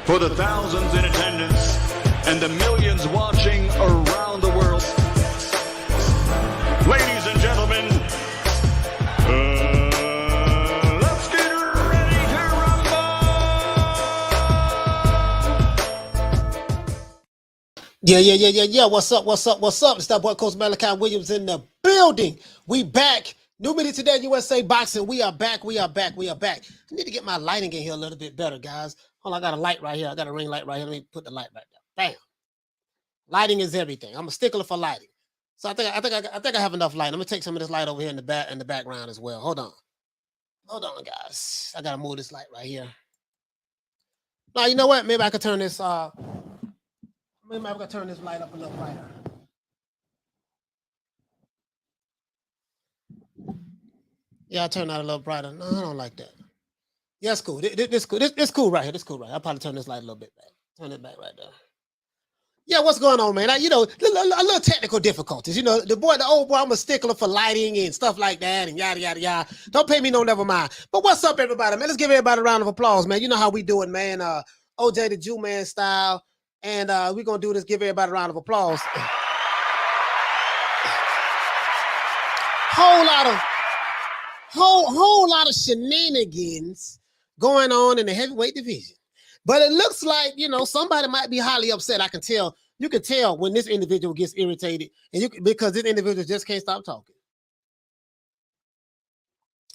For the thousands in attendance and the millions watching around the world, ladies and gentlemen, let's get ready to rumble! Yeah. What's up? It's that boy Coach Malachi Williams in the building. We back. New minute today, USA Boxing. We are back. I need to get my lighting in here a little bit better, guys. Hold on, I got a light right here. I got a ring light right here. Let me put the light right there. Bam. Lighting is everything. I'm a stickler for lighting. So I think I have enough light. I'm gonna take some of this light over here in the background as well. Hold on, guys. I gotta move this light right here. Now you know what? Maybe I could turn this. Maybe I could turn this light up a little brighter. Yeah, I'll turn out a little brighter. No, I don't like that. Yeah, it's cool. This cool. This cool right here. This cool right here. I'll probably turn this light a little bit back. Turn it back right there. Yeah, what's going on, man? A little technical difficulties. The old boy, I'm a stickler for lighting and stuff like that and yada, yada, yada. Don't pay me no never mind. But what's up, everybody, man? Let's give everybody a round of applause, man. You know how we do it, man. OJ the Jew Man style. And we're going to do this, give everybody a round of applause. Whole lot of shenanigans going on in the heavyweight division. But it looks like, somebody might be highly upset. I can tell. You can tell when this individual gets irritated because this individual just can't stop talking.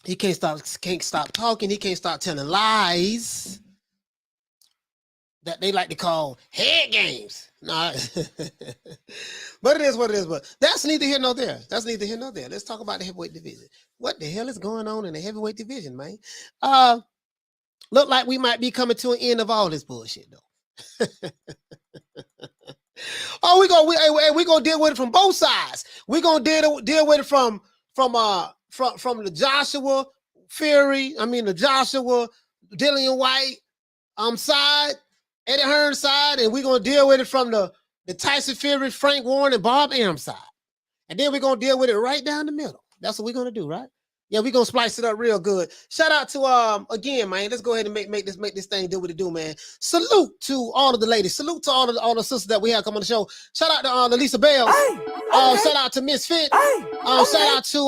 He can't stop talking. He can't stop telling lies that they like to call head games. Nah. But it is what it is. But that's neither here nor there. Let's talk about the heavyweight division. What the hell is going on in the heavyweight division, man? Look like we might be coming to an end of all this bullshit, though. We're gonna deal with it from both sides. We're gonna deal with it from the Joshua Fury, the Joshua Dillian Whyte side, Eddie Hearn side, and we're gonna deal with it from the Tyson Fury, Frank Warren, and Bob Arum side. And then we're gonna deal with it right down the middle. That's what we're gonna do, right? Yeah, we're gonna splice it up real good. Shout out to again, man. Let's go ahead and make this thing do what it do, man. Salute to all of the ladies. Salute to all the sisters that we have come on the show. Shout out to Lisa Bell. Shout out to Miss Fit. Shout out to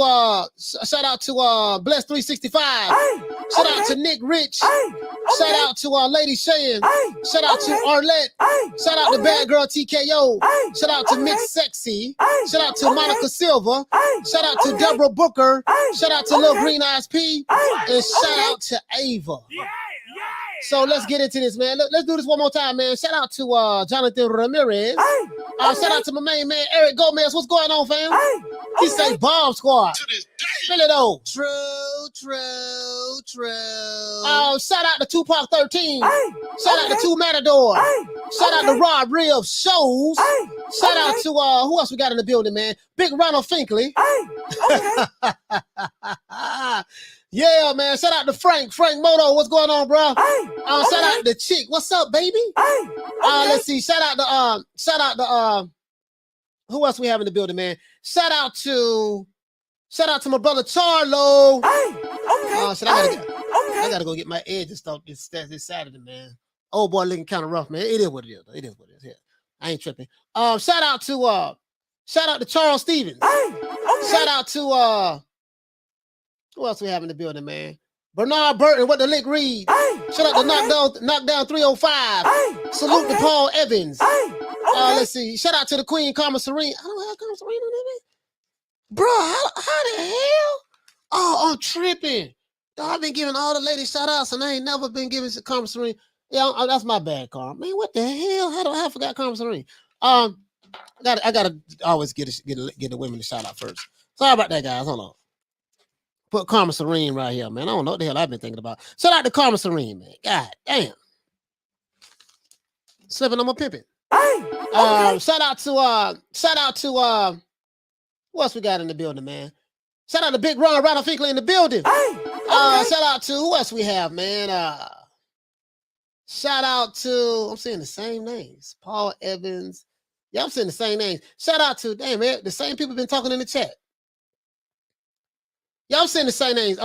Bless 365. Shout out to Nick Rich. Shout out to Lady Shayan. Shout out to Arlette. Shout out to Bad Girl TKO. Shout out to Mix Sexy. Shout out to Monica Silva. Shout out to Deborah Booker. Shout out to Lil Green Eyes P. And shout out to Ava. So let's get into this, man. Let's do this one more time, man. Shout out to Jonathan Ramirez. Shout out to my main man, Eric Gomez. What's going on, fam? He say Bomb Squad. Really though. True. Shout out to Tupac 13. Shout out to Two Matador. Shout out to Rob Reeves Shows. Shout out to who else we got in the building, man? Big Ronald Finkley. Yeah, man. Shout out to Frank Moto. What's going on, bro? Shout out to Chick. What's up, baby? Let's see. Shout out to who else we have in the building, man? Shout out to my brother Charlo. I gotta go get my edge and stuff this Saturday, man. Old boy looking kind of rough, man. It is what it is. Yeah. I ain't tripping. Shout out to Charles Stevens. Shout out to who else we have in the building, man? Bernard Burton, what the lick read. Shout out to Knockdown 305. Salute to Paul Evans. Let's see. Shout out to the Queen, Karma Serene. I don't have Karma Serene on that, man. Bro, how the hell? Oh, I'm tripping. I've been giving all the ladies shout outs and I ain't never been giving Karma Serene. Yeah, that's my bad, Karma. Man, what the hell? How do I forgot Karma Serene? I gotta always get the women to shout out first. Sorry about that, guys. Hold on. Put Karma Serene right here, man. I don't know what the hell I've been thinking about. Shout out to Karma Serene, man. God damn. Slipping on my pimping. Shout out to who else we got in the building, man? Shout out to Big Ronald Finkley in the building. Shout out to who else we have, man? Shout out to, I'm saying the same names. Paul Evans. Yeah, I'm saying the same names. Shout out to, damn, man, the same people been talking in the chat. Yeah, I'm saying the same names.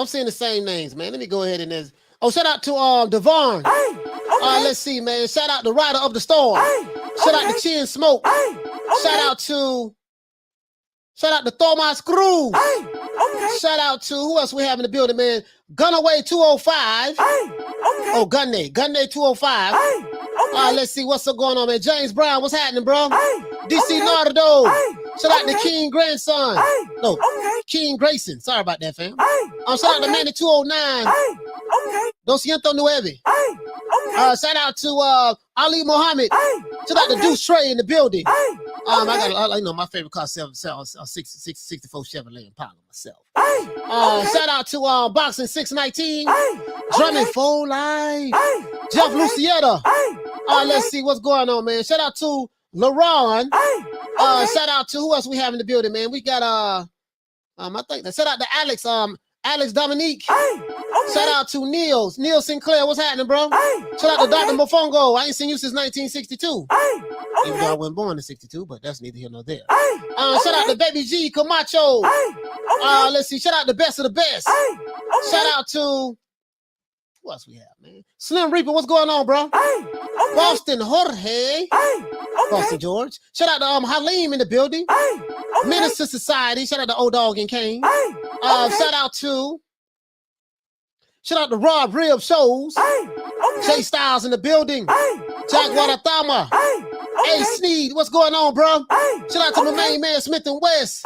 Man. Let me go ahead and shout out to Devon. Let's see, man. Shout out to Rider of the Storm. Shout out to Chin Smoke. Shout out to Thomas Cruz. Shout out to who else we have in the building, man? Gunaway 205. Oh, Gunday 205. Let's see what's up going on, man. James Brown, what's happening, bro? DC Nardo. Shout out to King Grandson. No, King Grayson. Sorry about that, fam. Shout out to Manny 209. Dos Ciento Nueve. Shout out to Ali Muhammad. Shout out to Deuce Trey in the building. I got my favorite car, 64 Chevrolet Impala myself. Shout out to Boxing 619. Drumming Full Life. Jeff Lucietta. Let's see what's going on, man. Shout out to LaRon. Shout out to who else we have in the building, man. We got I think that. Shout out to Alex. Alex Dominique. Shout out to Neil Sinclair. What's happening, bro? Shout out to Dr. Mofongo. I ain't seen you since 1962. Even though I wasn't born in 62, but that's neither here nor there. Shout out to Baby G Camacho. Let's see. Shout out to Best of the Best. Shout out to who else we have, man? Slim Reaper. What's going on, bro? Boston Jorge. Boston George. Shout out to Halim in the building. Minister Society. Shout out to Old Dog and Kane. Shout out to Rob Rib Shows. Jay Styles in the building. Jack Waratama. Hey, Sneed, what's going on, bro? Shout out to my main man, Smith and West.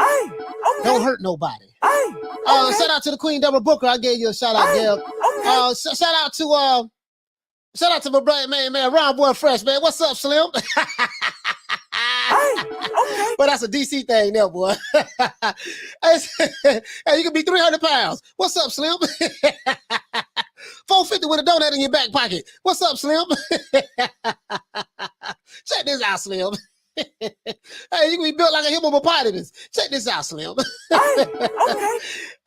Don't hurt nobody. Shout out to the Queen Deborah Booker. I gave you a shout out, Deb. Shout out to my brother, man, Ron Boy Fresh, man. What's up, Slim? But that's a DC thing there, boy. Hey, you can be 300 pounds. What's up, Slim? 450 with a donut in your back pocket. What's up, Slim? Check this out, Slim. Hey, you can be built like a hippopotamus. Check this out, Slim.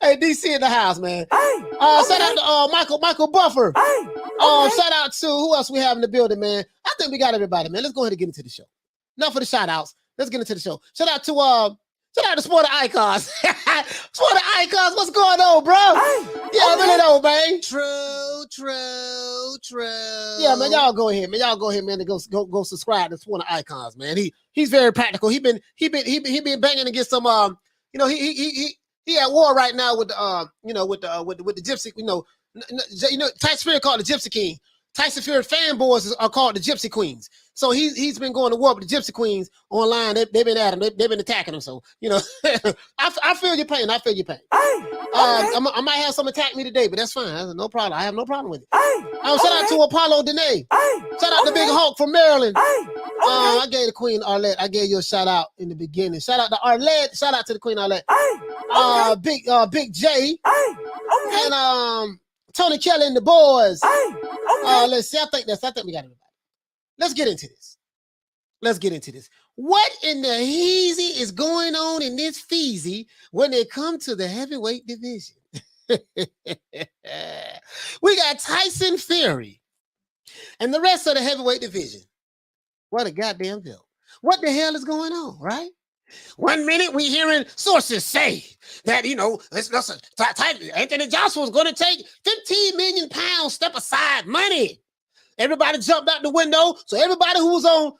Hey, DC in the house, man. Shout out to Michael Buffer. Shout out to who else we have in the building, man. I think we got everybody, man. Let's go ahead and get into the show. Enough for the shout outs. Let's get into the show. Shout out to Sport Icons. Sport Icons, what's going on, bro? Yeah, really though, man. True. Yeah, man, y'all go ahead, man, and go subscribe to Sport Icons, man. He's very practical. He been banging against some he at war right now with the with the Gypsy, Tyson Fury called the Gypsy King. Tyson Fury fanboys are called the Gypsy Queens. So he's been going to war with the Gypsy Queens online. They've been at him. They've been attacking him. So, I feel your pain. I might have some attack me today, but that's fine. No problem. I have no problem with it. Shout out to Apollo Dene. Shout out to Big Hulk from Maryland. I gave the Queen Arlette. I gave you a shout out in the beginning. Shout out to Arlette. Shout out to the Queen Arlette. Big J. And Tony Kelly and the boys. Let's see. I think we got everybody. Let's get into this. What in the heezy is going on in this feezy when it comes to the heavyweight division? We got Tyson Fury and the rest of the heavyweight division. What a goddamn joke. What the hell is going on, right? 1 minute we hearing sources say that, Anthony Joshua was going to take 15 million pounds step aside money. Everybody jumped out the window. So everybody who was on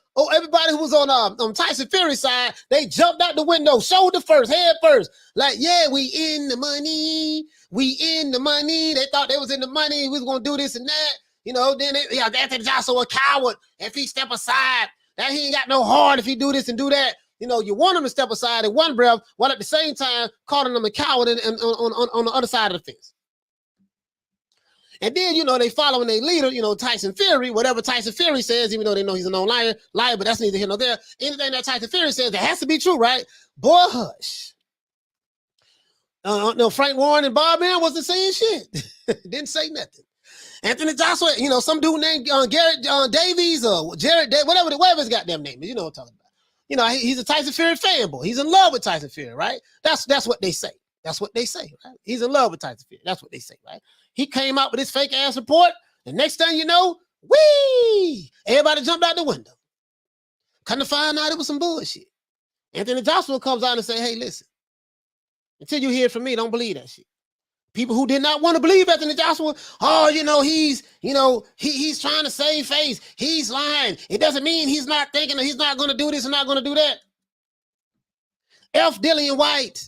Tyson Fury's side, they jumped out the window, shoulder first, head first. Like, yeah, we in the money. They thought they was in the money. We was going to do this and that. Then Anthony Joshua a coward. If he step aside, that he ain't got no heart if he do this and do that. You want him to step aside in one breath, while at the same time calling him a coward on the other side of the fence. And then, they following their leader, Tyson Fury, whatever Tyson Fury says, even though they know he's a known liar, but that's neither here nor there. Anything that Tyson Fury says, that has to be true, right? Boy, hush. Frank Warren and Bob Arum wasn't saying shit. Didn't say nothing. Anthony Joshua, some dude named Garrett Davies or Jared, whatever his goddamn name is, you know what I'm talking about. He's a Tyson Fury fanboy. He's in love with Tyson Fury, right? That's what they say. That's what they say, right? He's in love with Tyson Fury. That's what they say, right? He came out with his fake ass report. The next thing you know, everybody jumped out the window. Come to find out it was some bullshit. Anthony Joshua comes out and say, hey, listen, until you hear from me, don't believe that shit. People who did not want to believe Anthony Joshua, oh, he's trying to save face. He's lying. It doesn't mean he's not thinking he's not going to do this and not going to do that. F. Dillian Whyte.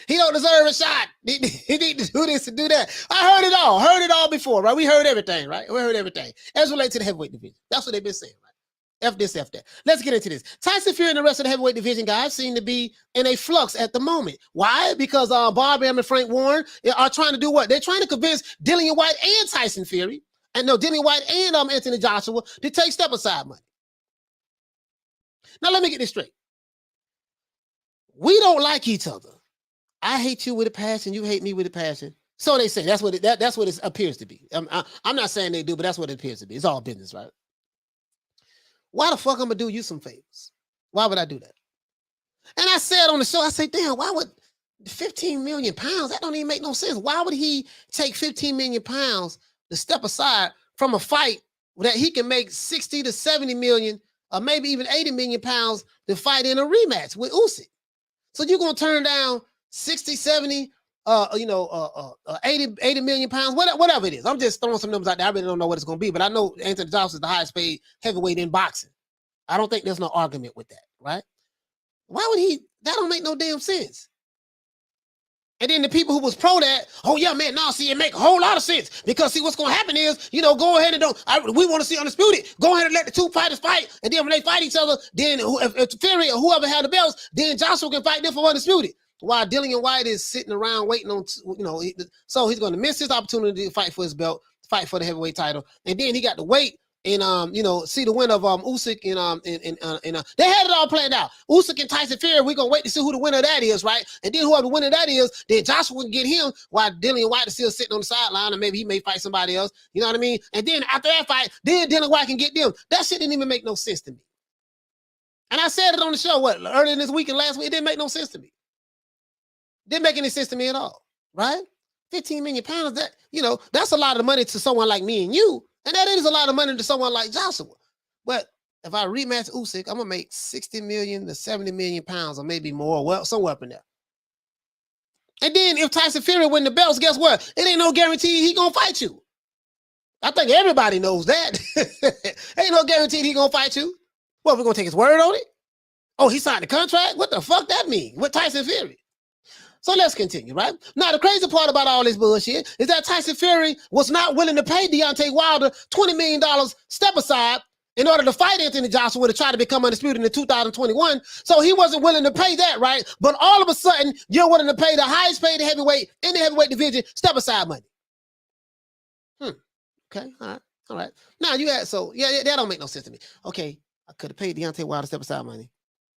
He don't deserve a shot. He need to do this and do that. I heard it all before, right? We heard everything, right? We heard everything as relates to the heavyweight division. That's what they've been saying, right? F this, F that. Let's get into this. Tyson Fury and the rest of the heavyweight division guys seem to be in a flux at the moment. Why? Because Bob Arum and Frank Warren are trying to do what? They're trying to convince Dillian Whyte and Tyson Fury, Dillian Whyte and Anthony Joshua to take step-aside money. Now, let me get this straight. We don't like each other. I hate you with a passion. You hate me with a passion. So they say. That's what it appears to be. I'm not saying they do, but that's what it appears to be. It's all business, right? Why the fuck I'm gonna do you some favors? Why would I do that? And I said on the show, I said, damn, why would 15 million pounds? That don't even make no sense. Why would he take 15 million pounds to step aside from a fight that he can make 60 to 70 million or maybe even 80 million pounds to fight in a rematch with Usyk? So you're gonna turn down 60, 70, 80 million pounds, whatever it is. I'm just throwing some numbers out there. I really don't know what it's going to be, but I know Anthony Joshua is the highest paid heavyweight in boxing. I don't think there's no argument with that, right? Why would he? That don't make no damn sense. And then the people who was pro that, oh yeah, man, no, see, it make a whole lot of sense because see, what's going to happen is, go ahead and we want to see undisputed. Go ahead and let the two fighters fight, and then when they fight each other, then if Fury or whoever had the belts, then Joshua can fight them for undisputed. While Dillian Whyte is sitting around waiting on, so he's going to miss his opportunity to fight for his belt, fight for the heavyweight title, and then he got to wait and see the winner of Usyk and they had it all planned out. Usyk and Tyson Fury, we're gonna wait to see who the winner of that is, right? And then whoever the winner of that is, then Joshua can get him while Dillian Whyte is still sitting on the sideline, and maybe he may fight somebody else. You know what I mean? And then after that fight, then Dillian Whyte can get them. That shit didn't even make no sense to me. And I said it on the show earlier this week and last week. It didn't make no sense to me. Didn't make any sense to me at all, right? 15 million pounds, that's a lot of money to someone like me and you, and that is a lot of money to someone like Joshua. But if I rematch Usyk, I'm going to make 60 million to 70 million pounds or maybe more, well, somewhere up in there. And then if Tyson Fury win the belts, guess what? It ain't no guarantee he going to fight you. I think everybody knows that. Ain't no guarantee he going to fight you. What, we're going to take his word on it? Oh, he signed the contract? What the fuck that mean? With Tyson Fury? So let's continue, right? Now, the crazy part about all this bullshit is that Tyson Fury was not willing to pay Deontay Wilder $20 million step aside in order to fight Anthony Joshua to try to become undisputed in 2021. So he wasn't willing to pay that, right? But all of a sudden, you're willing to pay the highest paid heavyweight in the heavyweight division step aside money. Okay, all right. Now, that don't make no sense to me. Okay, I could have paid Deontay Wilder step aside money,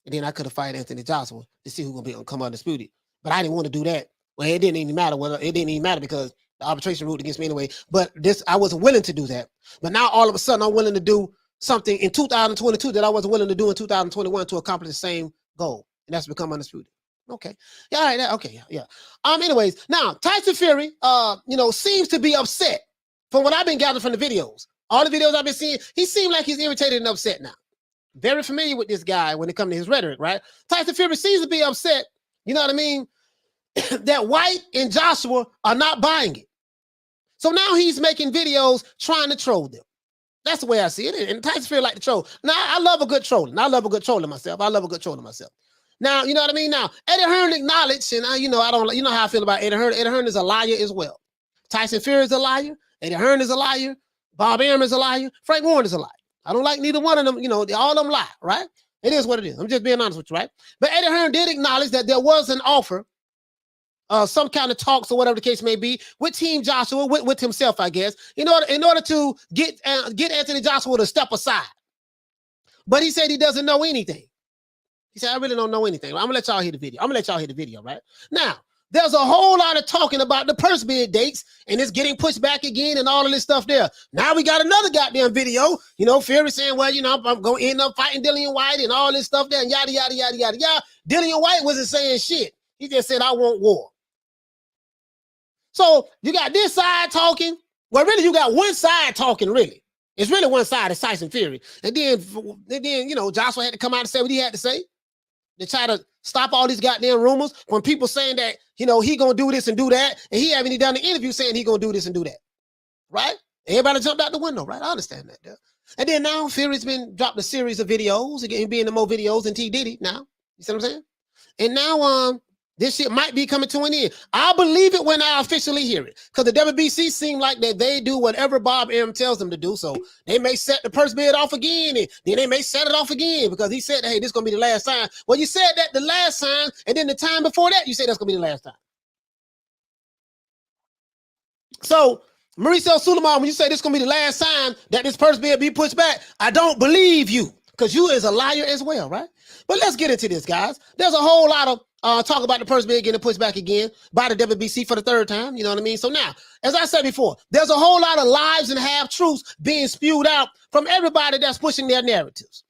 and then I could have fight Anthony Joshua to see who's going to come undisputed. But I didn't want to do that. Well, it didn't even matter. Well, it didn't even matter because the arbitration ruled against me anyway. But I wasn't willing to do that. But now all of a sudden, I'm willing to do something in 2022 that I wasn't willing to do in 2021 to accomplish the same goal, and that's become undisputed. Okay. Yeah. All right. Okay. Yeah. Anyways, now Tyson Fury, seems to be upset from what I've been gathering from the videos. All the videos I've been seeing, he seemed like he's irritated and upset now. Very familiar with this guy when it comes to his rhetoric, right? Tyson Fury seems to be upset. You know what I mean? That Whyte and Joshua are not buying it. So now he's making videos trying to troll them. That's the way I see it. And Tyson Fury like to troll. Now, I love a good trolling. I love a good trolling myself. Now, you know what I mean? Now, Eddie Hearn acknowledged, and I don't, you know how I feel about Eddie Hearn. Eddie Hearn is a liar as well. Tyson Fury is a liar. Eddie Hearn is a liar. Bob Arum is a liar. Frank Warren is a liar. I don't like neither one of them. All of them lie, right? It is what it is. I'm just being honest with you, right? But Eddie Hearn did acknowledge that there was an offer, some kind of talks or whatever the case may be, with Team Joshua, with himself, I guess, in order to get Anthony Joshua to step aside. But he said he doesn't know anything. He said, I really don't know anything. I'm gonna let y'all hear the video. Right now, there's a whole lot of talking about the purse bid dates, and it's getting pushed back again and all of this stuff there. Now we got another goddamn video, Fury saying, well, I'm going to end up fighting Dillian Whyte and all this stuff there, and yada, yada, yada, yada, yada. Dillian Whyte wasn't saying shit. He just said, I want war. So you got this side talking. Well, really, you got one side talking, really. It's really one side, it's Tyson Fury. And then Joshua had to come out and say what he had to say. to try to stop all these goddamn rumors when people saying that, you know, he gonna do this and do that, and he haven't even done an interview saying he gonna do this and do that, right? Everybody jumped out the window, right? I understand that. Yeah. And then now Fury's been dropped a series of videos, again, being the more videos than T. Diddy now. You see what I'm saying? And now this shit might be coming to an end. I'll believe it when I officially hear it. Because the WBC seem like that they do whatever Bob Arum tells them to do. So they may set the purse bid off again, and then they may set it off again because he said, hey, this is going to be the last time. Well, you said that the last time, and then the time before that, you said that's going to be the last time. So Mauricio Suleiman, when you say this is going to be the last time that this purse bid be pushed back, I don't believe you because you is a liar as well, right? But let's get into this, guys. There's a whole lot of talk about the purse bid getting pushed back again by the WBC for the third time. You know what I mean? So now, as I said before, there's a whole lot of lies and half-truths being spewed out from everybody that's pushing their narratives.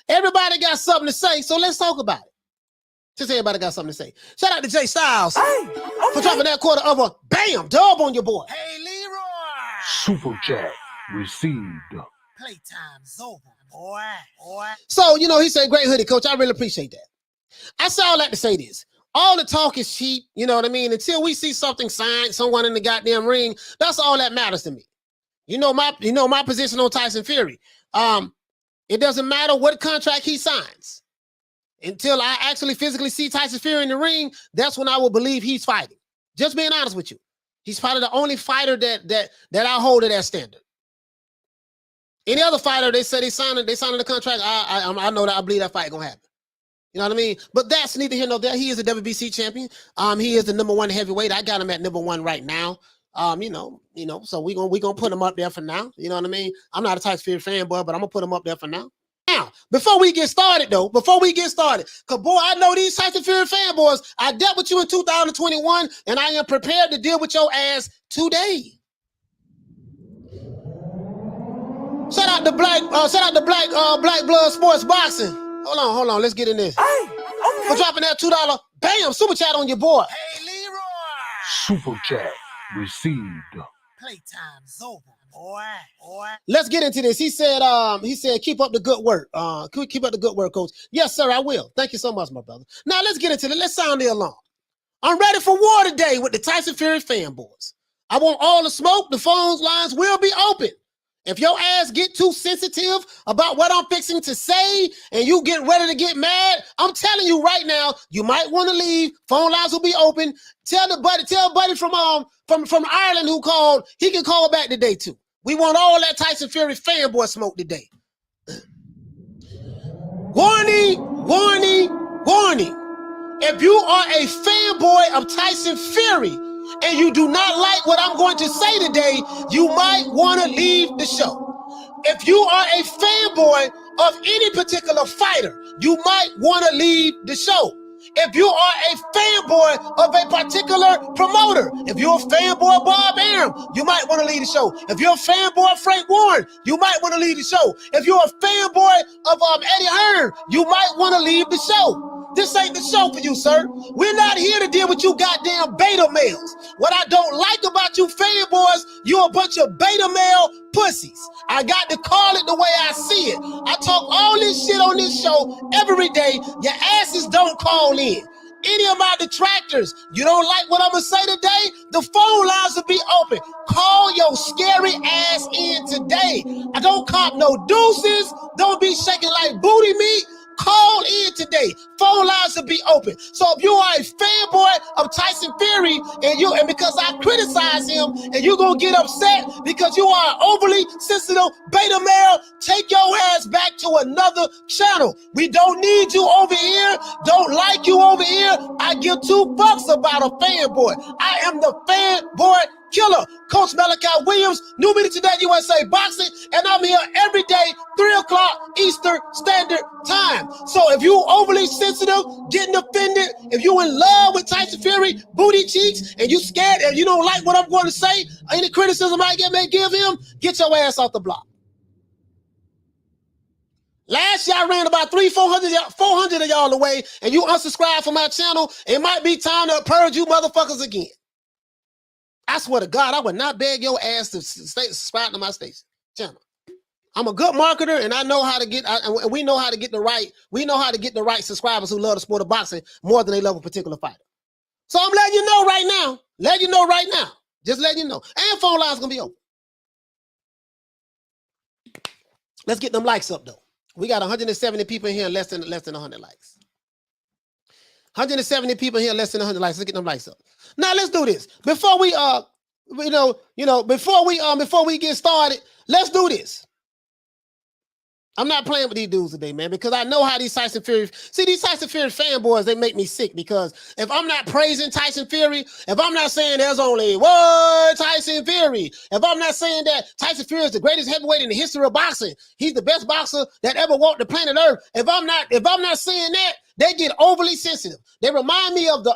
Everybody got something to say, so let's talk about it. Just everybody got something to say. Shout out to Jay Styles for dropping that quarter of a bam dub on your boy. Hey, Leroy. Super chat received. Playtime's over, boy. So, you know, he said, great hoodie, coach. I really appreciate that. I say all that to say this. All the talk is cheap, you know what I mean? Until we see something signed, someone in the goddamn ring, that's all that matters to me. You know my position on Tyson Fury. It doesn't matter what contract he signs. Until I actually physically see Tyson Fury in the ring, that's when I will believe he's fighting. Just being honest with you. He's probably the only fighter that I hold to that standard. Any other fighter, they say they signed the contract, I know that I believe that fight gonna happen. You know what I mean? But that's neither here nor there. He is a WBC champion. He is the #1 heavyweight. I got him at #1 right now. You know, so we gonna put him up there for now. You know what I mean? I'm not a Tyson Fury fanboy, but I'm gonna put him up there for now. Now, before we get started, because boy, I know these Tyson Fury fanboys. I dealt with you in 2021, and I am prepared to deal with your ass today. Shout out to Black Blood Sports Boxing. Hold on, let's get in this. For dropping that $2 bam super chat on your boy. Hey, Leroy. Super chat received. Playtime's over, boy. Let's get into this. He said, keep up the good work. Keep up the good work, coach. Yes, sir, I will. Thank you so much, my brother. Now let's get into it. Let's sound the alarm. I'm ready for war today with the Tyson Fury fanboys. I want all the smoke. The phone lines will be open. If your ass get too sensitive about what I'm fixing to say and you get ready to get mad, I'm telling you right now, you might want to leave. Phone lines will be open. Tell a buddy from Ireland who called, he can call back today too. We want all that Tyson Fury fanboy smoke today. Warning. If you are a fanboy of Tyson Fury, and you do not like what I'm going to say today, you might want to leave the show. If you are a fanboy of any particular fighter, you might want to leave the show. If you are a fanboy of a particular promoter, if you're a fanboy of Bob Arum, you might want to leave the show. If you're a fanboy of Frank Warren, you might want to leave the show. If you're a fanboy of Eddie Hearn, you might want to leave the show. This ain't the show for you, sir. We're not here to deal with you goddamn beta males. What I don't like about you fanboys, you a bunch of beta male pussies. I got to call it the way I see it. I talk all this shit on this show every day. Your asses don't call in. Any of my detractors, you don't like what I'm gonna say today? The phone lines will be open. Call your scary ass in today. I don't cop no deuces. Don't be shaking like booty meat. Call in today. Phone lines will be open. So if you are a fanboy of Tyson Fury and because I criticize him and you're gonna get upset because you are overly sensitive beta male, take your ass back to another channel. We don't need you over here. Don't like you over here. I give 2 fucks about a fanboy. I am the fanboy killer. Coach Malachi Williams, New Media Today USA Boxing, and I'm here every day, 3 o'clock Eastern Standard Time. So if you overly sensitive, getting offended, if you in love with Tyson Fury, booty cheeks, and you scared and you don't like what I'm going to say, any criticism I may give him, get your ass off the block. Last year I ran about 400 of y'all away, and you unsubscribed from my channel. It might be time to purge you motherfuckers again. I swear to God, I would not beg your ass to stay subscribed to my channel. I'm a good marketer, and I know how to get. And we know how to get the right. We know how to get the right subscribers who love the sport of boxing more than they love a particular fighter. So I'm letting you know right now. Let you know right now. Just letting you know. And phone line's gonna be open. Let's get them likes up though. We got 170 people in here, less than 100 likes. 170 people here, less than 100 likes. Let's get them likes up. Now let's do this. Before we before we get started, let's do this. I'm not playing with these dudes today, man, because I know how these Tyson Fury. See, these Tyson Fury fanboys, they make me sick because if I'm not praising Tyson Fury, if I'm not saying there's only one Tyson Fury, if I'm not saying that Tyson Fury is the greatest heavyweight in the history of boxing, he's the best boxer that ever walked the planet Earth. If I'm not saying that, they get overly sensitive. They remind me of the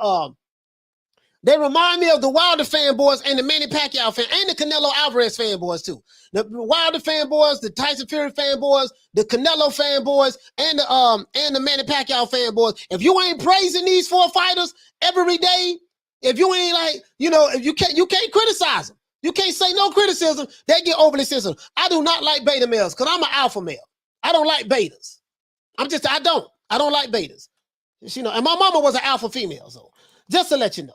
Wilder fanboys and the Manny Pacquiao fan and the Canelo Alvarez fanboys too. The Wilder fanboys, the Tyson Fury fanboys, the Canelo fanboys, and the Manny Pacquiao fanboys. If you ain't praising these four fighters every day, if you ain't like, if you can't criticize them. You can't say no criticism. They get overly sensitive. I do not like beta males because I'm an alpha male. I don't like betas. I don't like betas. And my mama was an alpha female, so just to let you know.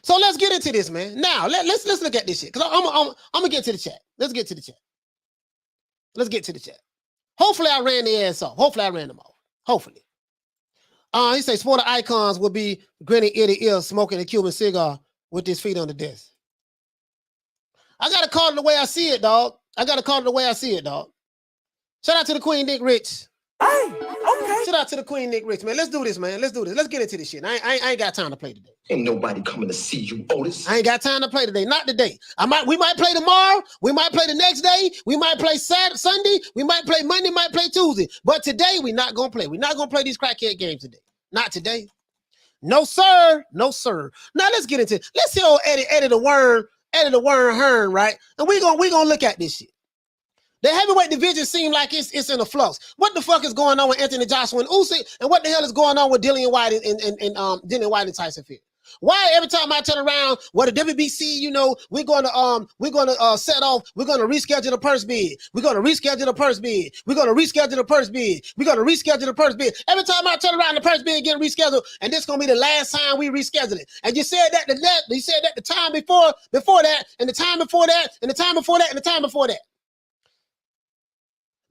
So let's get into this, man. Now let's look at this shit because I'm gonna get to the chat. Let's get to the chat. Let's get to the chat. Hopefully I ran their ass off. Hopefully I ran them off. Hopefully. He say sport of icons will be grinning ear to ear, smoking a Cuban cigar with his feet on the desk. I gotta call it the way I see it, dog. Shout out to the Queen Nick Rich. Hey, okay. Shout out to the Queen Nick Rich, man. Let's do this, man. Let's do this. Let's get into this shit. I ain't got time to play today. Ain't nobody coming to see you, Otis. I ain't got time to play today. Not today. We might play tomorrow. We might play the next day. We might play Sunday. We might play Monday. Might play Tuesday. But today we're not gonna play. We're not gonna play these crackhead games today. Not today. No sir. No sir. Now let's get into it. Let's see old Eddie the Worm Hearn, right? And we gonna look at this shit. The heavyweight division seems like it's in a flux. What the fuck is going on with Anthony Joshua and Usyk? And what the hell is going on with Dillian Whyte Dillian Whyte and Tyson Fury? Why every time I turn around, the WBC, we're gonna set off, we're gonna reschedule the purse bid. We're gonna reschedule the purse bid. We're gonna reschedule the purse bid. We're gonna reschedule the purse bid. Every time I turn around, the purse bid getting rescheduled, and this gonna be the last time we reschedule it. And you said that the time before that, and the time before that, and the time before that, and the time before that.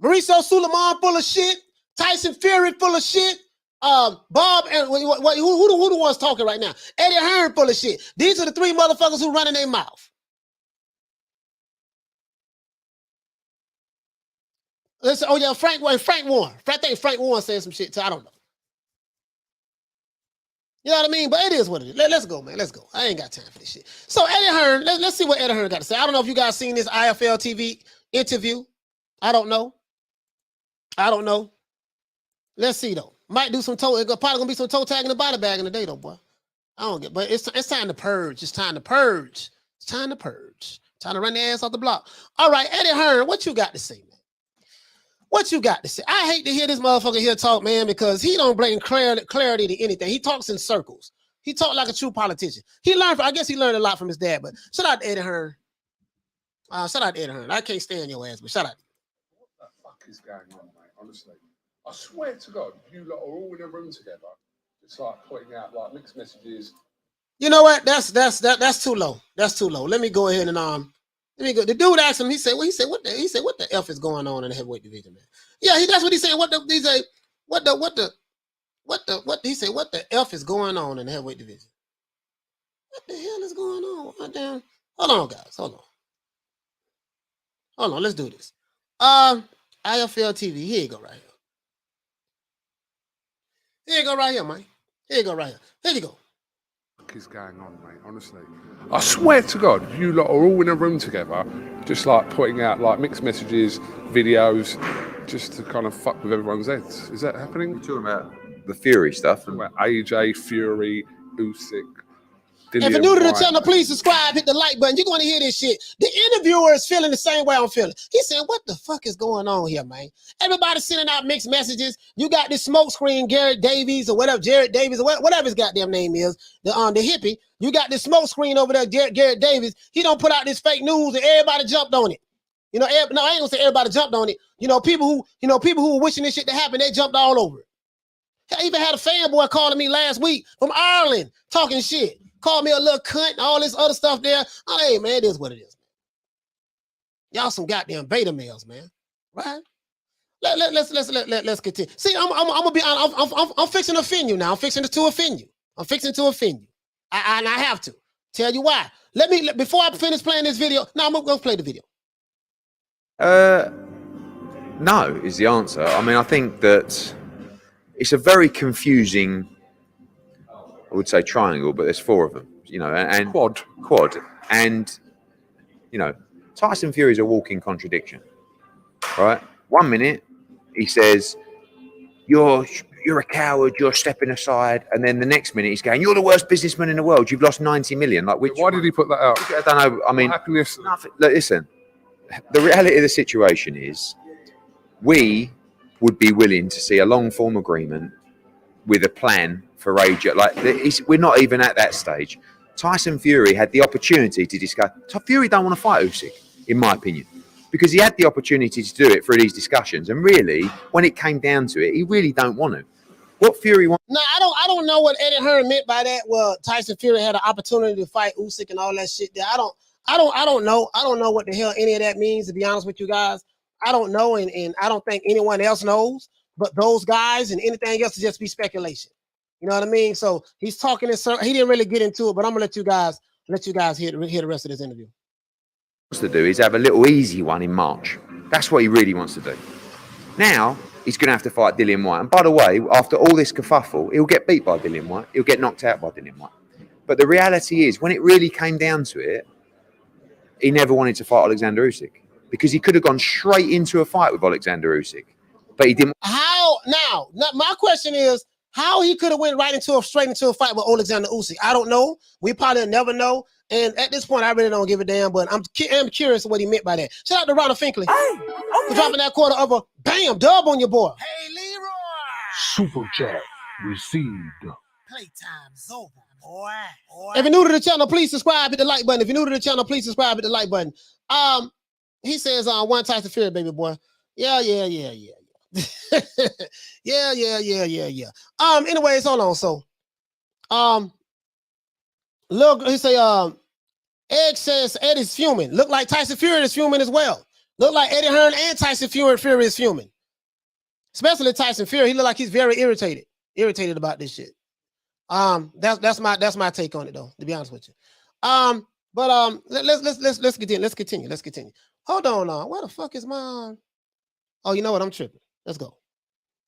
Mauricio Suleiman full of shit. Tyson Fury full of shit. Bob and who the ones talking right now? Eddie Hearn full of shit. These are the three motherfuckers who running their mouth. Listen, Frank Warren. I think Frank Warren said some shit too. I don't know. You know what I mean? But it is what it is. Let's go, man. Let's go. I ain't got time for this shit. So Eddie Hearn, let's see what Eddie Hearn got to say. I don't know if you guys seen this IFL TV interview. I don't know. Let's see though. Might do some toe. It's probably gonna be some toe tag in the body bag in the day though, boy. I don't get. But it's time to purge. It's time to purge. Time to run the ass off the block. All right, Eddie Hearn, what you got to say, man? What you got to say? I hate to hear this motherfucker here talk, man, because he don't bring clarity to anything. He talks in circles. He talk like a true politician. I guess he learned a lot from his dad. But shout out to Eddie Hearn. I can't stand your ass, but shout out. What the fuck is going on, mate? Honestly, I swear to God, you lot are all in a room together, just like putting out like mixed messages. You know what? That's too low. That's too low. Let me go ahead and let me go. The dude asked him. He said, what the F is going on in the heavyweight division, man? Yeah, that's what he's saying. What the F is going on in the heavyweight division? What the hell is going on? Oh, damn. Hold on, guys. Hold on. Let's do this. IFL TV. Here you go, right here. Here you go, right here, man. Here you go, right here. Here you go. What is going on, mate? Honestly, I swear to God, you lot are all in a room together, just like putting out like mixed messages, videos, just to kind of fuck with everyone's heads. Is that happening? You're talking about the Fury stuff. About AJ, Fury, Usyk. If you're new to the channel, please subscribe, hit the like button. You're going to hear this shit. The interviewer is feeling the same way I'm feeling. He's saying, what the fuck is going on here, man? Everybody's sending out mixed messages. You got this smoke screen, Jared Davies or whatever his goddamn name is, the hippie. You got this smoke screen over there, Garrett Davies. He don't put out this fake news and everybody jumped on it. You know, no, I ain't gonna say everybody jumped on it. You know, people who were wishing this shit to happen, they jumped all over it. I even had a fanboy calling me last week from Ireland talking shit. Called me a little cunt and all this other stuff there. Oh, hey, man, it is what it is. Y'all some goddamn beta males, man. Right? Let's continue. See, I'm gonna be honest. I'm fixing to offend you now. I'm fixing to offend you. I'm fixing to offend you. And I have to tell you why. Before I finish playing this video. No, I'm gonna play the video. No is the answer. I mean, I think that it's a very confusing, I would say, triangle, but there's 4 of them. You know, and quad, and you know, Tyson Fury is a walking contradiction. Right? 1 minute he says, you're a coward, you're stepping aside, and then the next minute he's going, you're the worst businessman in the world, you've lost 90 million. Like, why did he put that out? I don't know. I mean, nothing. Look, listen, the reality of the situation is we would be willing to see a long form agreement with a plan for age. Like, we're not even at that stage. Tyson Fury had the opportunity to discuss. Fury don't want to fight Usyk, in my opinion, because he had the opportunity to do it through these discussions. And really, when it came down to it, he really don't want to. What Fury wants? No, I don't know what Eddie Hearn meant by that. Well, Tyson Fury had an opportunity to fight Usyk and all that shit there. I don't know. I don't know what the hell any of that means, to be honest with you guys. I don't know, and I don't think anyone else knows. But those guys and anything else to just be speculation. You know what I mean? So he's talking in circles. He didn't really get into it, but I'm gonna let you guys hear the rest of this interview. Wants to do is have a little easy one in March. That's what he really wants to do. Now he's going to have to fight Dillian Whyte. And by the way, after all this kerfuffle, he'll get beat by Dillian Whyte. He'll get knocked out by Dillian Whyte. But the reality is, when it really came down to it, he never wanted to fight Alexander Usyk because he could have gone straight into a fight with Alexander Usyk, but he didn't. How now? My question is, how he could have went straight into a fight with Alexander Usyk? I don't know. We probably never know. And at this point, I really don't give a damn. But I'm curious what he meant by that. Shout out to Ronald Finkley for dropping that quarter of a bam dub on your boy. Hey, Leroy! Super chat received. Playtime's over, boy. If you're new to the channel, please subscribe. Hit the like button. If you're new to the channel, please subscribe. Hit the like button. He says, "One Tyson Fury, baby boy." Yeah. Yeah. Anyways, hold on. So, look, he say, Egg says Eddie's fuming. Look like Tyson Fury is fuming as well. Look like Eddie Hearn and Tyson Fury is fuming. Especially Tyson Fury. He look like he's very irritated about this shit. That's my take on it, though, to be honest with you. Let's continue. Hold on, where the fuck is my? Oh, you know what? I'm tripping. Let's go.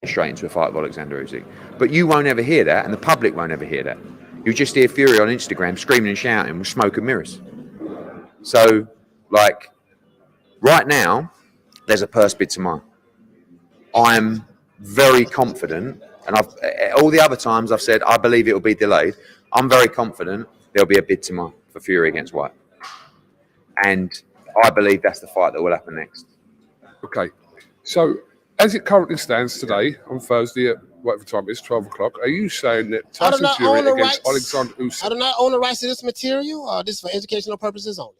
Straight into a fight with Alexander Usyk. But you won't ever hear that, and the public won't ever hear that. You just hear Fury on Instagram screaming and shouting with smoke and mirrors. So, like, right now, there's a purse bid tomorrow. I'm very confident, and all the other times I've said I believe it will be delayed. I'm very confident there'll be a bid tomorrow for Fury against Whyte. And I believe that's the fight that will happen next. Okay. So, as it currently stands today, on Thursday at whatever time it is, 12 o'clock, are you saying that Tyson Fury against Alexander Usyk? I do not own the rights to this material. This is for educational purposes only.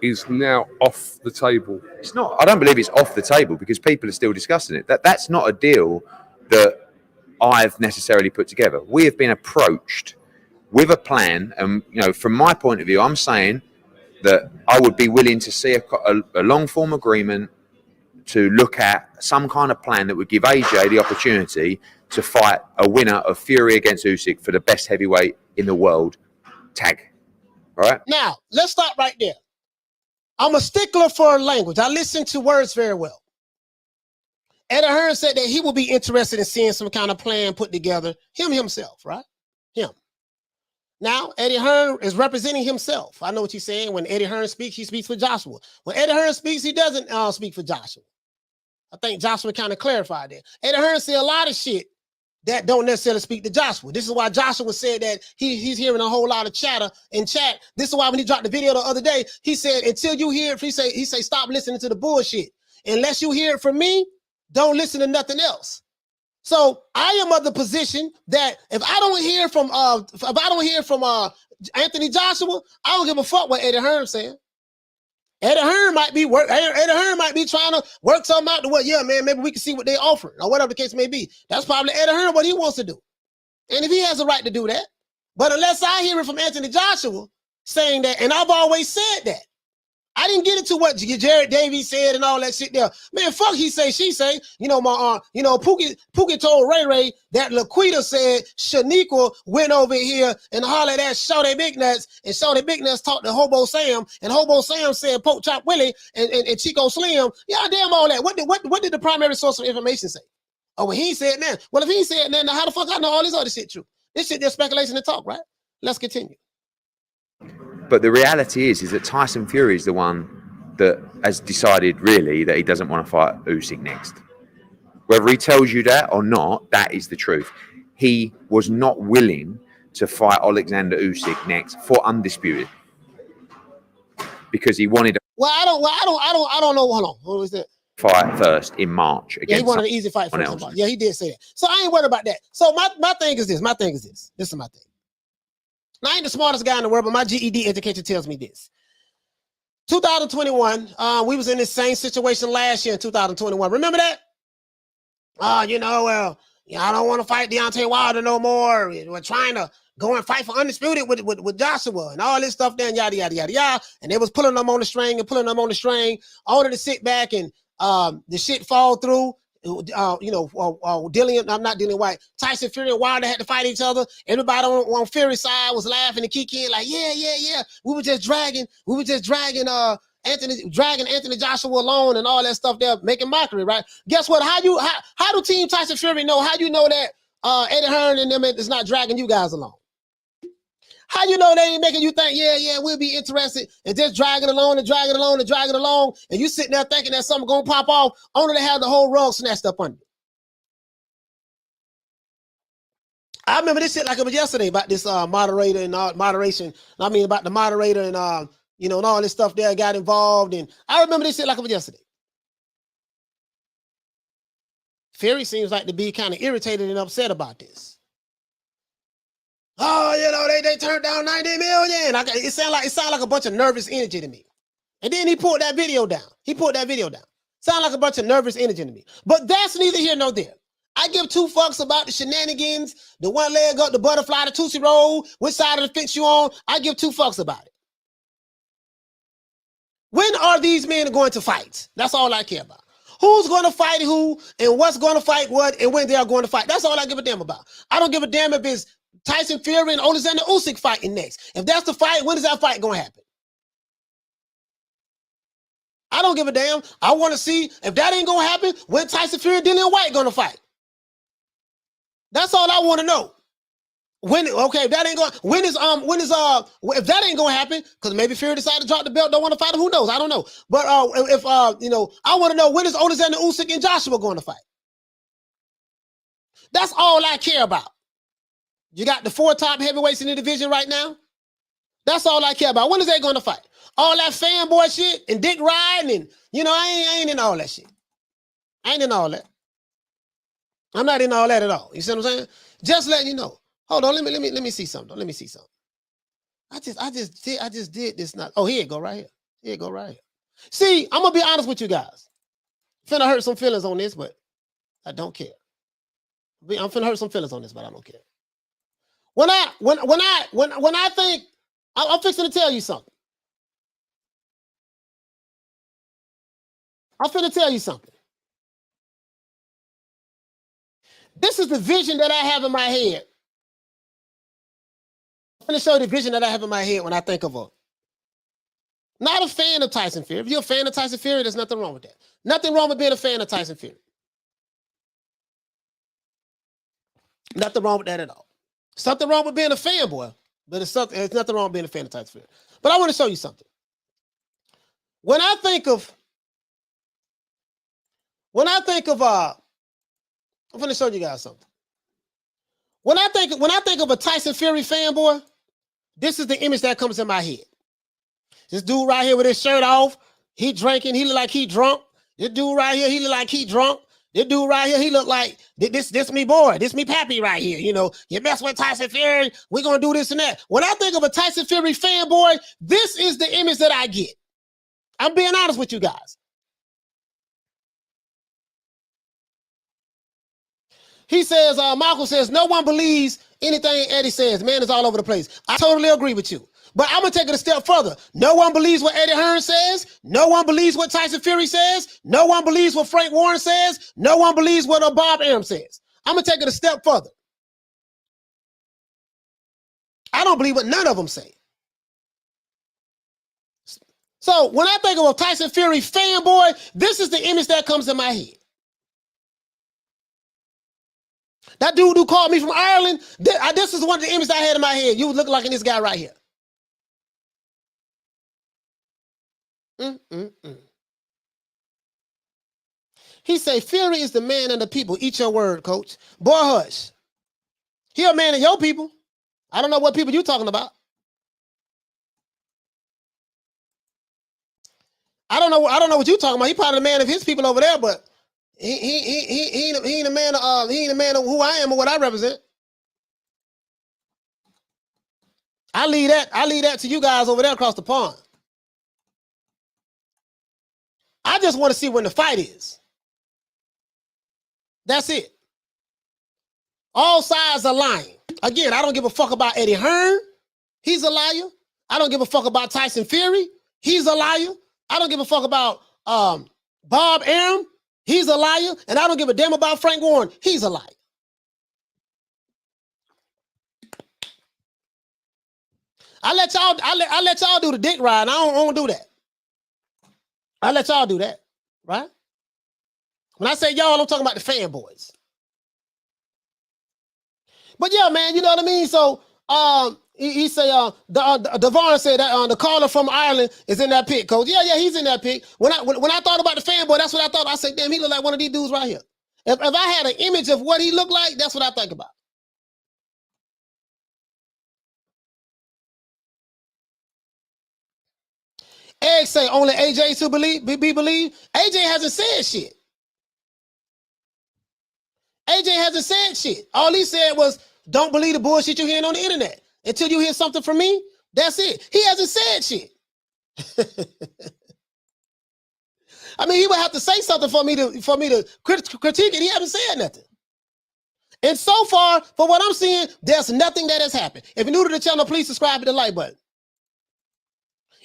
Is now off the table. It's not. I don't believe it's off the table because people are still discussing it. That's not a deal that I've necessarily put together. We have been approached with a plan, and from my point of view, I'm saying that I would be willing to see a long form agreement to look at some kind of plan that would give AJ the opportunity to fight a winner of Fury against Usyk for the best heavyweight in the world tag. All right? Now, let's stop right there. I'm a stickler for language. I listen to words very well. Eddie Hearn said that he will be interested in seeing some kind of plan put together. Himself, right? Him. Now, Eddie Hearn is representing himself. I know what you're saying. When Eddie Hearn speaks, he speaks for Joshua. When Eddie Hearn speaks, he doesn't speak for Joshua. I think Joshua kind of clarified that. Eddie Hearn said a lot of shit that don't necessarily speak to Joshua. This is why Joshua said that he's hearing a whole lot of chatter in chat. This is why when he dropped the video the other day, he said, until you hear it, he say, stop listening to the bullshit. Unless you hear it from me, don't listen to nothing else. So I am of the position that if I don't hear from Anthony Joshua, I don't give a fuck what Eddie Hearn saying. Eddie Hearn might be trying to work something out to what, yeah, man, maybe we can see what they offer or whatever the case may be. That's probably Eddie Hearn what he wants to do. And if he has a right to do that. But unless I hear it from Anthony Joshua saying that, and I've always said that. I didn't get into what Jared Davies said and all that shit there. Man, fuck he say, she say. You know, Pookie told Ray Ray that Laquita said Shaniqua went over here and hollered at Shorty Big Nuts, and Shorty Big Nuts talked to Hobo Sam, and Hobo Sam said Poke Chop Willie and Chico Slim. Yeah, damn all that. What did the primary source of information say? Oh, well, he said that. Well, if he said that, now how the fuck I know all this other shit true? This shit just speculation and talk, right? Let's continue. But the reality is that Tyson Fury is the one that has decided really that he doesn't want to fight Usyk next. Whether he tells you that or not, that is the truth. He was not willing to fight Alexander Usyk next for undisputed because he wanted. I don't know. Hold on. What was that? Fight first in March against. Yeah, he wanted an easy fight first. Yeah, he did say that. So I ain't worried about that. So my thing is this. This is my thing. Now, I ain't the smartest guy in the world, but my GED education tells me this. 2021, we was in this same situation last year in 2021. Remember that? I don't want to fight Deontay Wilder no more. We're trying to go and fight for undisputed with Joshua and all this stuff there and yada, yada, yada, yada. And they was pulling them on the string, only to sit back and the shit fall through. Dillian Whyte, Tyson Fury and Wilder had to fight each other. Everybody on Fury's side was laughing and kicking like, yeah. We were just dragging Anthony Joshua alone and all that stuff there, making mockery, right? Guess what? How do Team Tyson Fury know? How do you know that Eddie Hearn and them is not dragging you guys along? How you know they ain't making you think, yeah, we'll be interested, and just dragging along, and you sitting there thinking that something gonna pop off, only to have the whole rug snatched up under you. I remember this shit like it was yesterday about this moderator and moderation. I mean about the moderator and and all this stuff there got involved, and I remember this shit like it was yesterday. Fury seems like to be kind of irritated and upset about this. Oh, they turned down 90 million. It sounded like a bunch of nervous energy to me. And then he pulled that video down. Sound like a bunch of nervous energy to me. But that's neither here nor there. I give two fucks about the shenanigans, the one leg up, the butterfly, the Tootsie Roll, which side of the fence you on. I give two fucks about it. When are these men going to fight? That's all I care about. Who's going to fight who and what's going to fight what and when they are going to fight. That's all I give a damn about. I don't give a damn if it's Tyson Fury and Alexander Usyk fighting next. If that's the fight, when is that fight going to happen? I don't give a damn. I want to see if that ain't going to happen, when Tyson Fury and Dillian Whyte going to fight. That's all I want to know. If that ain't going, if that ain't going to happen, because maybe Fury decided to drop the belt, don't want to fight him, who knows? I don't know. But I want to know, when is Alexander Usyk and Joshua going to fight? That's all I care about. You got the 4 top heavyweights in the division right now. That's all I care about. When is they going to fight? All that fanboy shit and dick riding and, I ain't in all that shit. I ain't in all that. I'm not in all that at all. You see what I'm saying? Just letting you know. Hold on, let me see something. Let me see something. I just did this. Not. Oh, here it go right here. See, I'm gonna be honest with you guys. Finna hurt some feelings on this, but I don't care. I'm finna hurt some feelings on this, but I don't care. When I think, I'm fixing to tell you something. I'm finna tell you something. This is the vision that I have in my head. I'm finna show you the vision that I have in my head when I think of her. Not a fan of Tyson Fury. If you're a fan of Tyson Fury, there's nothing wrong with that. Nothing wrong with being a fan of Tyson Fury. Nothing wrong with that at all. Something wrong with being a fanboy, but there's nothing wrong with being a fan of Tyson Fury. But I want to show you something. When I think of, I'm going to show you guys something. When I think of a Tyson Fury fanboy, this is the image that comes in my head. This dude right here with his shirt off, he drinking, he look like he drunk. This dude right here, he look like he drunk. This dude right here, he look like this me boy, this me pappy right here. You mess with Tyson Fury, we're gonna do this and that. When I think of a Tyson Fury fanboy, this is the image that I get. I'm being honest with you guys. He says, Michael says, no one believes anything Eddie says. Man is all over the place. I totally agree with you. But I'm going to take it a step further. No one believes what Eddie Hearn says. No one believes what Tyson Fury says. No one believes what Frank Warren says. No one believes what Bob Arum says. I'm going to take it a step further. I don't believe what none of them say. So when I think of a Tyson Fury fanboy, this is the image that comes in my head. That dude who called me from Ireland, this is one of the images I had in my head. You look like this guy right here. He say, Fury is the man of the people. Eat your word, coach. Boy, hush. He a man of your people. I don't know what people you talking about. I don't know what you talking about. He probably the man of his people over there, but he ain't a man of who I am or what I represent. I leave that to you guys over there across the pond. I just want to see when the fight is. That's it. All sides are lying. Again, I don't give a fuck about Eddie Hearn. He's a liar. I don't give a fuck about Tyson Fury. He's a liar. I don't give a fuck about Bob Arum. He's a liar. And I don't give a damn about Frank Warren. He's a liar. I let y'all do the dick ride. And I don't do that. I let y'all do that, right? When I say y'all, I'm talking about the fanboys. But yeah, man, you know what I mean? So he say Devon said that the caller from Ireland is in that pic, coach. Yeah, he's in that pic. When I thought about the fanboy, that's what I thought. I said, damn, he look like one of these dudes right here. If I had an image of what he looked like, that's what I think about. Egg say only AJ to be believed. AJ hasn't said shit. AJ hasn't said shit. All he said was, don't believe the bullshit you're hearing on the internet. Until you hear something from me, that's it. He hasn't said shit. I mean, he would have to say something for me to critique it. He hasn't said nothing. And so far, for what I'm seeing, there's nothing that has happened. If you're new to the channel, please subscribe to the like button.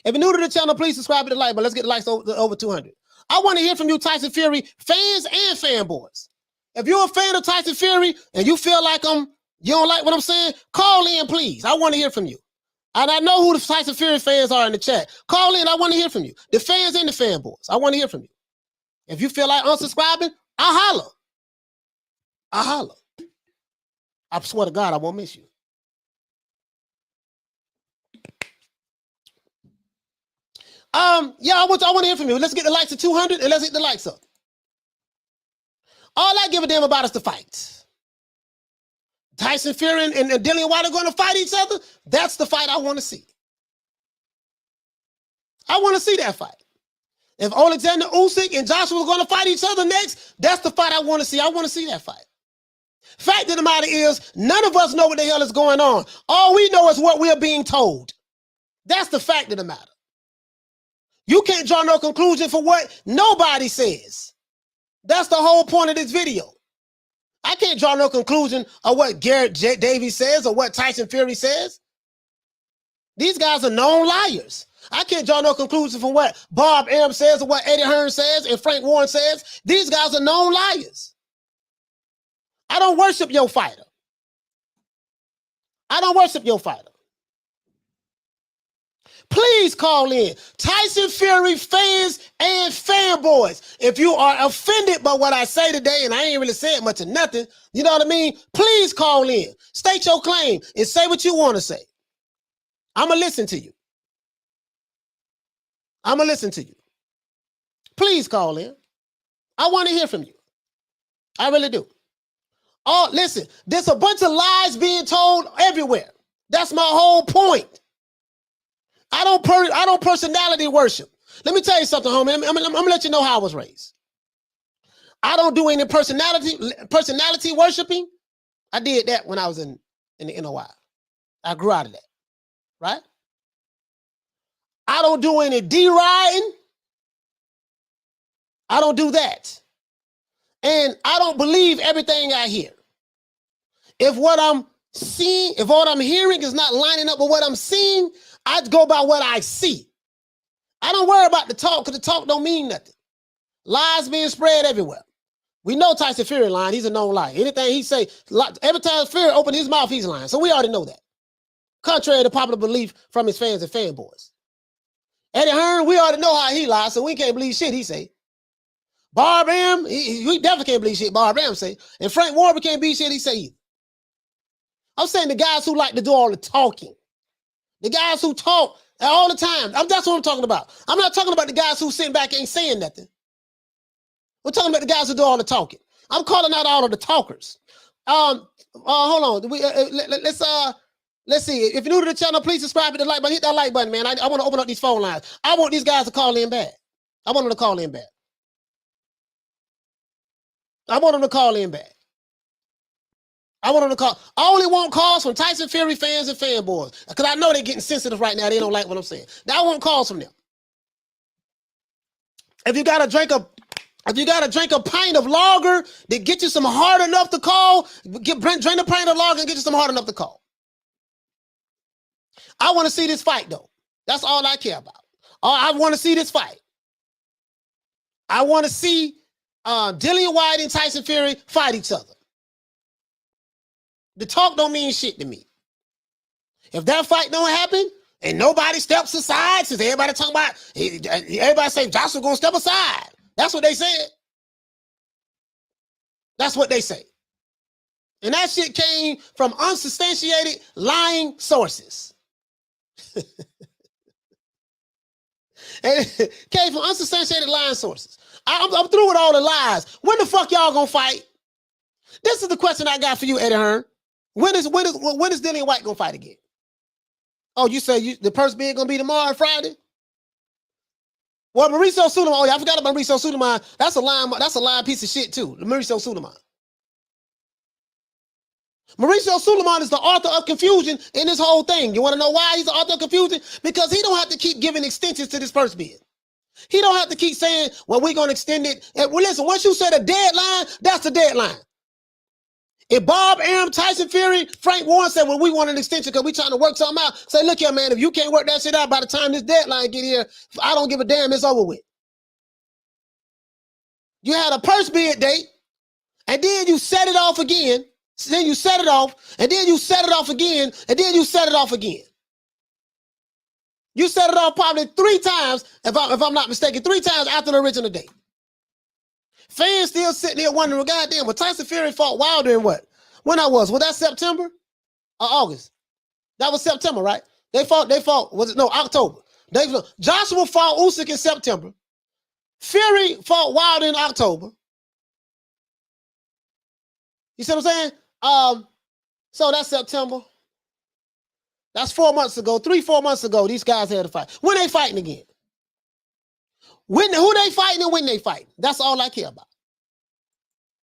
If you're new to the channel, please subscribe to the like button. Let's get the likes over 200. I want to hear from you, Tyson Fury fans and fanboys. If you're a fan of Tyson Fury and you feel like you don't like what I'm saying, call in, please. I want to hear from you. And I know who the Tyson Fury fans are in the chat. Call in. I want to hear from you. The fans and the fanboys. I want to hear from you. If you feel like unsubscribing, I'll holler. I swear to God, I won't miss you. Yeah, I want to hear from you. Let's get the likes to 200 and let's get the likes up. All I give a damn about is the fight. Tyson Fury and Dillian Whyte are going to fight each other. That's the fight I want to see. I want to see that fight. If Alexander Usyk and Joshua are going to fight each other next, that's the fight I want to see. I want to see that fight. Fact of the matter is, none of us know what the hell is going on. All we know is what we're being told. That's the fact of the matter. You can't draw no conclusion for what nobody says. That's the whole point of this video. I can't draw no conclusion of what Garrett Davies says or what Tyson Fury says. These guys are known liars. I can't draw no conclusion from what Bob Arum says or what Eddie Hearn says and Frank Warren says. These guys are known liars. I don't worship your fighter. I don't worship your fighter. Please call in. Tyson Fury fans and fanboys. If you are offended by what I say today, and I ain't really said much of nothing, you know what I mean? Please call in. State your claim and say what you want to say. I'm going to listen to you. I'm going to listen to you. Please call in. I want to hear from you. I really do. Oh, listen, there's a bunch of lies being told everywhere. That's my whole point. I don't personality worship. Let me tell you something, homie. I'm gonna let you know how I was raised. I don't do any personality worshiping. I did that when I was in the NOI. I grew out of that, right? I don't do any deriding. I don't do that. And I don't believe everything I hear. If what I'm seeing, if what I'm hearing is not lining up with what I'm seeing, I go by what I see. I don't worry about the talk, because the talk don't mean nothing. Lies being spread everywhere. We know Tyson Fury lying. He's a known liar. Anything he say, every time Fury open his mouth, he's lying. So we already know that. Contrary to popular belief from his fans and fanboys. Eddie Hearn, we already know how he lies, so we can't believe shit he say. Bob Arum, we definitely can't believe shit Bob Arum say. And Frank Warren can't believe shit he say either. I'm saying the guys who like to do all the talking. The guys who talk all the time. That's what I'm talking about. I'm not talking about the guys who sitting back and ain't saying nothing. We're talking about the guys who do all the talking. I'm calling out all of the talkers. Hold on. Let's see. If you're new to the channel, please subscribe to the like button. Hit that like button, man. I want to open up these phone lines. I want these guys to call in back. I want them to call in back. I want them to call in back. I want them to call. I only want calls from Tyson Fury fans and fanboys, because I know they're getting sensitive right now. They don't like what I'm saying. Now I want calls from them. If you gotta drink a pint of lager that get you some hard enough to call, drink a pint of lager and get you some hard enough to call. I want to see this fight, though. That's all I care about. I want to see this fight. I want to see Dillian Whyte and Tyson Fury fight each other. The talk don't mean shit to me. If that fight don't happen and nobody steps aside, since everybody talking about, everybody say Joshua gonna step aside. That's what they said. That's what they say. And that shit came from unsubstantiated lying sources. It came from unsubstantiated lying sources. I'm through with all the lies. When the fuck y'all gonna fight? This is the question I got for you, Eddie Hearn. When is Dillian Whyte gonna fight again? Oh, you say the purse bid gonna be tomorrow, Friday? Well, Mauricio Sulaiman. Oh yeah, I forgot about Mauricio Sulaiman. That's a lying piece of shit too. Mauricio Sulaiman. Mauricio Sulaiman is the author of confusion in this whole thing. You want to know why he's the author of confusion? Because he don't have to keep giving extensions to this purse bid. He don't have to keep saying, well, we're going to extend it. And, well, listen, once you set a deadline, that's the deadline. If Bob Arum, Tyson Fury, Frank Warren said, well, we want an extension because we're trying to work something out, say, look here, man, if you can't work that shit out by the time this deadline get here, I don't give a damn, it's over with. You had a purse bid date, and then you set it off again. Then you set it off, and then you set it off again, and then you set it off again. You set it off probably 3 times, if I'm not mistaken, 3 times after the original date. Fans still sitting there wondering, goddamn, well, Tyson Fury fought Wilder in what? When was that September or August? That was September, right? They fought, October. Joshua fought Usyk in September. Fury fought Wilder in October. You see what I'm saying? So that's September. That's 4 months ago, 3-4 months ago, these guys had a fight. When they fighting again? Who they fighting and when they fighting? That's all I care about.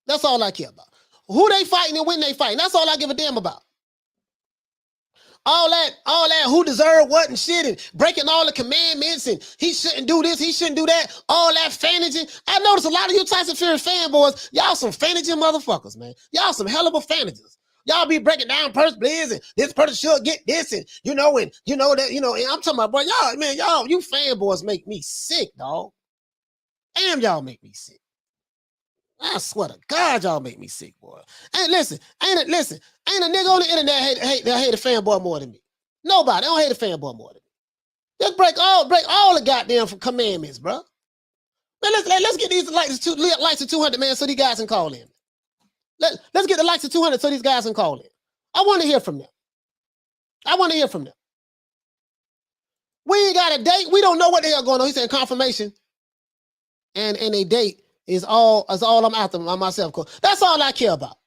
That's all I care about. Who they fighting and when they fighting? That's all I give a damn about. All that who deserved what and shit and breaking all the commandments and he shouldn't do this, he shouldn't do that, all that fanaging. I noticed a lot of you Tyson Fury fanboys, y'all some fanaging motherfuckers, man. Y'all some hell of a fanagers. Y'all be breaking down purse bids and this person should get this and and I'm talking about, boy, y'all, you fanboys make me sick, dog. Damn, y'all make me sick. I swear to God, y'all make me sick, boy. Ain't a nigga on the internet hate a fanboy more than me. Nobody. I don't hate a fanboy more than me. Just break all the goddamn commandments, bro. Man, let's get these likes to 200, man, so these guys can call in. Let's get the likes to 200 so these guys can call in. I want to hear from them. We ain't got a date. We don't know what the hell going on. He said confirmation and a date is all I'm after myself. That's all I care about.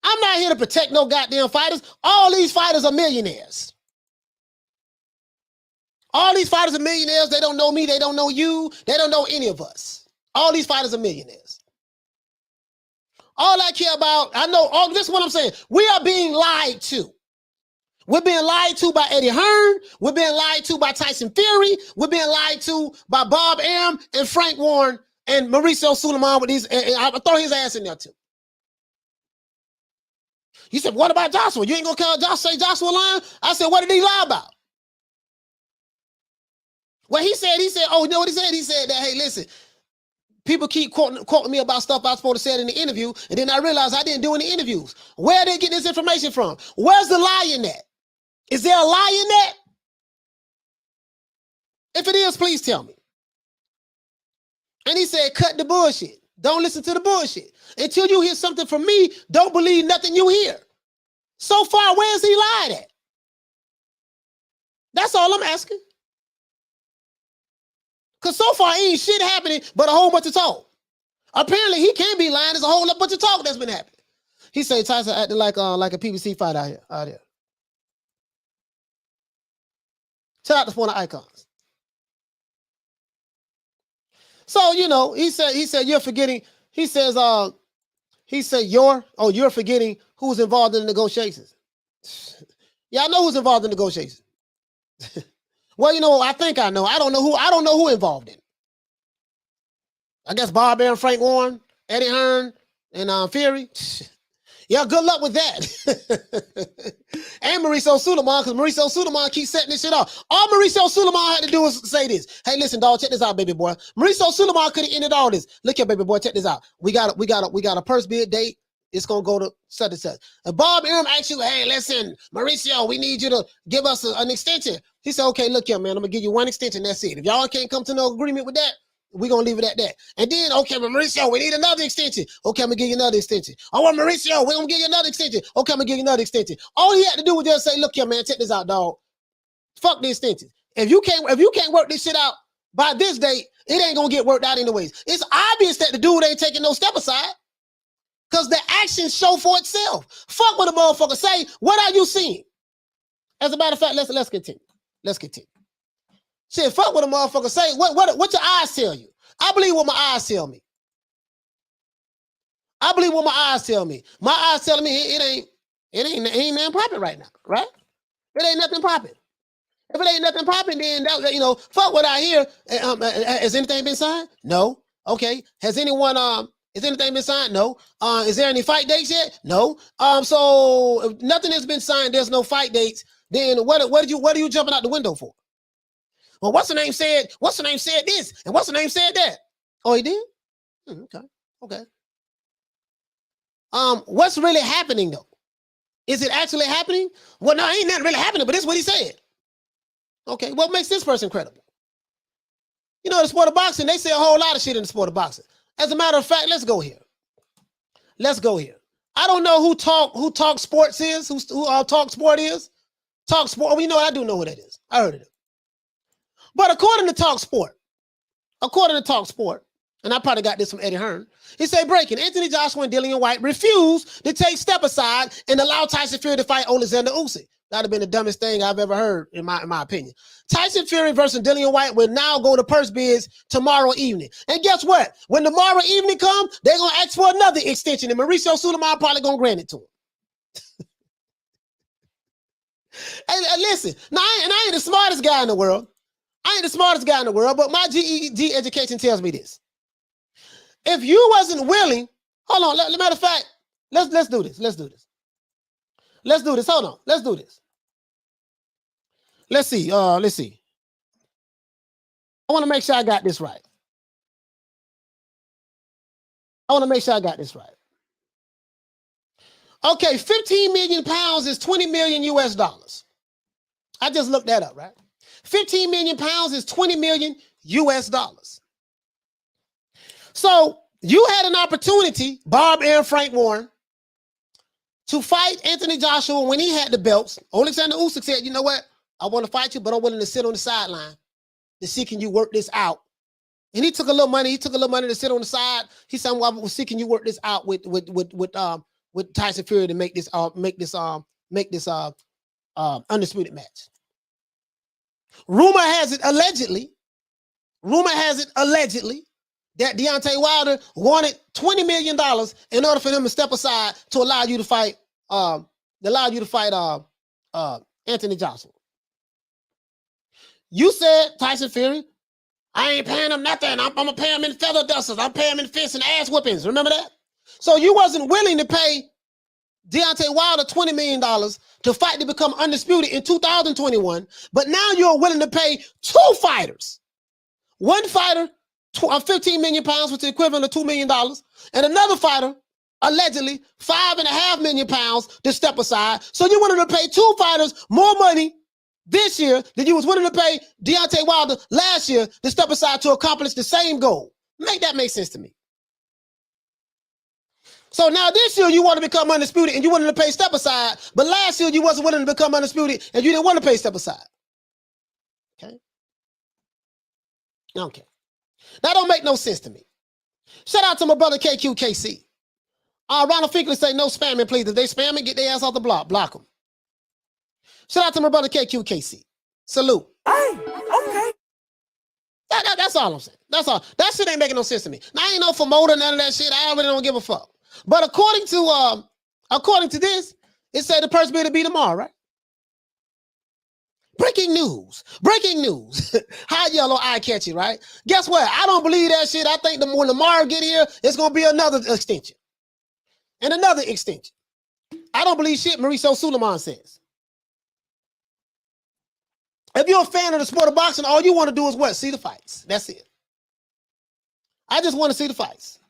I'm not here to protect no goddamn fighters. All these fighters are millionaires. All these fighters are millionaires. They don't know me. They don't know you. They don't know any of us. All these fighters are millionaires. All I care about, this is what I'm saying. We are being lied to. We're being lied to by Eddie Hearn. We're being lied to by Tyson Fury. We're being lied to by Bob Arum and Frank Warren and Mauricio Suleiman with these, and I throw his ass in there too. You said, what about Joshua? You ain't gonna call Joshua lying? I said, what did he lie about? Well, he said, oh, you know what he said? He said that, hey, listen, people keep quoting me about stuff I was supposed to say in the interview, and then I realized I didn't do any interviews. Where did they get this information from? Where's the lie in that? Is there a lie in that? If it is, please tell me. And he said, cut the bullshit. Don't listen to the bullshit. Until you hear something from me, don't believe nothing you hear. So far, where's he lied at? That's all I'm asking. Because so far, ain't shit happening but a whole bunch of talk. Apparently, he can't be lying. There's a whole bunch of talk that's been happening. He said Tyson acted like a PBC fight out here. Shout out to one of icons. So, you know, he said you're forgetting. He says you're forgetting who's involved in the negotiations. Yeah, I know who's involved in negotiations. Well, you know, I think I know. I don't know who involved in it. I guess Bob Arum Frank Warren, Eddie Hearn, and Fury. Yeah, good luck with that. And Mauricio Suleiman, because Mauricio Suleiman keeps setting this shit off. All Mauricio Suleiman had to do was say this. Hey, listen, dog, check this out, baby boy. Mauricio Suleiman could have ended all this. Look here, baby boy, check this out. We got a purse bid date. It's gonna go to such and such. And Bob Arum asked you, hey, listen, Mauricio, we need you to give us an extension. He said, okay, look here, man, I'm gonna give you one extension. That's it. If y'all can't come to no agreement with that, we're gonna leave it at that. And then, okay, but Mauricio, we need another extension. Okay, I'm gonna give you another extension. Oh, well, Mauricio, we're gonna give you another extension. Okay, I'm gonna give you another extension. All he had to do was just say, look here, man, check this out, dog. Fuck the extension. If you can't work this shit out by this date, it ain't gonna get worked out anyways. It's obvious that the dude ain't taking no step aside. Because the actions show for itself. Fuck what a motherfucker say. What are you seeing? As a matter of fact, let's continue. Let's continue. Shit, fuck what a motherfucker say. What your eyes tell you? I believe what my eyes tell me. I believe what my eyes tell me. My eyes telling me it ain't nothing popping right now, right? It ain't nothing popping. If it ain't nothing popping, then that, you know, fuck what I hear. Has anything been signed? No. Okay. Has anything been signed? No. Is there any fight dates yet? No. So if nothing has been signed, there's no fight dates. Then what are you jumping out the window for? Well, what's the name said this, and what's the name said that? Oh, he did? Okay. What's really happening though? Is it actually happening? Well, no, ain't nothing really happening, but this is what he said. Okay, what makes this person credible? You know, the sport of boxing, they say a whole lot of shit in the sport of boxing. As a matter of fact, let's go here. I don't know who Talk Sports is, who Talk Sport is. Talk Sport, well, you know, I do know who that is. I heard of it. But according to Talk Sport, and I probably got this from Eddie Hearn, he said, breaking, Anthony Joshua and Dillian Whyte refused to take step aside and allow Tyson Fury to fight Alexander Usyk. That would have been the dumbest thing I've ever heard, in my opinion. Tyson Fury versus Dillian Whyte will now go to purse bids tomorrow evening. And guess what? When tomorrow evening comes, they're going to ask for another extension, and Mauricio Suleiman probably going to grant it to him. And listen, now, I ain't the smartest guy in the world. But my GED education tells me this. If you wasn't willing, hold on, matter of fact, let's do this. Hold on, let's do this. Let's see. I want to make sure I got this right. Okay, 15 million pounds is 20 million US dollars. I just looked that up, right? 15 million pounds is 20 million US dollars. So you had an opportunity, Bob Arum Frank Warren, to fight Anthony Joshua when he had the belts. Alexander Usyk said, you know what? I want to fight you, but I'm willing to sit on the sideline to see can you work this out. And he took a little money. To sit on the side. He said, well, I was seeking you work this out with Tyson Fury to make this undisputed match. Rumor has it allegedly that Deontay Wilder wanted $20 million in order for him to step aside to allow you to fight Anthony Joshua. You said, Tyson Fury, I ain't paying them nothing. I'm gonna pay them in feather dusters. I'm paying them in fists and ass whippings. Remember that? So you wasn't willing to pay Deontay Wilder $20 million to fight to become undisputed in 2021, but now you're willing to pay two fighters. One fighter, 15 million pounds, which is equivalent of $2 million, and another fighter, allegedly, 5.5 million pounds to step aside. So you wanted to pay two fighters more money this year than you was willing to pay Deontay Wilder last year to step aside to accomplish the same goal. Make that make sense to me. So now this year you want to become undisputed and you wanted to pay step aside, but last year you wasn't willing to become undisputed and you didn't want to pay step aside. Okay? Okay. That don't make no sense to me. Shout out to my brother KQKC. Ronald Finkley say no spamming, please. If they spamming, get their ass off the block. Block them. Shout out to my brother KQKC. Salute. Hey, okay. That's all I'm saying. That's all. That shit ain't making no sense to me. Now, I ain't no promoter, none of that shit. I really don't give a fuck. But according to this, it said the person better be tomorrow, right? Breaking news. Breaking news. High yellow, eye catchy, right? Guess what? I don't believe that shit. I think when Lamar get here, it's gonna be another extension. And another extension. I don't believe shit Mauricio Suleiman says. If you're a fan of the sport of boxing, all you want to do is what? See the fights. That's it. I just want to see the fights.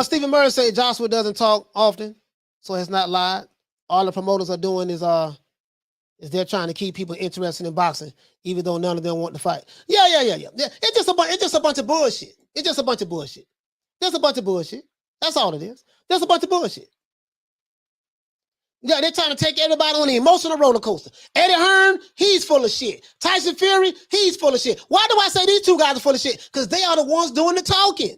Stephen Murray said Joshua doesn't talk often, so has not lied. All the promoters are doing is they're trying to keep people interested in boxing, even though none of them want to fight. Yeah. It's just a bunch of bullshit. It's just a bunch of bullshit. Just a bunch of bullshit. That's all it is. Just a bunch of bullshit. Yeah, they're trying to take everybody on the emotional roller coaster. Eddie Hearn, he's full of shit. Tyson Fury, he's full of shit. Why do I say these two guys are full of shit? Because they are the ones doing the talking.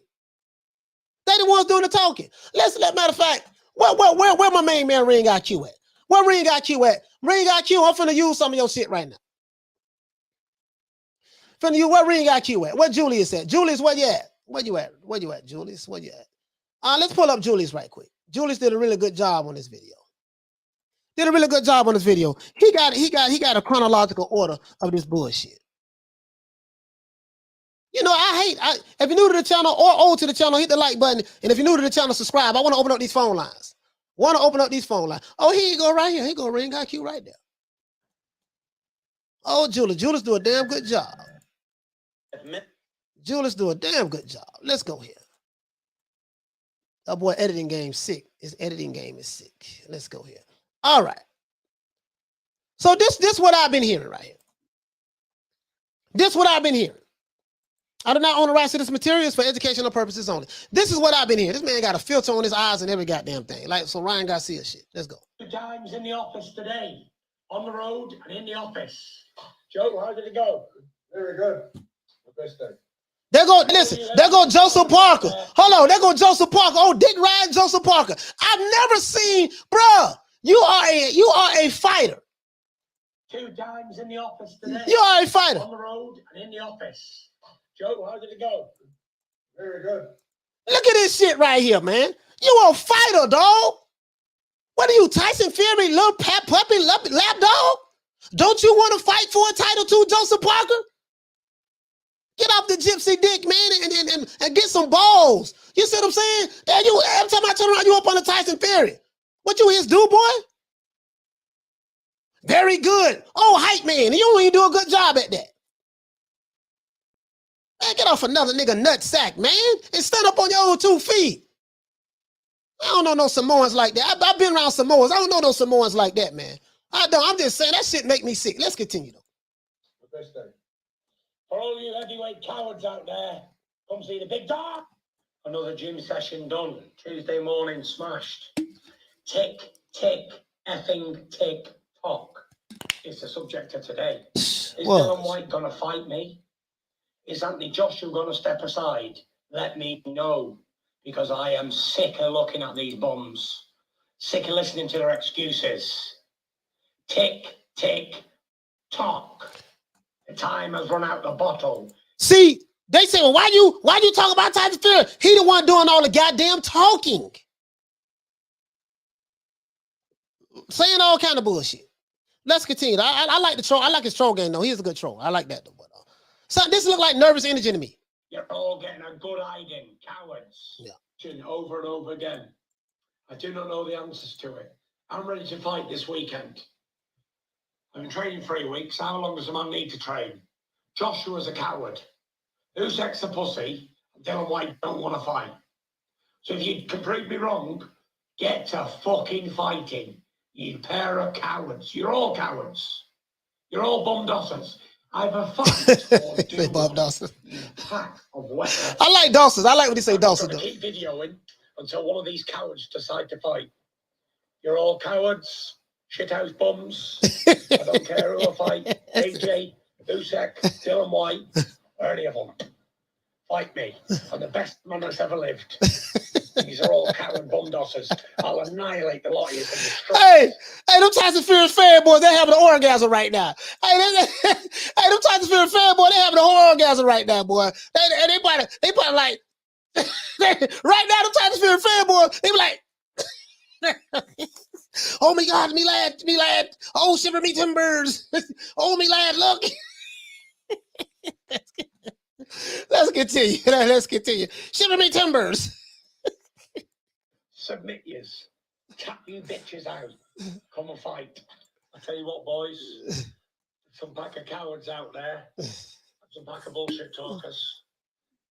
They the ones doing the talking. Matter of fact, where my main man Ring IQ at? Where Ring IQ at? Ring IQ, I'm finna use some of your shit right now. Finna use where Ring IQ at? Where Julius at? Julius, where you at? Where you at, Julius? Where you at? Let's pull up Julius right quick. Julius did a really good job on this video. He got a chronological order of this bullshit. You know, if you're new to the channel or old to the channel, hit the like button. And if you're new to the channel, subscribe. I want to open up these phone lines. Oh, here you go right here. Here you go, Ring IQ right there. Oh, Julius do a damn good job. Julius do a damn good job. Let's go here. That boy editing game sick. His editing game is sick. Let's go here. All right. So this what I've been hearing right here. This what I've been hearing. I do not own the rights to this material for educational purposes only. This is what I've been hearing. This man got a filter on his eyes and every goddamn thing. Like so Ryan Garcia shit. Let's go. 2 times in the office today. On the road and in the office. Joe, how did it go? Very good. The best day. There go Joseph Parker. Hold on, there go Joseph Parker. Oh, Dick Ryan, Joseph Parker. I've never seen, bruh, you are a fighter. 2 times in the office today. You are a fighter. On the road and in the office. Joe, how did it go? Very good. Look at this shit right here, man. You a fighter, dog. What are you, Tyson Fury, little puppy lap dog? Don't you want to fight for a title too, Joseph Parker? Get off the gypsy dick, man, and get some balls. You see what I'm saying? Every time I turn around, you up on the Tyson Fury. What you his dude, boy? Very good. Oh, hype man. You don't even do a good job at that. Man, get off another nigga nut sack, man, and stand up on your own 2 feet. I don't know no Samoans like that. I've been around Samoans. I don't know no Samoans like that, man. I don't. I'm just saying that shit make me sick. Let's continue though. The best day. For all you heavyweight cowards out there, come see the big dog. Another gym session done. Tuesday morning smashed. Tick, effing tick, tock. It's the subject of today. Is Dillian Whyte gonna fight me? Is Anthony Joshua gonna step aside? Let me know. Because I am sick of looking at these bums. Sick of listening to their excuses. Tick, tock. The time has run out the bottle. See, they say, well, why you talk about Tyson Fury? He the one doing all the goddamn talking. Saying all kind of bullshit. Let's continue. I like the troll. I like his troll game, though. He's a good troll. I like that, though. But, So this look like nervous energy to me. You're all getting a good hiding, cowards. Yeah. Over and over again. I do not know the answers to it. I'm ready to fight this weekend. I've been training 3 weeks. How long does a man need to train? Joshua's a coward. Usyk's a pussy. Dillian Whyte don't want to fight. So if you can prove me wrong, get to fucking fighting. You pair of cowards. You're all cowards. You're all bum-dossers. Either fight or do Bob Dawson. you pack of wet. I like Dawson. I like when they say Dawson. I'm gonna keep videoing until one of these cowards decide to fight. You're all cowards, shithouse bums. I don't care who I fight. AJ, Usyk, Dillian Whyte, or any of them. Fight me. I'm the best man that's ever lived. These are all coward bum-dossers. I'll annihilate the lot of you. Hey, them Tyson Fury fanboys, they're having an orgasm right now. Hey, them Tyson Fury fanboys, they're having a whole orgasm right now, boy. They probably like, right now, them Tyson Fury fanboys, they be like, oh my God, me lad. Oh, shiver me timbers. Oh, me lad, look. Let's continue. Let's continue. Shiver me timbers. Submit yous. Tap you bitches out. Come and fight. I tell you what, boys. Some pack of cowards out there. Some pack of bullshit talkers.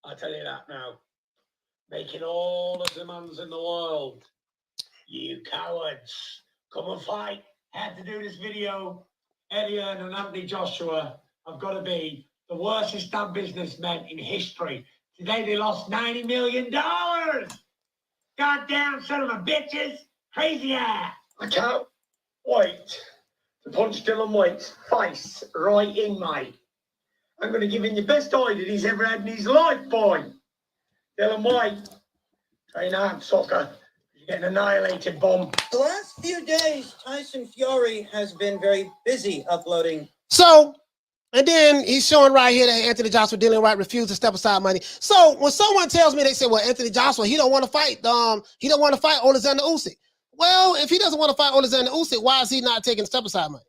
I tell you that now. Making all the demands in the world. You cowards. Come and fight. I had to do this video. Eddie Hearn and Anthony Joshua have got to be the worst damn businessmen in history. Today they lost $90 million. Goddamn son of a bitches. Crazy ass. I can't wait to punch Dillian Whyte's face right in, mate. I'm going to give him the best eye that he's ever had in his life, boy. Dillian Whyte. Train hard, sucker. You're getting annihilated, bomb. The last few days, Tyson Fury has been very busy uploading. So, and then he's showing right here that Anthony Joshua, Dillian Whyte refused to step aside money. So when someone tells me, they say, well, Anthony Joshua, he don't want to fight. He don't want to fight Alexander Usyk. Well, if he doesn't want to fight Alexander Usyk, why is he not taking step aside money?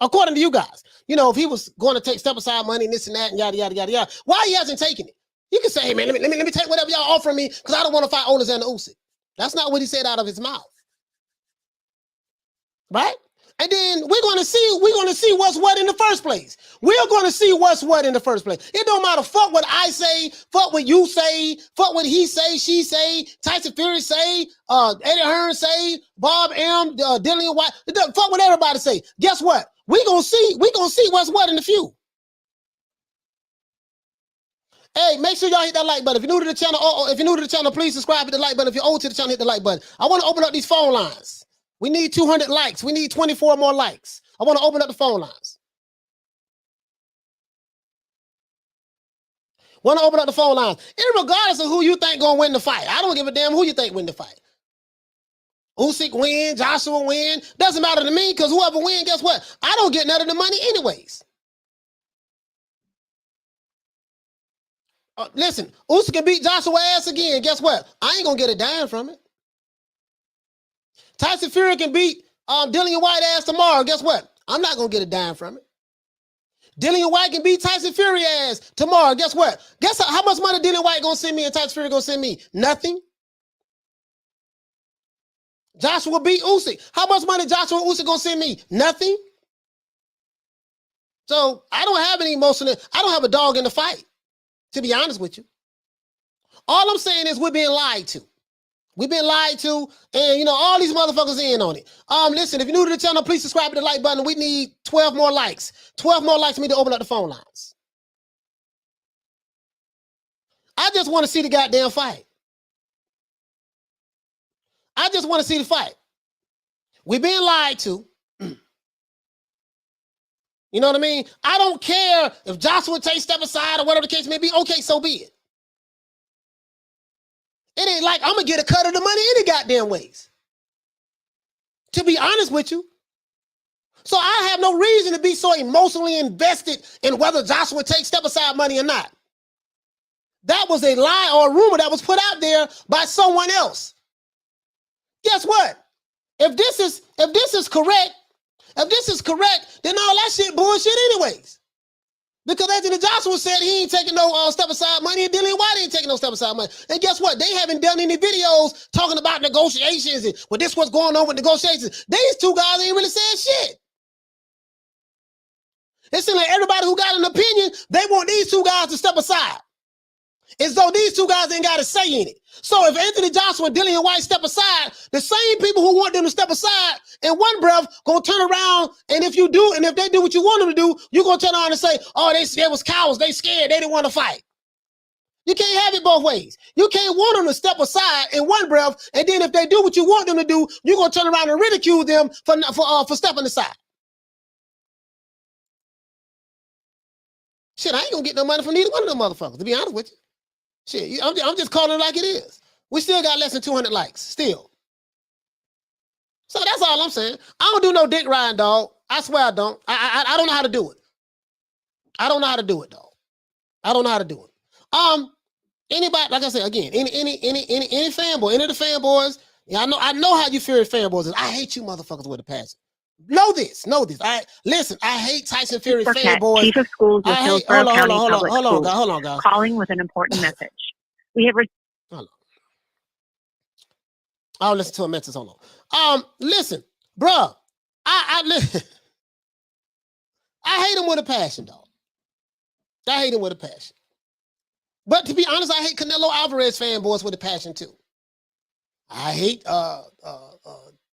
According to you guys, you know, if he was going to take step aside money and this and that and yada yada yada yada, why he hasn't taken it? You can say, hey man, let me take whatever y'all offering me because I don't want to fight Alexander Usyk. That's not what he said out of his mouth, right? And then we're going to see what's what in the first place. We're going to see what's what in the first place. It don't matter. Fuck what I say. Fuck what you say. Fuck what he say. She say. Tyson Fury say. Eddie Hearn say. Bob Arum, Dillian Whyte. Fuck what everybody say. Guess what? We're going to see what's what in the few. Hey, make sure y'all hit that like button. If you're new to the channel, please subscribe, hit the like button. If you're old to the channel, hit the like button. I want to open up these phone lines. We need 200 likes. We need 24 more likes. I want to open up the phone lines. Want to open up the phone lines. Regardless of who you think going to win the fight. I don't give a damn who you think win the fight. Usyk win, Joshua win. Doesn't matter to me because whoever wins, guess what? I don't get none of the money anyways. Listen, Usyk can beat Joshua ass again. Guess what? I ain't going to get a dime from it. Tyson Fury can beat Dillian Whyte ass tomorrow. Guess what? I'm not going to get a dime from it. Dillian Whyte can beat Tyson Fury ass tomorrow. Guess what? Guess how much money Dillian Whyte going to send me and Tyson Fury going to send me? Nothing. Joshua beat Usyk. How much money Joshua and Usyk going to send me? Nothing. So I don't have any emotional. I don't have a dog in the fight, to be honest with you. All I'm saying is we're being lied to. We've been lied to, and you know, all these motherfuckers in on it. Listen, if you're new to the channel, please subscribe to the like button. We need 12 more likes. 12 more likes for me to open up the phone lines. I just want to see the goddamn fight. I just want to see the fight. We've been lied to. You know what I mean? I don't care if Joshua takes step aside or whatever the case may be. Okay, so be it. It ain't like I'm going to get a cut of the money any goddamn ways. To be honest with you. So I have no reason to be so emotionally invested in whether Joshua takes step aside money or not. That was a lie or a rumor that was put out there by someone else. Guess what? If this is correct, then all that shit bullshit anyways. Because Anthony Joshua said he ain't taking no step aside money, and Dillian Whyte ain't taking no step aside money. And guess what? They haven't done any videos talking about negotiations and well, this what's going on with negotiations. These two guys ain't really saying shit. It seems like everybody who got an opinion, they want these two guys to step aside. As though these two guys ain't got a say in it. So if Anthony Joshua and Dillian Whyte step aside, the same people who want them to step aside in one breath gonna turn around, and if they do what you want them to do, you're gonna turn around and say, oh, they was cowards, they scared, they didn't want to fight. You can't have it both ways. You can't want them to step aside in one breath, and then if they do what you want them to do, you're gonna turn around and ridicule them for stepping aside. Shit, I ain't gonna get no money from neither one of them motherfuckers, to be honest with you. Shit, I'm just calling it like it is. We still got less than 200 likes, still. So that's all I'm saying. I don't do no dick riding, dog. I swear I don't. I don't know how to do it. I don't know how to do it, dog. I don't know how to do it. Anybody, like I said again, any fanboy, any of the fanboys, yeah, I know how you Fury fanboys is. I hate you motherfuckers with a passion. Know this. Listen, I hate Tyson Fury fanboys. Chief of Schools of Hillsborough County Public Schools. Hold on, guys. Calling with an important message. We have. Hold on. I'll listen to a message. Hold on. Listen, bruh. I hate him with a passion, dog. I hate him with a passion. But to be honest, I hate Canelo Alvarez fanboys with a passion too. I hate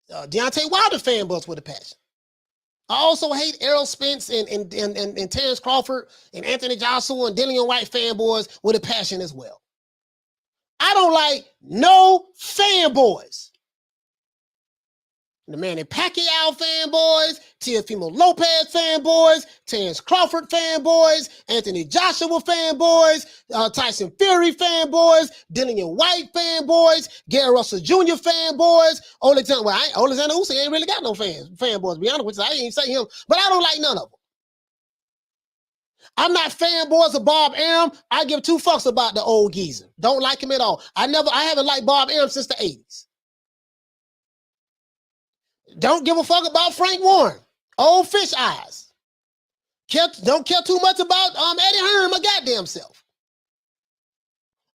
Deontay Wilder fanboys with a passion. I also hate Errol Spence and Terrence Crawford and Anthony Joshua and Dillian Whyte fanboys with a passion as well. I don't like no fanboys. The Manny Pacquiao fanboys, Teofimo Lopez fanboys, Terrence Crawford fanboys, Anthony Joshua fanboys, Tyson Fury fanboys, Dillian Whyte fanboys, Gary Russell Jr. fanboys, Alexander Usyk ain't really got no fanboys, to be honest with you. I ain't say him, but I don't like none of them. I'm not fanboys of Bob Arum. I give two fucks about the old geezer. Don't like him at all. I haven't liked Bob Arum since the 80s. Don't give a fuck about Frank Warren. Old fish eyes. Don't care too much about Eddie Hearn, my goddamn self.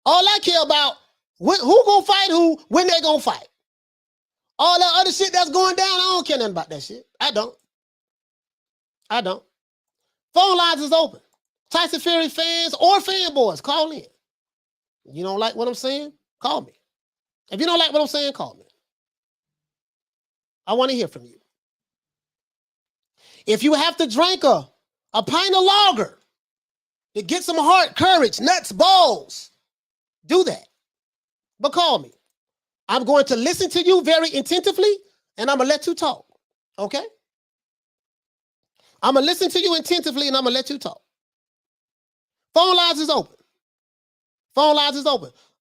All I care about, who gonna fight who, when they gonna fight. All that other shit that's going down, I don't care nothing about that shit. I don't. Phone lines is open. Tyson Fury fans or fanboys, call in. You don't like what I'm saying? Call me. If you don't like what I'm saying, call me. I want to hear from you. If you have to drink a pint of lager to get some heart, courage, nuts, balls, do that. But call me. I'm going to listen to you very attentively, and I'm going to let you talk. Okay? I'm going to listen to you attentively, and I'm going to let you talk. Phone lines is open.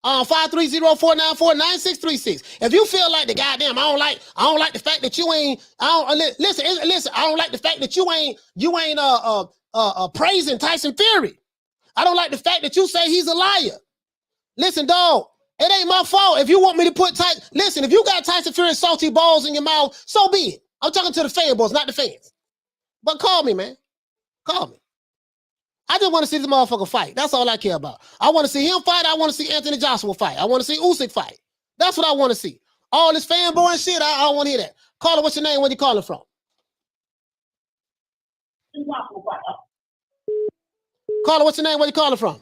530-494-9636. If you feel like the goddamn, I don't like the fact that you ain't, listen, I don't like the fact that you ain't praising Tyson Fury. I don't like the fact that you say he's a liar. Listen, dog, it ain't my fault if you want me to put listen, if you got Tyson Fury salty balls in your mouth, so be it. I'm talking to the fanboys, not the fans. But call me, man. Call me. I just want to see this motherfucker fight. That's all I care about. I want to see him fight. I want to see Anthony Joshua fight. I want to see Usyk fight. That's what I want to see. All this fanboy and shit, I don't want to hear that. Caller, what's your name? Where you calling from? Caller, what's your name? Where you calling from?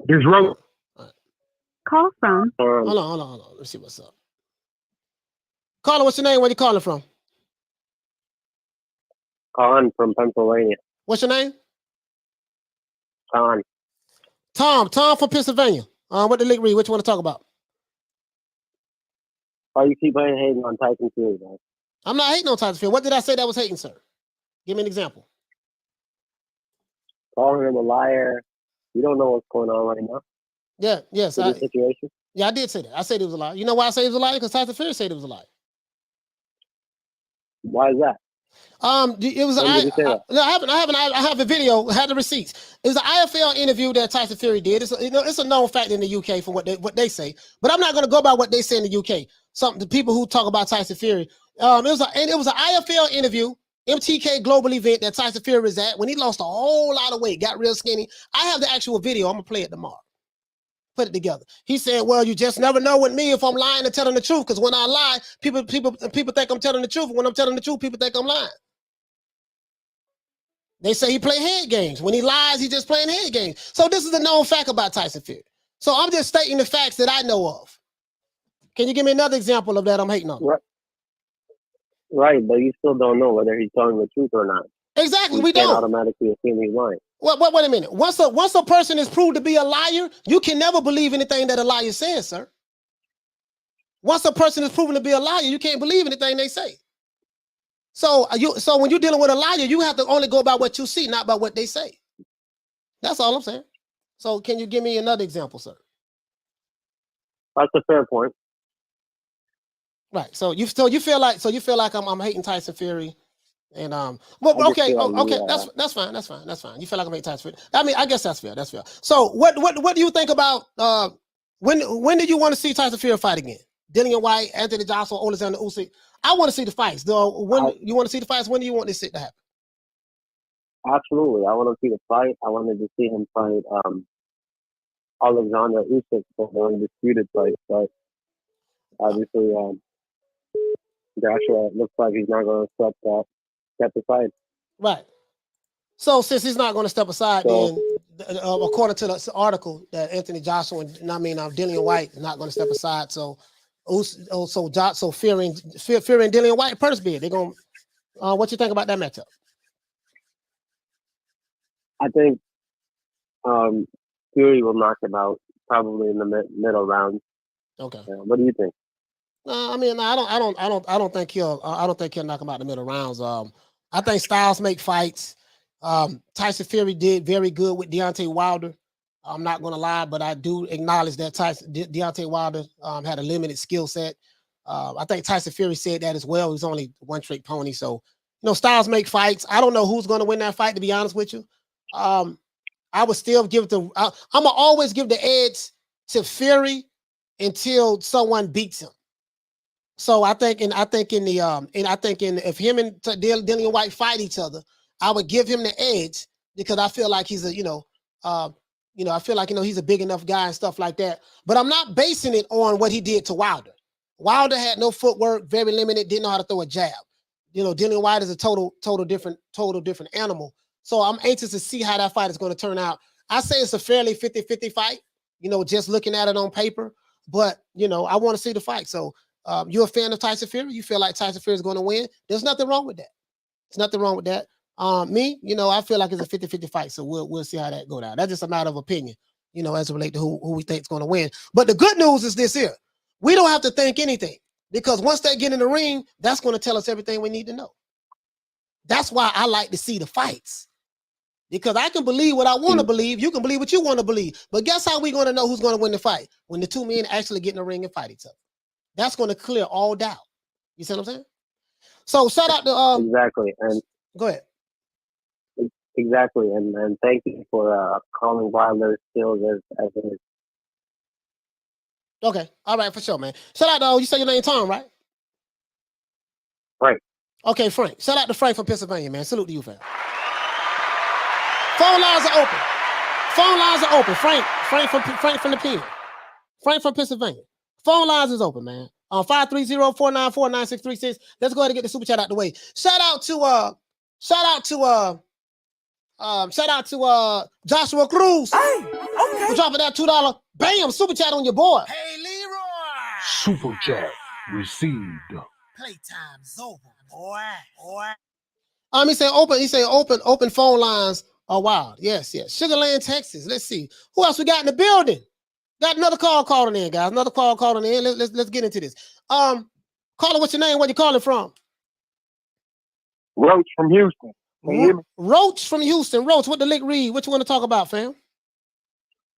Here's Ro. Call from. Hold on. Let's see what's up. Caller, what's your name? Where you calling from? Con from Pennsylvania. What's your name? Con. Tom from Pennsylvania. What the league read? What you want to talk about? Oh, you keep hating on Tyson Fury, man. I'm not hating on Tyson Fury. What did I say that was hating, sir? Give me an example. Calling him a liar. You don't know what's going on right now. Yes. Situation. Yeah, I did say that. I said he was a liar. You know why I say he was a liar? Because Tyson Fury said he was a liar. Why is that? It was. I have a video. I have the receipts. It was an IFL interview that Tyson Fury did. It's a known fact in the UK for what they say. But I'm not going to go by what they say in the UK. The people who talk about Tyson Fury. It was an IFL interview MTK Global event that Tyson Fury is at when he lost a whole lot of weight, got real skinny. I have the actual video. I'm gonna play it tomorrow. Put it together. He said, "Well, you just never know with me if I'm lying or telling the truth. Because when I lie, people think I'm telling the truth. When I'm telling the truth, people think I'm lying. They say he play head games. When he lies, he just playing head games. So this is a known fact about Tyson Fury. So I'm just stating the facts that I know of. Can you give me another example of that I'm hating on? Right, but you still don't know whether he's telling the truth or not. Exactly, You we can't don't. automatically assume he's lying. Wait a minute. Once a person is proved to be a liar, you can never believe anything that a liar says, sir. Once a person is proven to be a liar, you can't believe anything they say. So when you're dealing with a liar, you have to only go by what you see, not by what they say. That's all I'm saying. So can you give me another example, sir? That's a fair point. Right. So you feel like I'm hating Tyson Fury, and okay, that's fine. You feel like I'm hating Tyson Fury. I mean, I guess that's fair. That's fair. So what do you think about when do you want to see Tyson Fury fight again? Dillian Whyte, Anthony Joshua, Alexander Usyk. I want to see the fights. Though when you want to see the fights, when do you want this shit to happen? Absolutely, I want to see the fight. I wanted to see him fight Alexander Usyk for the undisputed fight, but obviously Joshua looks like he's not going to step aside. Right. So since he's not going to step aside, then according to the article that Anthony Joshua, Dillian Whyte is not going to step aside. So Fury and Dillian Whyte purse bid. They're going. What you think about that matchup? I think Fury will knock him out probably in the middle round. Okay. What do you think? I don't think he'll knock him out in the middle rounds. I think styles make fights. Tyson Fury did very good with Deontay Wilder. I'm not going to lie, but I do acknowledge that Deontay Wilder had a limited skill set. I think Tyson Fury said that as well. He's only one-trick pony. So, styles make fights. I don't know who's going to win that fight, to be honest with you. I would still I'm going to always give the edge to Fury until someone beats him. So I think if him and Dillian Whyte fight each other, I would give him the edge because I feel like he's he's a big enough guy and stuff like that. But I'm not basing it on what he did to Wilder. Wilder had no footwork, very limited, didn't know how to throw a jab. Dillian Whyte is a total different animal. So I'm anxious to see how that fight is going to turn out. I say it's a fairly 50-50 fight, just looking at it on paper. But, I want to see the fight. So you're a fan of Tyson Fury? You feel like Tyson Fury is going to win? There's nothing wrong with that. There's nothing wrong with that. Me, I feel like it's a 50-50 fight. So we'll see how that go down. That's just a matter of opinion, as it relates to who we think is going to win. But the good news is this here. We don't have to think anything because once they get in the ring, that's going to tell us everything we need to know. That's why I like to see the fights. Because I can believe what I want to believe. You can believe what you want to believe. But guess how we're going to know who's going to win the fight? When the two men actually get in the ring and fight each other. That's going to clear all doubt. You see what I'm saying? So shout out to exactly. And go ahead. Exactly. And thank you for calling Wilder skills as it is. Okay. All right, for sure, man. Shout out to you say your name Tom, right? Right. Okay, Frank. Shout out to Frank from Pennsylvania, man. Salute to you, fam. Phone lines are open. Phone lines are open. Frank from the pen. Frank from Pennsylvania. Phone lines is open, man. 530-494-9636. Let's go ahead and get the super chat out the way. Shout out to Joshua Cruz. Hey, okay. We're dropping that $2. Bam, super chat on your board. Hey, Leroy. Super chat received. Playtime's over, boy. He said open phone lines are wild. Yes. Sugarland, Texas. Let's see. Who else we got in the building? Got another call calling in, guys. Another call calling in. Let's get into this. Caller, what's your name? Where you calling from? Roach from Houston. Can you hear me? Roach from Houston. Roach, what the lick read? What you want to talk about, fam?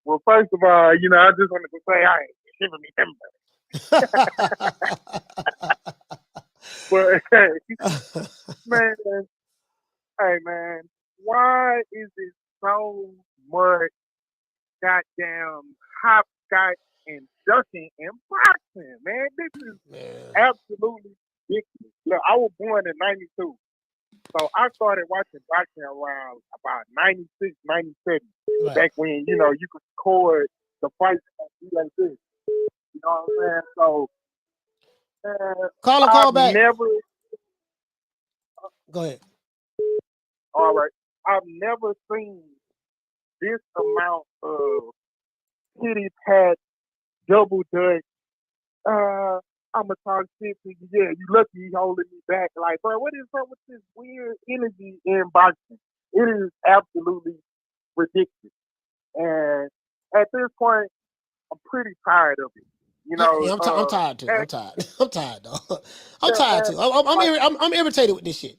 Well, first of all, I just wanted to say I ain't shivering me timber. But man, why is it so much goddamn hopscotch and ducking and boxing, man? This is absolutely ridiculous. Look, I was born in '92. So I started watching boxing around about 96, 97. Right. Back when, you know, you could record the fights like this. You know what I'm saying? So call I've back. never. Go ahead. All right. I've never seen this amount of kitty pat, double dutch. I'm gonna talk shit to you. Yeah, you lucky you holding me back. Like, bro, what is up with this weird energy in boxing? It is absolutely ridiculous. And at this point, I'm pretty tired of it. You know, yeah, I'm tired too. I'm tired. I'm tired, dog. I'm tired too. I'm irritated with this shit.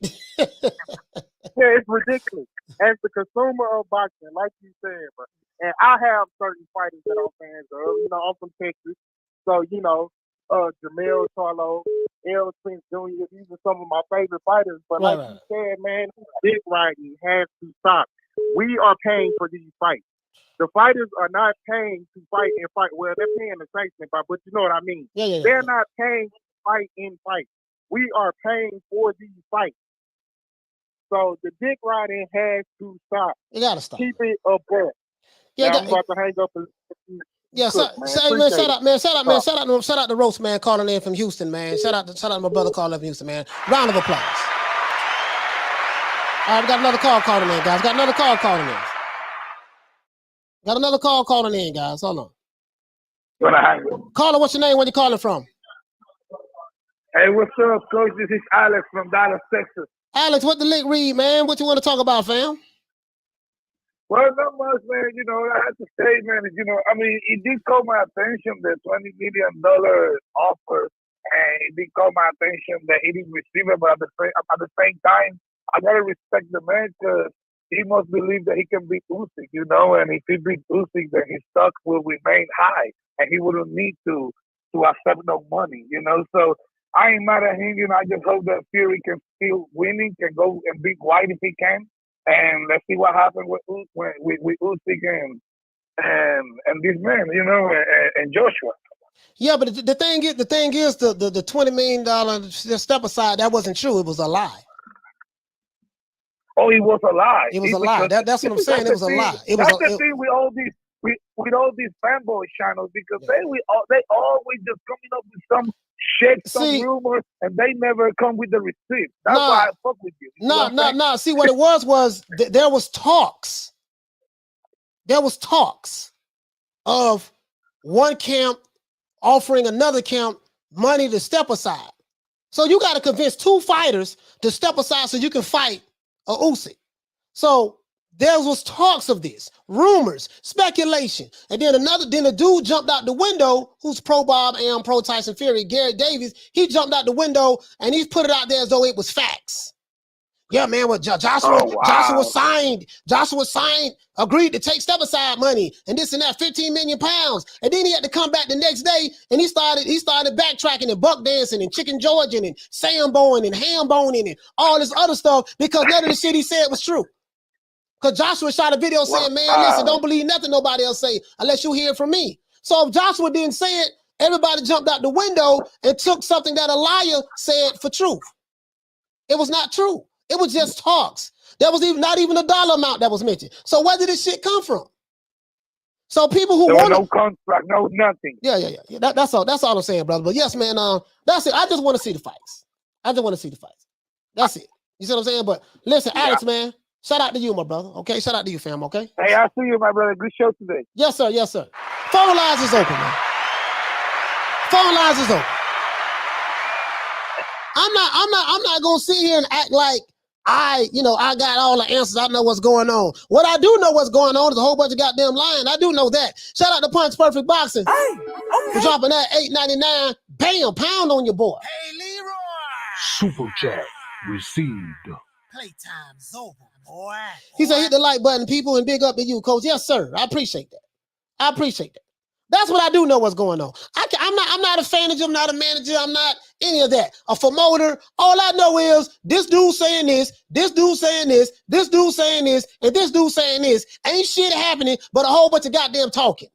Yeah, it's ridiculous. As the consumer of boxing, like you said, bro, and I have certain fighters that I'm fans of. You know, I'm from Texas, so you know, Jamel Charlo, L. Prince Jr. These are some of my favorite fighters. But like you said, man, dick riding has to stop. We are paying for these fights. The fighters are not paying to fight in fight. Well, they're paying the sanctioning fight, but you know what I mean. They're not paying to fight in fight. We are paying for these fights. So the dick riding has to stop. You gotta stop. Keep it above. Yeah, now, I'm about to hang up. Shout out to Roast, man, calling in from Houston, man. Shout out to my brother calling in from Houston, man. Round of applause. All right, we got another call calling in, guys. Got another call calling in, guys. Hold on. Caller, what's your name? Where you calling from? Hey, what's up, Coach? This is Alex from Dallas, Texas. Alex, what the link read, man? What you want to talk about, fam? Well, not much, man. You know, I have to say, man, you know, I mean, it did call my attention, the $20 million offer, and it did call my attention that he didn't receive it, but at the same time, I got to respect the man because he must believe that he can beat Usyk, you know, and if he beats Usyk, then his stock will remain high, and he wouldn't need to accept no money, you know, so I ain't mad at him, you know, I just hope that Fury can still winning, can go and beat Whyte if he can. And let's see what happens with Usyk and this man, you know, and Joshua. Yeah, but the thing is, the $20 million step aside, that wasn't true. It was a lie. Oh, it was a lie. It was a lie. That's what I'm saying. It was a lie. That's the thing with all these fanboy channels because they always just coming up with some shit, some rumors, and they never come with the receipt. That's why I fuck with you. No. See, what it was there was talks. There was talks of one camp offering another camp money to step aside. So you got to convince two fighters to step aside so you can fight a Usyk. So there was talks of this, rumors, speculation, and then a dude jumped out the window who's pro Bob Arum, pro Tyson Fury, Garrett Davies. He jumped out the window and he put it out there as though it was facts. Yeah, man, well, Joshua signed, agreed to take step aside money and this and that, 15 million pounds. And then he had to come back the next day and he started backtracking and buck dancing and chicken Georgian and samboing and ham boning and all this other stuff because none of the shit he said was true. Because Joshua shot a video saying, man, listen, don't believe nothing nobody else say unless you hear it from me. So if Joshua didn't say it, everybody jumped out the window and took something that a liar said for truth. It was not true. It was just talks. There was not even a dollar amount that was mentioned. So where did this shit come from? So people who want no contract, no nothing. Yeah. That's all I'm saying, brother. But yes, man, that's it. I just want to see the fights. That's it. You see what I'm saying? But listen, Alex, man, shout out to you, my brother. Okay, shout out to you, fam. Okay. Hey, I see you, my brother. Good show today. Yes, sir. Phone lines is open, man. Phone lines is open. I'm not gonna sit here and act like I got all the answers. I know what's going on. What I do know what's going on is a whole bunch of goddamn lying. I do know that. Shout out to Punch Perfect Boxing. For dropping that $8.99. Bam, pound on your boy. Hey, Leroy. Super chat received. Playtime's over, boy. He said, hit the like button, people, and big up to you, coach. Yes, sir. I appreciate that. That's what I do know what's going on. I'm not a fan of you. I'm not a manager. I'm not any of that. A promoter. All I know is this dude saying this, this dude saying this, this dude saying this, and this dude saying this. Ain't shit happening but a whole bunch of goddamn talking.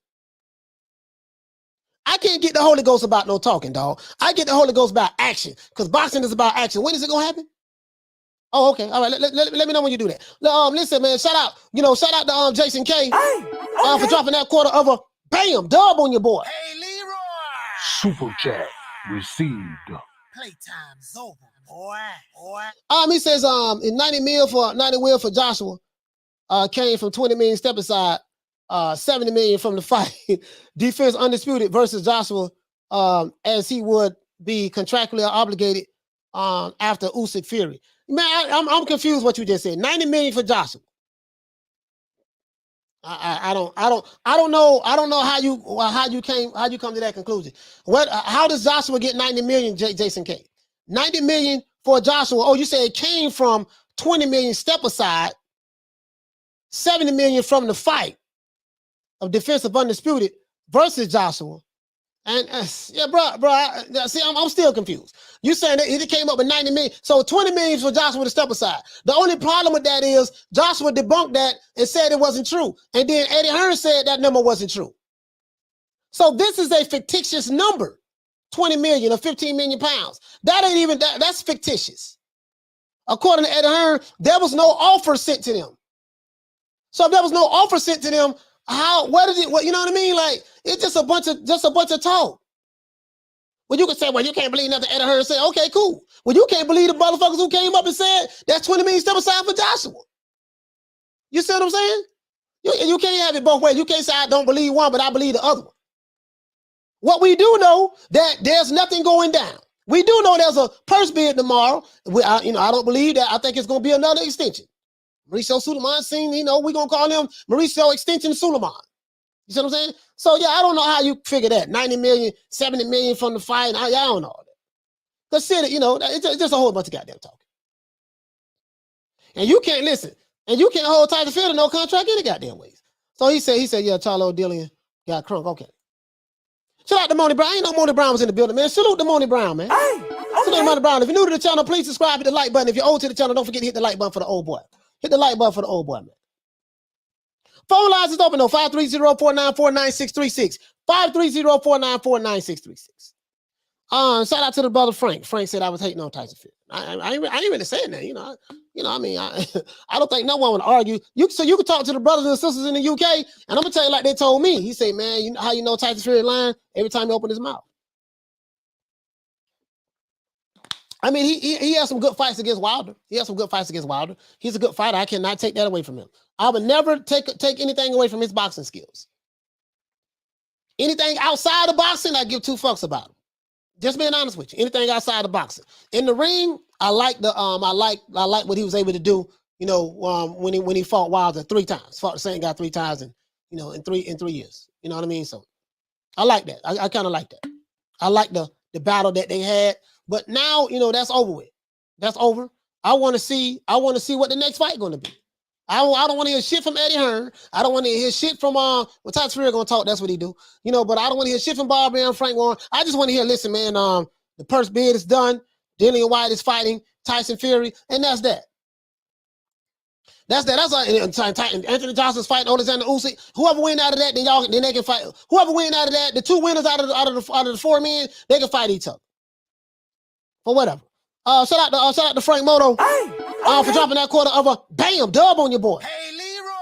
I can't get the Holy Ghost about no talking, dog. I get the Holy Ghost about action because boxing is about action. When is it going to happen? Oh, okay. All right. Let me know when you do that. Listen, man. Shout out to Jason K. For dropping that quarter of a bam dub on your boy. Hey, Leroy. Super chat received. Playtime's over, boy. He says in 90 mil for Joshua, came from 20 million step aside, 70 million from the fight. Defense undisputed versus Joshua, as he would be contractually obligated after Usyk Fury. Man, I'm confused what you just said. 90 million for Joshua. I don't know how you come to that conclusion. How does Joshua get 90 million, Jason K? 90 million for Joshua. Oh, you say it came from 20 million step aside, 70 million from the fight of defensive undisputed versus Joshua. And yeah, bro, see, I'm still confused. You saying that it came up with 90 million, so 20 million for Joshua to step aside. The only problem with that is Joshua debunked that and said it wasn't true, and then Eddie Hearn said that number wasn't true. So this is a fictitious number, 20 million or 15 million pounds. That ain't even that's fictitious. According to Eddie Hearn, there was no offer sent to them. So if there was no offer sent to them, what you know what I mean? Like, it's just a bunch of talk. Well, you can say, well, you can't believe nothing Eddie Hearn said. Okay, cool. Well, you can't believe the motherfuckers who came up and said that's 20 million step aside for Joshua. You see what I'm saying? You can't have it both ways. You can't say I don't believe one, but I believe the other one. What we do know that there's nothing going down. We do know there's a purse bid tomorrow. I don't believe that. I think it's going to be another extension. Mauricio Suleiman seen, we're going to call him Mauricio Extension Suleiman. You see what I'm saying? So, yeah, I don't know how you figure that. 90 million, 70 million from the fight. I don't know all that. Consider, it's just a whole bunch of goddamn talking. And you can't listen. And you can't hold Tyson Fury to no contract any goddamn ways. So he said, yeah, Charlo Dillian got crunk. Okay. Shout out to Monty Brown. I ain't know Monty Brown was in the building, man. Salute to Monty Brown, man. Salute to Monty Brown. If you're new to the channel, please subscribe, hit the like button. If you're old to the channel, don't forget to hit the like button for the old boy. Hit the like button for the old boy, man. Phone lines is open, though. 530-494-9636. 530-494-9636. Shout out to the brother Frank. Frank said I was hating on Tyson Fury. I ain't really saying that, I don't think no one would argue. So you can talk to the brothers and sisters in the UK, and I'm gonna tell you like they told me. He said, man, how you know Tyson Fury lying? Every time he opened his mouth. I mean, he has some good fights against Wilder. He's a good fighter. I cannot take that away from him. I would never take anything away from his boxing skills. Anything outside of boxing, I give two fucks about him. Just being honest with you. Anything outside of boxing. In the ring, I like what he was able to do. When he fought Wilder 3 times, fought the same guy 3 times, in 3 years. You know what I mean? So I like that. I kind of like that. I like the battle that they had. But now, that's over with. That's over. I want to see what the next fight going to be. I don't want to hear shit from Eddie Hearn. I don't want to hear shit from Tyson Fury going to talk. That's what he do. But I don't want to hear shit from Bob Arum Frank Warren. I just want to hear, listen, man, the purse bid is done. Dillian Whyte is fighting Tyson Fury, and that's that. That's Anthony Joshua's fighting Alexander Usyk. Whoever win out of that, then they can fight. Whoever win out of that, the 2 winners out of the 4 men, they can fight each other. For whatever. Shout out to Frank Moto for dropping that quarter of a bam dub on your boy. Hey, Leroy.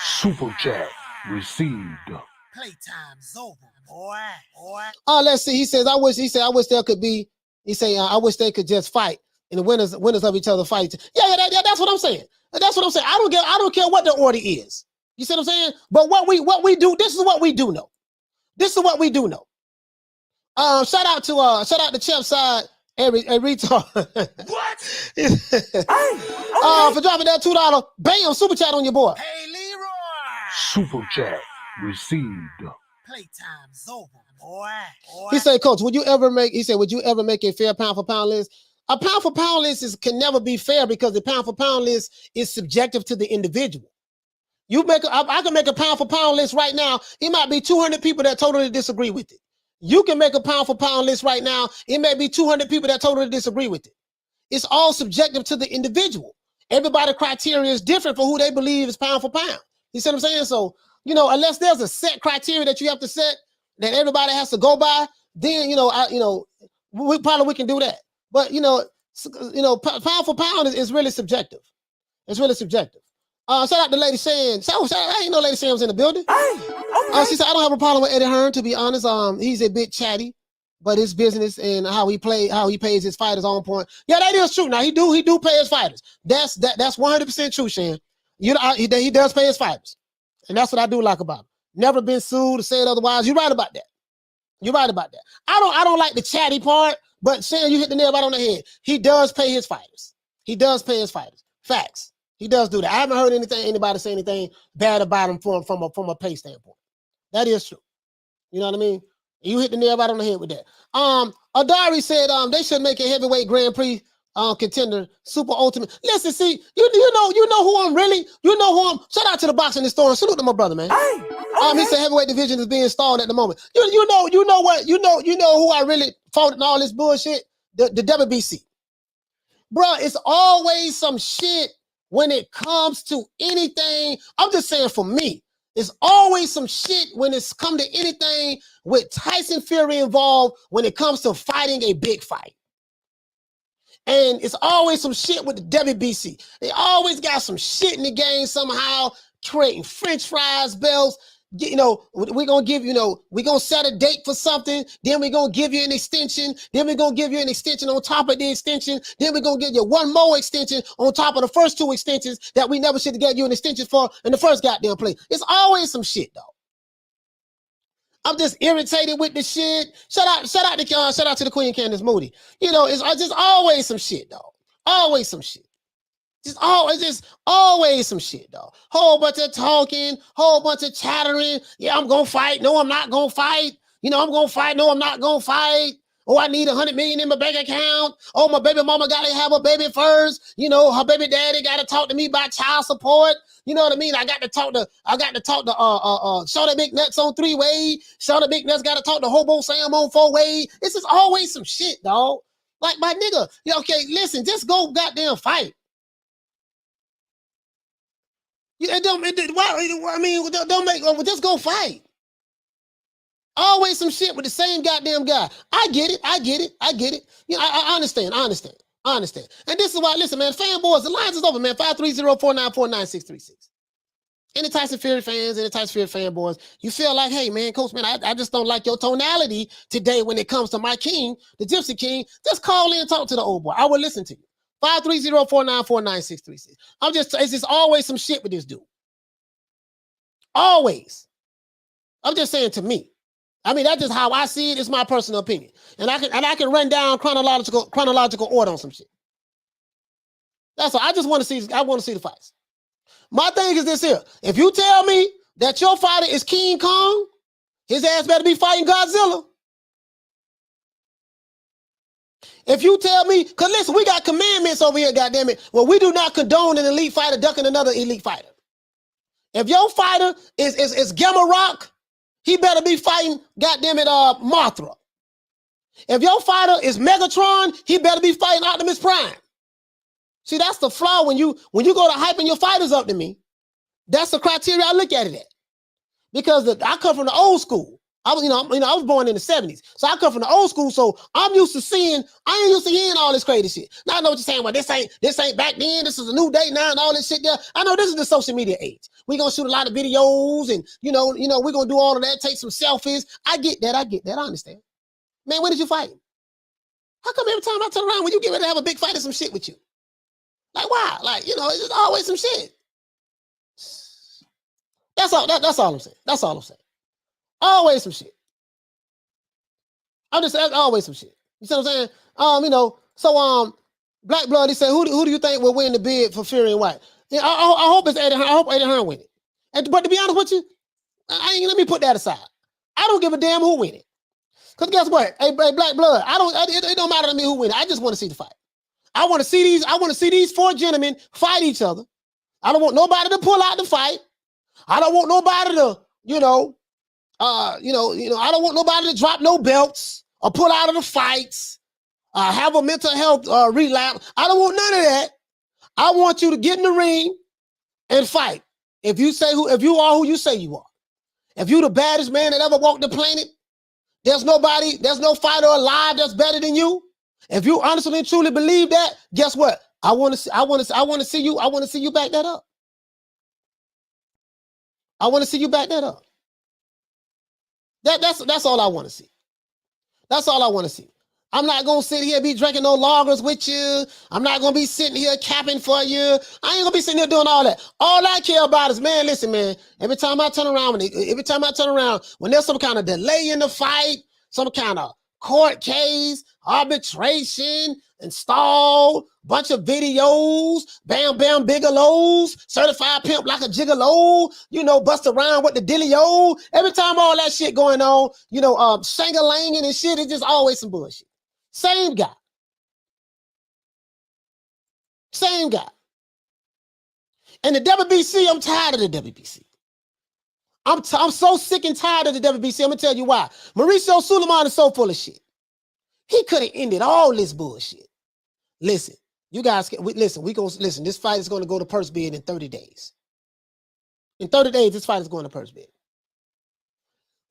Super chat received. Playtime's over, boy. Let's see. He says, I wish there could be. He say, I wish they could just fight and the winners of each other fight. Yeah, that's what I'm saying. That's what I'm saying. I don't care what the order is. You see what I'm saying? But what we do. This is what we do know. Shout out to Champ Side. Hey, retard. What? For dropping that $2 bam super chat on your boy. Hey, Leroy. Super chat received. Playtime's over, boy. He said, Coach, would you ever make a fair pound for pound list? A pound for pound list can never be fair because the pound for pound list is subjective to the individual. I can make a pound for pound list right now. It might be 200 people that totally disagree with it. You can make a pound for pound list right now. It may be 200 people that totally disagree with it. It's all subjective to the individual. Everybody's criteria is different for who they believe is pound for pound. You see what I'm saying? So, unless there's a set criteria that you have to set that everybody has to go by, then, we can do that. But, You know, pound for pound is really subjective. It's really subjective. Shout out to Lady Sam. I ain't know Lady Sam was in the building. She said, I don't have a problem with Eddie Hearn, to be honest. He's a bit chatty, but his business and how he pays his fighters on point. Yeah, that is true. Now he do pay his fighters. That's 100% true, Shan. You know, he does pay his fighters. And that's what I do like about him. Never been sued or said otherwise. You're right about that. You're right about that. I don't like the chatty part, but Shan, you hit the nail right on the head. He does pay his fighters. He does pay his fighters. Facts. He does do that. I haven't heard anybody say anything bad about him from a pay standpoint. That is true. You know what I mean? You hit the nail right on the head with that. Adari said they should make a heavyweight Grand Prix contender, super ultimate. Listen, see, you know who I'm really, shout out to the boxing historian. Salute to my brother, man. He said heavyweight division is being stalled at the moment. You know who I really fought in all this bullshit? The WBC. Bro, it's always some shit when it comes to anything. I'm just saying for me, it's always some shit when it's come to anything with Tyson Fury involved when it comes to fighting a big fight. And it's always some shit with the WBC. They always got some shit in the game somehow, creating French fries belts. You know, we're going to give, we're going to set a date for something. Then we're going to give you an extension. Then we're going to give you an extension on top of the extension. Then we're going to give you one more extension on top of the first two extensions that we never should have got you an extension for in the first goddamn place. It's always some shit, though. I'm just irritated with the shit. Shout out to the Queen Candace Moody. It's just always some shit, though. Always some shit. Just always some shit, though. Whole bunch of talking, whole bunch of chattering. Yeah, I'm gonna fight. No, I'm not gonna fight. I'm gonna fight. No, I'm not gonna fight. Oh, I need $100 million in my bank account. Oh, my baby mama gotta have a baby first. Her baby daddy gotta talk to me about child support. You know what I mean? I got to talk to Shawty McNuts on 3-way. Shawty McNuts gotta talk to Hobo Sam on 4-way. It's just always some shit, dog. Like, my nigga, okay, listen, just go goddamn fight. Just go fight. Always some shit with the same goddamn guy. I get it. I understand. And this is why, listen, man, fanboys, the lines is open, man. 530-494-9636. Any Tyson Fury fans, any Tyson Fury fanboys, you feel like, hey, man, coach, man, I just don't like your tonality today when it comes to my king, the Gypsy King. Just call in and talk to the old boy. I will listen to you. 530-494-9636. It's just always some shit with this dude. Always. I'm just saying to me. I mean, that's just how I see it. It's my personal opinion. And I can run down chronological order on some shit. That's all. I want to see the fights. My thing is this here. If you tell me that your fighter is King Kong, his ass better be fighting Godzilla. If you tell me, because listen, we got commandments over here, goddammit. Well, we do not condone an elite fighter ducking another elite fighter. If your fighter is Gamma Rock, he better be fighting, goddammit, Mothra. If your fighter is Megatron, he better be fighting Optimus Prime. See, that's the flaw when you go to hyping your fighters up to me. That's the criteria I look at it at. Because I come from the old school. I was born in the 70s. So I come from the old school. So I ain't used to hearing all this crazy shit. Now I know what you're saying. Well, this ain't back then. This is a new day now and all this shit there. I know this is the social media age. We're gonna shoot a lot of videos and we're gonna do all of that, take some selfies. I get that. I understand. Man, when did you fight? How come every time I turn around when you get ready to have a big fight, there's some shit with you? Like, why? Like, it's just always some shit. That's all I'm saying. That's all I'm saying. Always some shit. That's always some shit. You see what I'm saying? So Black Blood, he said, who do you think will win the bid for Fury and White? Yeah, I hope it's Eddie Hearn. I hope Eddie Hearn win it. But to be honest with you, let me put that aside. I don't give a damn who win it. Because guess what? Hey, Black Blood, it don't matter to me who win it. I just want to see the fight. I want to see these four gentlemen fight each other. I don't want nobody to pull out the fight. I don't want nobody to, I don't want nobody to drop no belts or pull out of the fights, have a mental health relapse. I don't want none of that. I want you to get in the ring and fight. If you are who you say you are. If you the baddest man that ever walked the planet, there's no fighter alive that's better than you. If you honestly and truly believe that, guess what? I want to see you back that up. I want to see you back that up. That's all I want to see. That's all I want to see. I'm not going to sit here and be drinking no lagers with you. I'm not going to be sitting here capping for you. I ain't going to be sitting here doing all that. All I care about is, man, listen, man, every time I turn around, when there's some kind of delay in the fight, some kind of court case, arbitration, installed, bunch of videos, Bam Bam Bigelows, certified pimp like a gigolo, bust around with the Dillio. Every time all that shit going on, shang-a-langing and shit, it's just always some bullshit. Same guy. Same guy. And the WBC, I'm tired of the WBC. I'm so sick and tired of the WBC. I'm going to tell you why. Mauricio Sulaiman is so full of shit. He could have ended all this bullshit. Listen, you guys, listen, this fight is going to go to purse bid in 30 days. In 30 days, this fight is going to purse bid.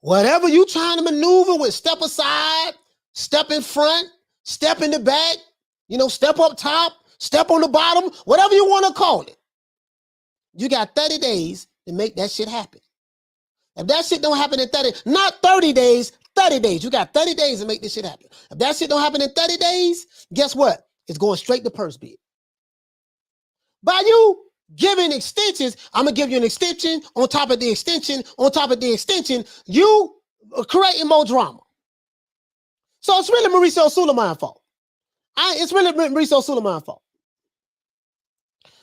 Whatever you trying to maneuver with, step aside, step in front, step in the back, step up top, step on the bottom, whatever you want to call it. You got 30 days to make that shit happen. If that shit don't happen in not 30 days, 30 days. You got 30 days to make this shit happen. If that shit don't happen in 30 days, guess what? It's going straight to purse bid. By you giving extensions, I'm going to give you an extension on top of the extension on top of the extension. You are creating more drama. So it's really Mauricio Sulaiman's fault. It's really Mauricio Sulaiman's fault.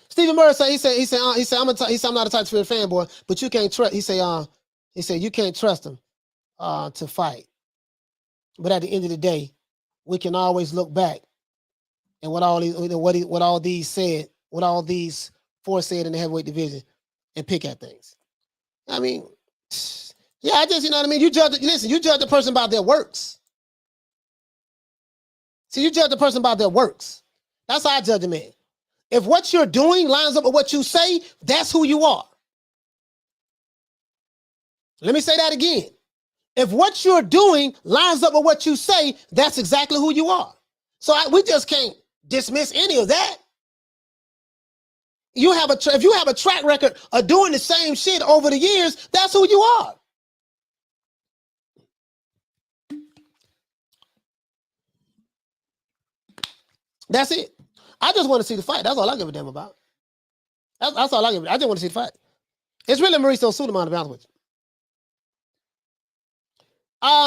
Stephen Murray said, he said, I'm not a Tyson Fury fanboy, but you can't trust. He said, you can't trust him to fight. But at the end of the day, we can always look back and what all these four said in the heavyweight division and pick at things. I mean, yeah, I just, you know what I mean? You judge the person by their works. See, you judge the person by their works. That's how I judge a man. If what you're doing lines up with what you say, that's who you are. Let me say that again. If what you're doing lines up with what you say, that's exactly who you are. So we just can't dismiss any of that. If you have a track record of doing the same shit over the years, that's who you are. That's it. I just want to see the fight. That's all I give a damn about. That's all I give. I just want to see the fight. It's really Mauricio Sulaiman, to be honest with you.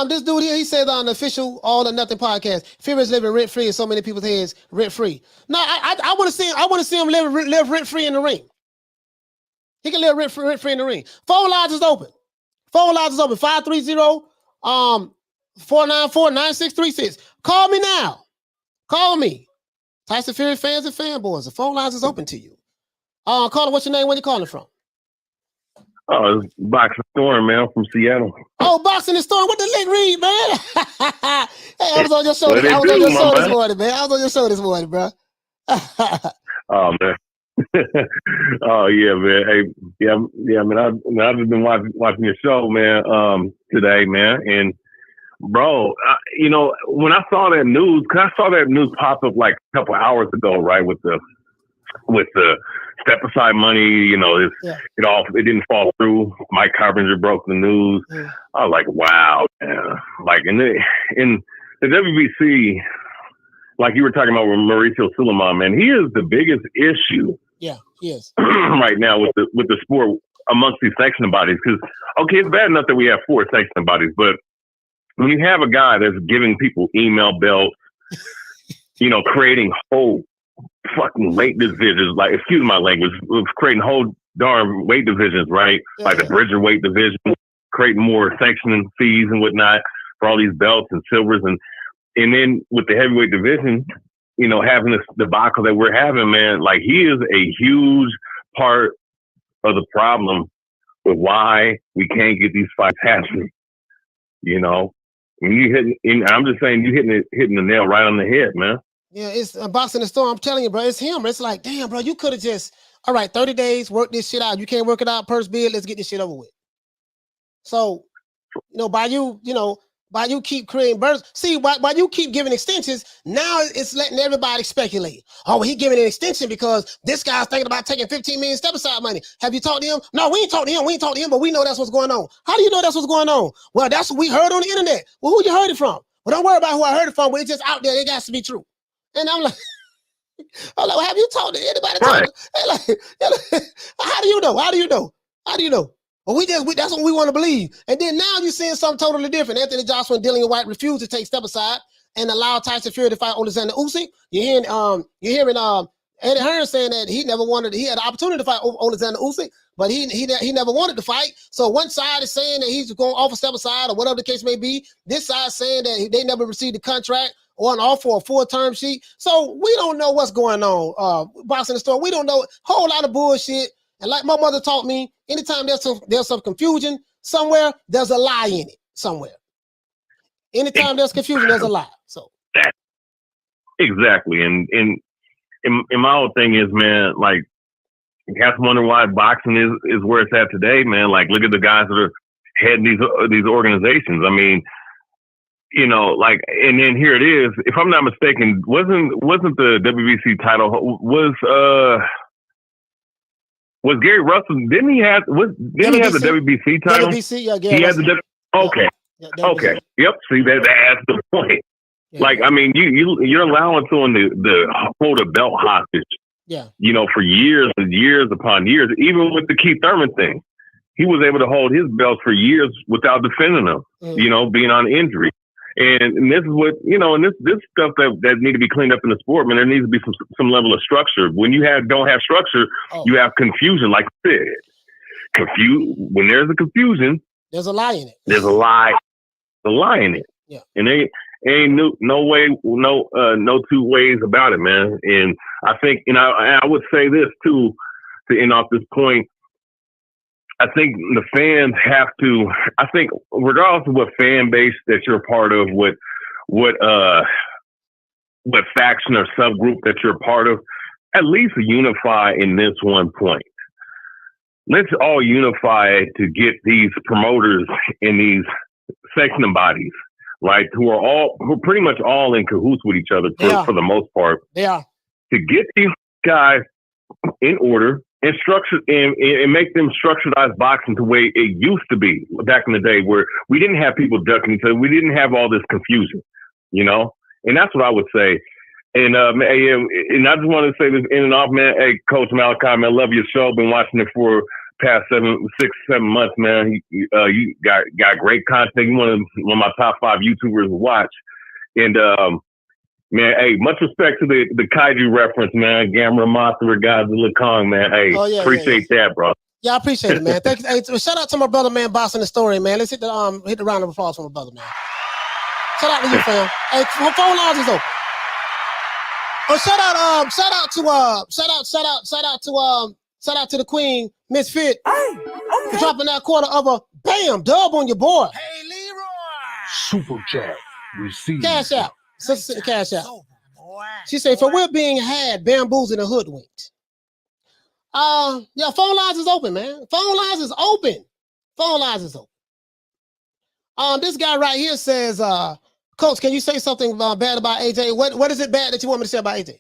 This dude here, he said on the official All or Nothing podcast, Fury is living rent free in so many people's heads, rent free. No, I want to see him. I want to see him live rent free in the ring. He can live rent free in the ring. Phone lines is open. 530-494-9636. Call me now. Call me. Tyson Fury fans and fanboys. The phone lines is open to you. Caller, what's your name? Where you calling from? Oh, it's Boxing Storm, man, from Seattle. Oh, Boxing the Storm. What the link read, man? Hey, I was on your show. This morning, man. I was on your show this morning, bro. Oh, man. Oh, yeah, man. Hey, yeah, man. I've just been watching your show, man, today, man. And, bro, when I saw that news, because I saw that news pop up like a couple hours ago, right, with the step aside money, it didn't fall through. Mike Carpenter broke the news. Yeah. I was like, wow, man. Like in the WBC, like you were talking about with Mauricio Sulaiman, man, he is the biggest issue. Yeah, he is. Right now with the sport amongst these sanctioning bodies. Because okay, it's bad enough that we have 4 sanctioning bodies, but when you have a guy that's giving people email belts, creating whole fucking weight divisions, like, excuse my language, creating whole darn weight divisions, right? Yeah. Like the Bridger weight division, creating more sanctioning fees and whatnot for all these belts and silvers. And then with the heavyweight division, having this debacle that we're having, man, like he is a huge part of the problem with why we can't get these fights happening. When you I'm just saying, you hitting the nail right on the head, man. Yeah, it's Boxing the Storm. I'm telling you, bro, it's him. It's like, damn, bro, you could have just, all right, 30 days, work this shit out. You can't work it out, purse bid, let's get this shit over with. So, by you Why you keep creating birds? See, why you keep giving extensions, now it's letting everybody speculate. Oh, he giving an extension because this guy's thinking about taking 15 million step-aside money. Have you talked to him? No, we ain't talked to him. We ain't talked to him, but we know that's what's going on. How do you know that's what's going on? Well, that's what we heard on the internet. Well, who you heard it from? Well, don't worry about who I heard it from, but it's just out there. It got to be true. And I'm like, well, have you talked to anybody? Like, how do you know? How do you know? How do you know? Well, that's what we want to believe. And then now you're seeing something totally different. Anthony Joshua and Dillian Whyte refused to take step aside and allow Tyson Fury to fight Alexander Usyk. You're hearing Eddie Hearn saying that he had the opportunity to fight Alexander Usyk, but he never wanted to fight. So one side is saying that he's going off a step aside or whatever the case may be. This side saying that they never received a contract or an offer or a full term sheet. So we don't know what's going on. Boxing the store, we don't know. Whole lot of bullshit. And like my mother taught me, anytime there's some confusion somewhere, there's a lie in it somewhere. Anytime there's confusion, there's a lie. So exactly. And my whole thing is, man, like, you have to wonder why boxing is where it's at today, man. Like, look at the guys that are heading these organizations. I mean, you know, like, and then here it is. If I'm not mistaken, wasn't the WBC title was Gary Russell? Didn't he have the WBC title? WBC, yeah, Gary he Russell. had the okay. Yeah, Okay. Yep. See, that's the point. Yeah. Like, I mean, you're allowing someone to hold a belt hostage. Yeah. You know, for years and years upon years. Even with the Keith Thurman thing, he was able to hold his belts for years without defending them. You know, being on injury. And this is what, you know, and this stuff that need to be cleaned up in the sport, man. There needs to be some level of structure. When you don't have structure, you have confusion. Like I said, when there's a confusion, there's a lie in it. There's a lie in it. Yeah. And ain't no two ways about it, man. And I think, and I would say this too, to end off this point. I think the fans have to. I think regardless of what fan base that you're a part of, what faction or subgroup that you're a part of, at least unify in this one point. Let's all unify to get these promoters and these section bodies, right? Who are pretty much all in cahoots with each other for the most part. Yeah. To get these guys in order. And structure and make them structured boxing the way it used to be back in the day, where we didn't have people ducking each other, we didn't have all this confusion, you know. And that's what I would say. And I just want to say this in and off, man. Hey, Coach Malachi, man, love your show. Been watching it for past 6-7 months, man. You got great content. You're one of my top 5 YouTubers to watch. And man, hey, much respect to the kaiju reference, man. Gamera, Mothra, Godzilla, Kong, man. Hey, appreciate that, bro. Yeah, I appreciate it, man. Thank you. Hey, shout out to my brother, man, Bossing the Story, man. Let's hit the round of applause for my brother, man. Shout out to you, fam. Hey, phone lines is open. Oh, shout out to the Queen, Miss Fit, for dropping that quarter of a dub on your boy. Hey, Leroy. Super chat received. Cash out. Sister, cash out. She said, for we're being had, bamboozled and hoodwinked. Yeah, phone lines is open, man. Phone lines is open. Phone lines is open. This guy right here says, Coach, can you say something bad about AJ? What is it bad that you want me to say about AJ?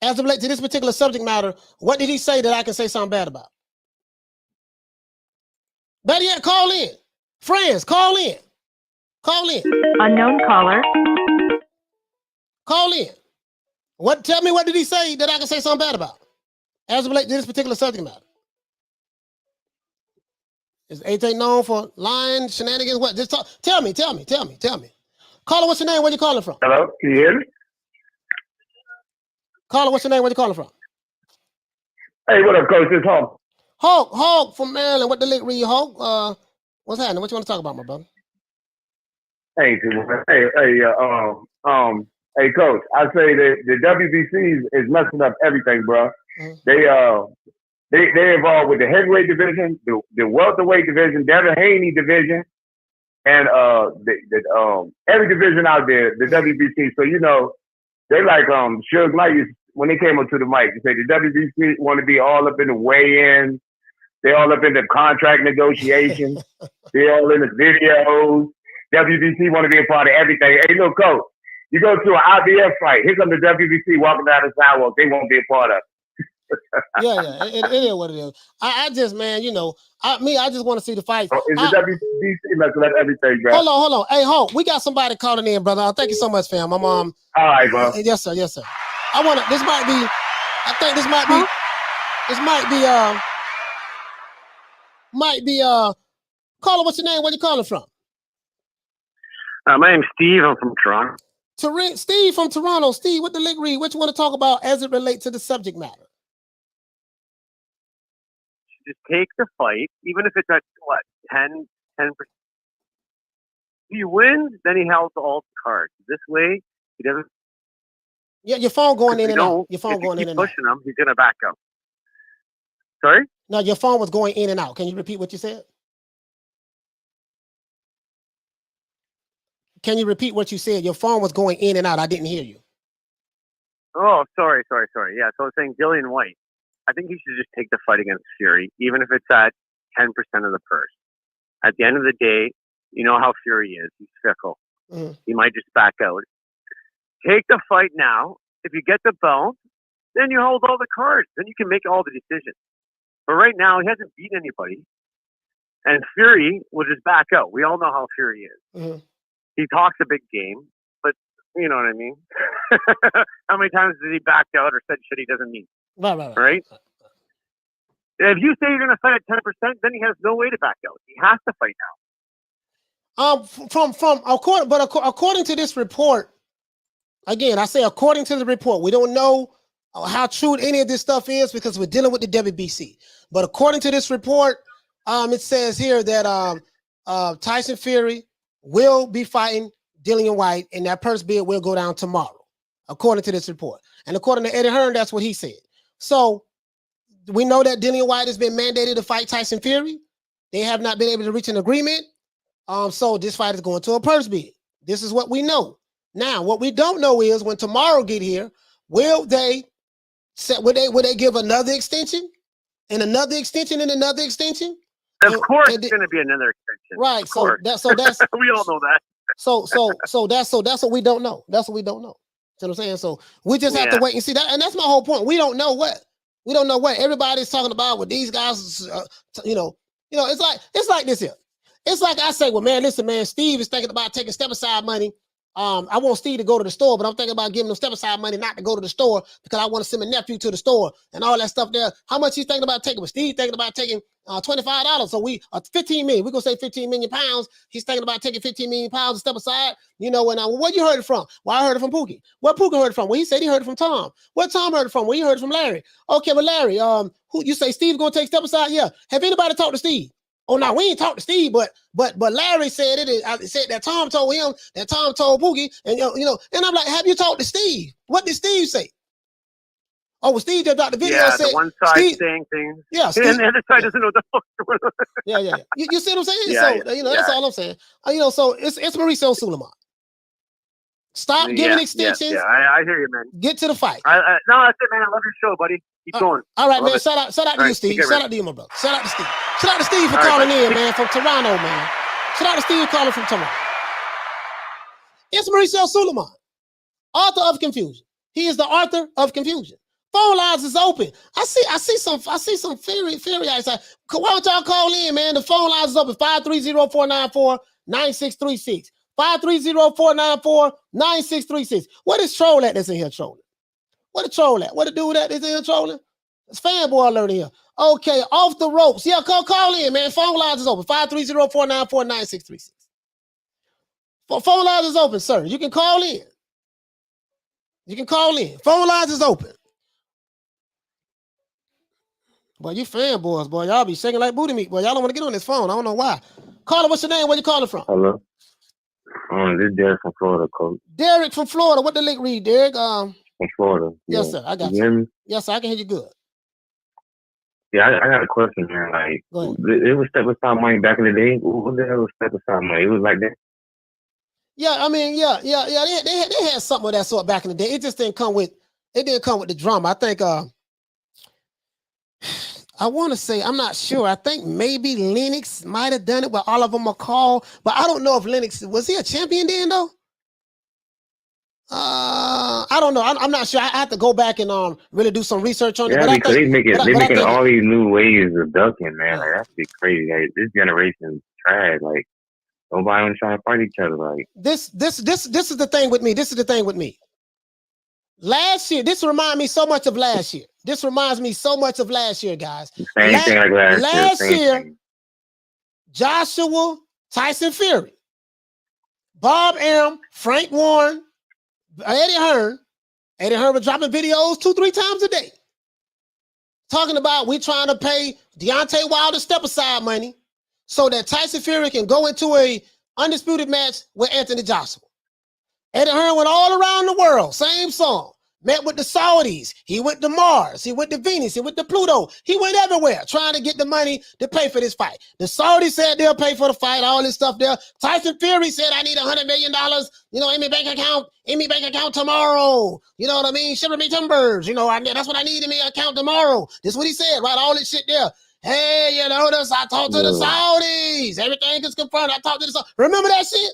As it relates to this particular subject matter, what did he say that I can say something bad about? Better yet, call in. Friends, call in. Call in. Unknown caller. Call in. Tell me what did he say that I can say something bad about? As it relates to this particular subject matter. Is AJ known for lying, shenanigans? What? Just talk. Tell me. Caller, what's your name? Where you calling from? Hello, can you hear me? Caller, what's your name? Where you calling from? Hey, what up, Coach? It's Hulk. Hulk from Maryland. What the lick read, Hulk? What's happening? What you want to talk about, my brother? Hey, Coach. I say that the WBC is messing up everything, bro. Mm-hmm. They involved with the heavyweight division, the welterweight division, Devin Haney division, and every division out there, the WBC. So you know, they like Suge Knight when they came up to the mic. They say the WBC want to be all up in the weigh-in, they all up in the contract negotiations, they all in the videos. WBC want to be a part of everything. Hey, look, coach, you go to an IBF fight. Here comes the WBC walking down the sidewalk. They won't be a part of it. Yeah. It is what it is. I just, man, you know, I just want to see the fight. So is the WBC let's let everything, bro? Hold on. Hey, Hope, we got somebody calling in, brother. Thank you so much, fam. My mom. All right, bro. Yes, sir. I want to. This might be caller, what's your name? Where you calling from? My name's Steve. I'm from Toronto. Steve from Toronto. Steve, what the link read? What you want to talk about as it relates to the subject matter? Just take the fight, even if it's at what 10%. If he wins, then he holds all the cards. This way, he doesn't. Yeah, your phone going in and out. Your phone going in and out. Pushing him, he's gonna back out. Sorry? No, your phone was going in and out. Can you repeat what you said? Can you repeat what you said? Your phone was going in and out. I didn't hear you. Oh, sorry. Yeah, so I was saying Dillian Whyte. I think he should just take the fight against Fury, even if it's at 10% of the purse. At the end of the day, you know how Fury is. He's fickle. He might just back out. Take the fight now. If you get the belt, then you hold all the cards. Then you can make all the decisions. But right now, he hasn't beaten anybody. And Fury will just back out. We all know how Fury is. He talks a big game, but you know what I mean? How many times did he back out or said shit he doesn't mean? Right? If you say you're going to fight at 10%, then he has no way to back out. He has to fight now. According to this report, again, I say according to the report, we don't know how true any of this stuff is because we're dealing with the WBC. But according to this report, it says here that Tyson Fury will be fighting Dillian Whyte, and that purse bid will go down tomorrow, according to this report. And according to Eddie Hearn, that's what he said. So we know that Dillian Whyte has been mandated to fight Tyson Fury. They have not been able to reach an agreement. So this fight is going to a purse bid. This is what we know. Now, what we don't know is when tomorrow get here, will they give another extension and another extension and another extension? Of course, it's going to be another extension. Right. So that's we all know that. So that's what we don't know. That's what we don't know. You know what I'm saying? So we just have to wait and see that. And that's my whole point. We don't know what everybody's talking about with these guys. It's like this here. It's like I say, well, man, listen, man, Steve is thinking about taking step aside money. I want Steve to go to the store, but I'm thinking about giving him step aside money not to go to the store because I want to send my nephew to the store and all that stuff there. How much he's thinking about taking? But Steve thinking about taking $25. So we 15 million. We're gonna say 15 million pounds. He's thinking about taking 15 million pounds to step aside. And where you heard it from? Well, I heard it from Pookie. Where Pookie heard it from? Well, he said he heard it from Tom. Where Tom heard it from? Well, he heard it from Larry. Okay, but Larry, who you say Steve gonna take step aside? Yeah. Have anybody talked to Steve? Oh no, we ain't talked to Steve, but Larry said it. I said that Tom told him, that Tom told Pookie, and and I'm like, have you talked to Steve? What did Steve say? Oh, well, Steve just dropped the video. Yeah, said, the one side Steve, saying things. Yeah, Steve, and the other side doesn't know what the fuck. Yeah. You see what I'm saying? Yeah, that's all I'm saying. So it's Mauricio Suleiman. Stop giving extensions. Yeah, I hear you, man. Get to the fight. No, that's it, man. I love your show, buddy. Keep going. All right, man. Shout out to you, Steve. Shout out to you, my brother. Shout out to Steve. Shout out to Steve for calling in, man, from Toronto, man. Shout out to Steve calling from Toronto. It's Mauricio Suleiman, author of confusion. He is the author of confusion. Phone lines is open. I see some Fury outside. Why don't y'all call in, man? The phone lines is open. 530-494-9636. 530-494-9636. What is troll at that's in here trolling? What a troll at? What a dude that is in here trolling? It's fanboy alert in here. Okay, off the ropes. Yeah, call in, man. Phone lines is open. 530-494-9636. Phone lines is open, sir. You can call in. Phone lines is open. Boy, you fanboys, boy. Y'all be shaking like booty meat, boy. Y'all don't want to get on this phone. I don't know why. Caller, what's your name? Where you calling from? Hello. This is Derek from Florida, coach. Derek from Florida. What the link read, Derek? From Florida. Yes, sir. I got you. Hear me? Yes, sir. I can hear you good. Yeah, I got a question, man. Like, it was step aside money back in the day. What the hell was step aside money? It was like that. Yeah, I mean, yeah. They had something of that sort back in the day. It just didn't come with the drama. I think I want to say, I'm not sure. I think maybe Lennox might have done it, but all of them are called. But I don't know if Lennox, was he a champion then though? I don't know. I'm not sure. I have to go back and really do some research on it. Yeah, But because they making all these new ways of ducking, man. Like that's be crazy. Like this generation's trash. Like nobody want to try to fight each other. Like this is the thing with me. This is the thing with me. Last year, this reminds me so much of last year. This reminds me so much of last year, guys. Same thing like last year. Last year, Joshua, Tyson Fury, Bob Arum, Frank Warren, Eddie Hearn. Eddie Hearn was dropping videos 2-3 times a day. Talking about we trying to pay Deontay Wilder step-aside money so that Tyson Fury can go into a undisputed match with Anthony Joshua. Eddie Hearn went all around the world, same song. Met with the Saudis. He went to Mars. He went to Venus. He went to Pluto. He went everywhere trying to get the money to pay for this fight. The Saudis said they'll pay for the fight, all this stuff there. Tyson Fury said, I need $100 million, in my bank account tomorrow. You know what I mean? Shiver me timbers. That's what I need in my account tomorrow. This is what he said, right? All this shit there. Hey, I talked to the Saudis. Everything is confirmed. I talked to the Saudis. Remember that shit?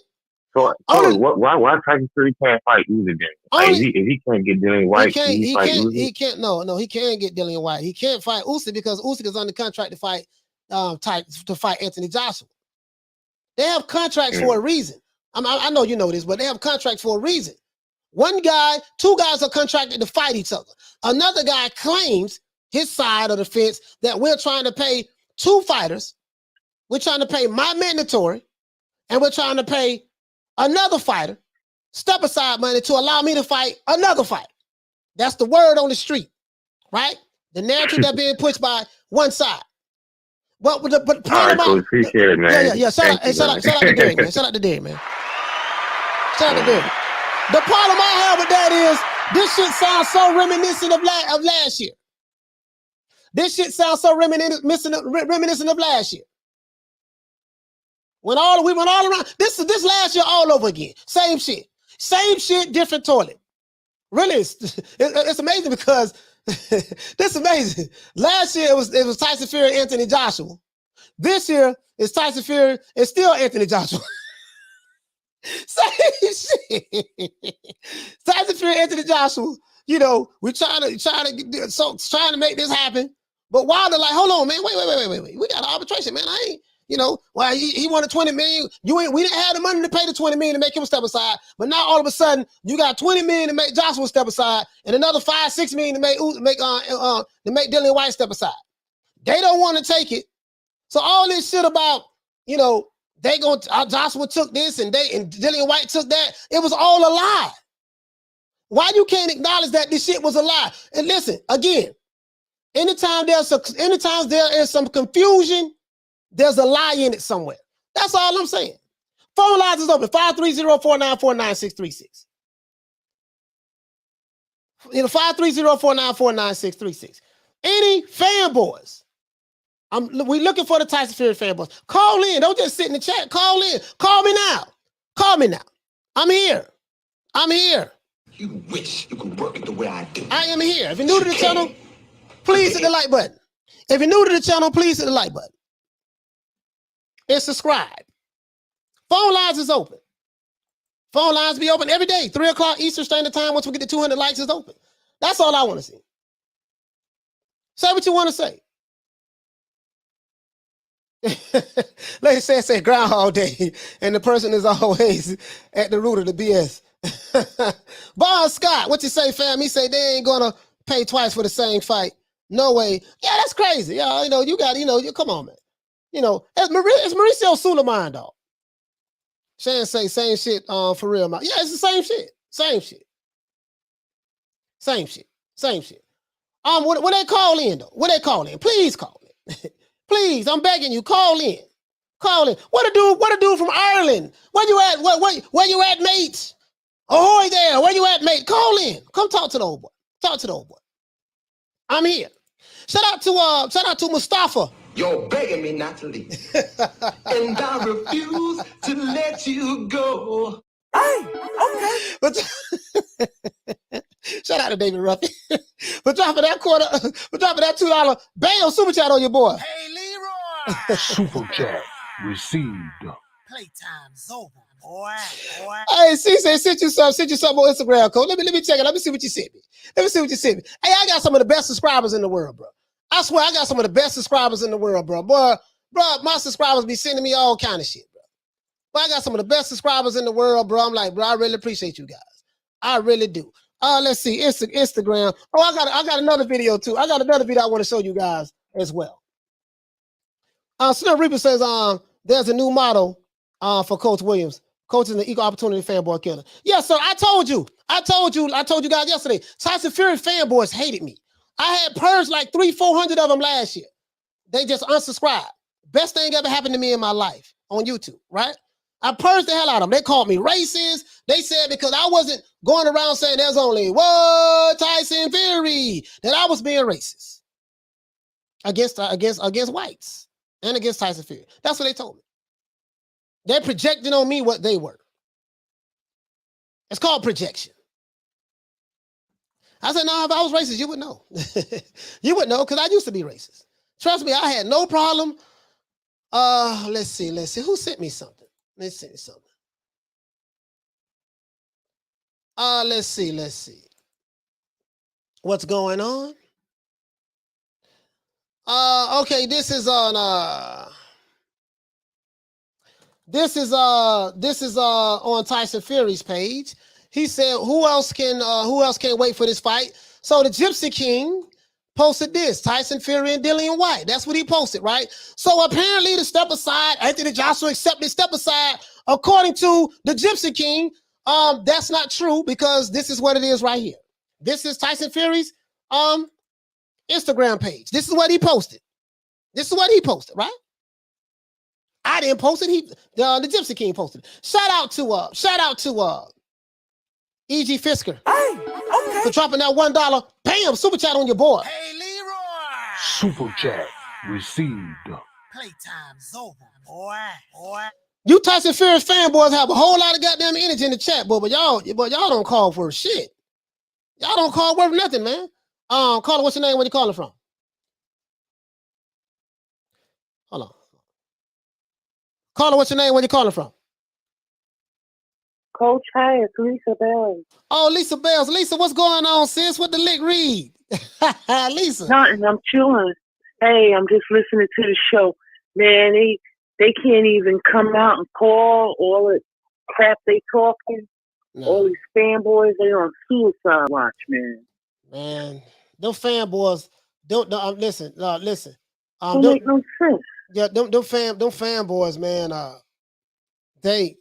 So why Tyson Fury can't fight Usyk then? Like, if he can't get Dillian Whyte, he can't. No, he can't get Dillian Whyte. He can't fight Usyk because Usyk is under contract to fight Anthony Joshua. They have contracts for a reason. I know you know this, but they have contracts for a reason. Two guys are contracted to fight each other. Another guy claims his side of the fence that we're trying to pay 2 fighters. We're trying to pay my mandatory, and we're trying to pay another fighter step-aside money to allow me to fight another fighter. That's the word on the street, right? The narrative that's being pushed by one side. But appreciate it, man. Yeah. Shout out to Derek, man. Shout out to Derek, man. Shout out to Derek. The problem I have with that is this shit sounds so reminiscent of last year. This shit sounds so reminiscent of last year. We went all around. This last year all over again. Same shit, different toilet. Really, it's amazing because this is amazing. Last year it was Tyson Fury, Anthony Joshua. This year it's Tyson Fury. It's still Anthony Joshua. Same shit. Tyson Fury, Anthony Joshua. We're trying to make this happen. But Wilder like, hold on, man, wait. We got an arbitration, man. I ain't. He wanted $20 million. We didn't have the money to pay the $20 million to make him step aside. But now all of a sudden, you got $20 million to make Joshua step aside, and another $5-6 million to make Dillian Whyte step aside. They don't want to take it. So all this shit about, Joshua took this and Dillian Whyte took that. It was all a lie. Why you can't acknowledge that this shit was a lie? And listen, again, anytime there is some confusion, there's a lie in it somewhere. That's all I'm saying. Phone lines is open. 530-494-9636. 530-494-9636. Any fanboys? We looking for the Tyson Fury fanboys. Call in. Don't just sit in the chat. Call in. Call me now. I'm here. You wish you could work it the way I do. I am here. If you're new to the channel, please hit the like button. If you're new to the channel, please hit the like button. And subscribe. Phone lines is open. Phone lines be open every day, 3 o'clock Eastern Standard Time. Once we get to 200 likes, it's open. That's all I want to see. Say what you want to say. Lady say Groundhog Day, and the person is always at the root of the BS. Bob Scott, what you say, fam? He say they ain't gonna pay twice for the same fight. No way. Yeah, that's crazy. Yeah, you got, come on, man. It's Mauricio Sulaiman, dog. Shan say same shit for real. Yeah, it's the same shit. When they call in, though, please call in. Please, I'm begging you, call in. What a dude from Ireland. Where you at? Where you at, mate? Ahoy there. Where you at, mate? Call in. Come talk to the old boy. I'm here. Shout out to Mustafa. You're begging me not to leave. And I refuse to let you go. Hey, okay. Shout out to David Ruffin for dropping that $2 bam super chat on your boy. Hey, Leroy. Super chat received. Playtime's over, boy. Hey, CC sent you something on Instagram, Cole. Let me check it. Let me see what you sent me. Hey, I got some of the best subscribers in the world, bro. I swear I got some of the best subscribers in the world, bro. Bro, my subscribers be sending me all kind of shit, bro. But I got some of the best subscribers in the world, bro. I'm like, bro, I really appreciate you guys. I really do. Let's see, Instagram. Oh, I got another video too. I got another video I want to show you guys as well. Snow Reaper says, there's a new motto for Coach Williams. Coach is an equal opportunity fanboy killer. Yes, sir. I told you guys yesterday. Tyson Fury fanboys hated me. I had purged like 300-400 of them last year. They just unsubscribed. Best thing ever happened to me in my life on YouTube, right? I purged the hell out of them. They called me racist. They said because I wasn't going around saying there's only one Tyson Fury, that I was being racist against whites and against Tyson Fury. That's what they told me. They're projecting on me what they were. It's called projection. I said, no, if I was racist, you would know. You would know because I used to be racist. Trust me, I had no problem. Let's see. Who sent me something? Let's see something. Let's see. What's going on? Okay, this is on Tyson Fury's page. He said, who else can't wait for this fight? So the Gypsy King posted this, Tyson Fury and Dillian Whyte. That's what he posted, right? So apparently the step aside, Anthony Joshua accepted step aside, according to the Gypsy King. That's not true because this is what it is right here. This is Tyson Fury's Instagram page. This is what he posted. Right? I didn't post it. The Gypsy King posted it. Shout out to E.G. Fisker. Hey, okay. For dropping that $1 bam super chat on your boy. Hey, Leroy. Super chat received. Playtime's over, boy. You Tyson Fury fanboys have a whole lot of goddamn energy in the chat, boy, but y'all don't call for shit. Y'all don't call for nothing, man. Caller, what's your name? Where you calling from? Hold on. Caller, what's your name? Where you calling from? Coach, hi, it's Lisa Bells. Oh, Lisa Bells. Lisa, what's going on, sis? What the lick read? Lisa. Nothing, I'm chilling. Hey, I'm just listening to the show. Man, they can't even come out and call all the crap they talking. No. All these fanboys, they on suicide watch, man. Man, them fanboys don't listen. Don't make no sense. Yeah, them fanboys, man. They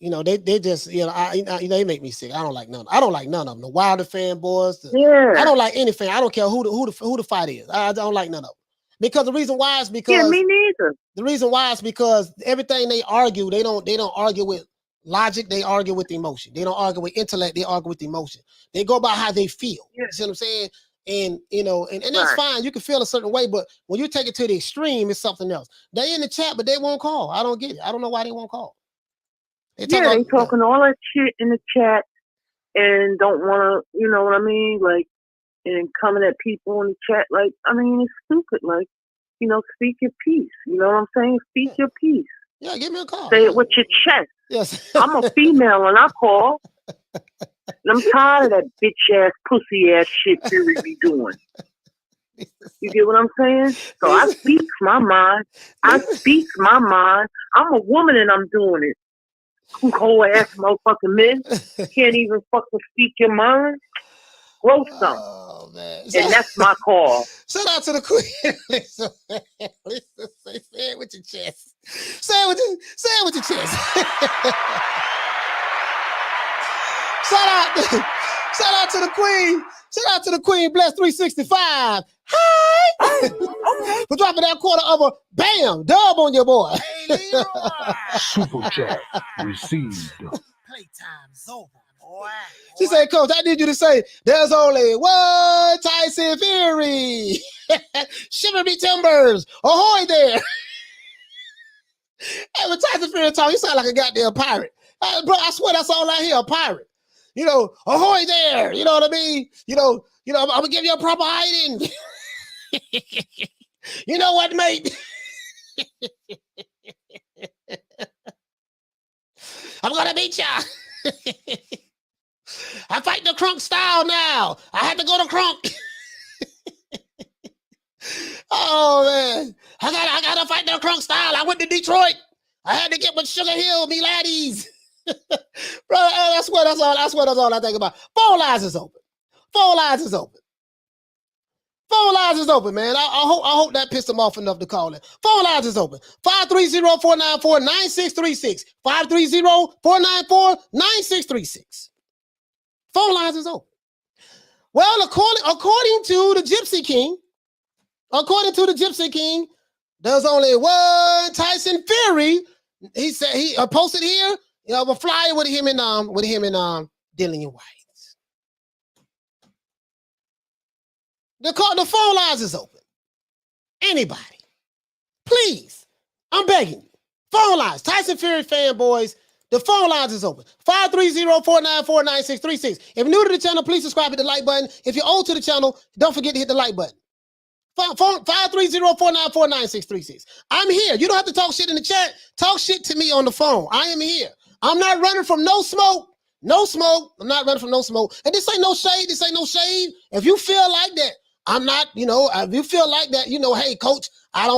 just, they make me sick. I don't like none of them. The Wilder fanboys. I don't like any fan. I don't care who the fight is. I don't like none of them. Because the reason why is because me neither. The reason why is because everything they argue, they don't argue with logic. They argue with emotion. They don't argue with intellect. They argue with emotion. They go by how they feel. Yeah. You see what I'm saying? And that's fine. You can feel a certain way, but when you take it to the extreme, it's something else. They in the chat, but they won't call. I don't get it. I don't know why they won't call. They talking all that shit in the chat and don't want to, you know what I mean? Like, and coming at people in the chat. Like, I mean, it's stupid. Like, speak your piece. You know what I'm saying? Speak your piece. Yeah, give me a call. Say it with your chest. Yes. I'm a female and I call. And I'm tired of that bitch ass, pussy ass shit Fury be doing. You get what I'm saying? So I speak my mind. I'm a woman and I'm doing it. You whole ass motherfucking men can't even fucking speak your mind. Grow some. Oh, man. And that's my call. Shout out to the queen. Lisa, say it with your chest. Say it with your chest. Shout out to the queen. Shout out to the queen. Bless 365. Hi. Okay. For dropping that quarter of a bam dub on your boy. Hey, Leroy. Super chat received. Playtime's over, boy. She said, Coach, I need you to say there's only one Tyson Fury. Shiver me timbers. Ahoy there. Hey, when Tyson Fury talk, you sound like a goddamn pirate. Bro, I swear that's all I hear, a pirate. ahoy there. You know what I mean? I'm gonna give you a proper hiding. You know what, mate? I'm gonna beat ya. I fight the crunk style now. I had to go to crunk. Oh man, I gotta fight the crunk style. I went to Detroit. I had to get with Sugar Hill, me laddies. Bro, that's what all I think about. Phone lines is open. Phone lines is open. Phone lines is open, man. I hope that pissed them off enough to call it. Phone lines is open. 530-494-9636. 530-494-9636. Phone lines is open. Well, according to the Gypsy King, there's only one Tyson Fury. He said he posted here, a flyer with him and Dillian Whyte. The phone lines is open. Anybody, please, I'm begging you. Phone lines, Tyson Fury fanboys, the phone lines is open. 530-494-9636. If you're new to the channel, please subscribe, hit the like button. If you're old to the channel, don't forget to hit the like button. 530-494-9636. I'm here. You don't have to talk shit in the chat. Talk shit to me on the phone. I am here. I'm not running from no smoke. No smoke. I'm not running from no smoke. And this ain't no shade. This ain't no shade. If you feel like that, I'm not, if you feel like that, hey, coach, I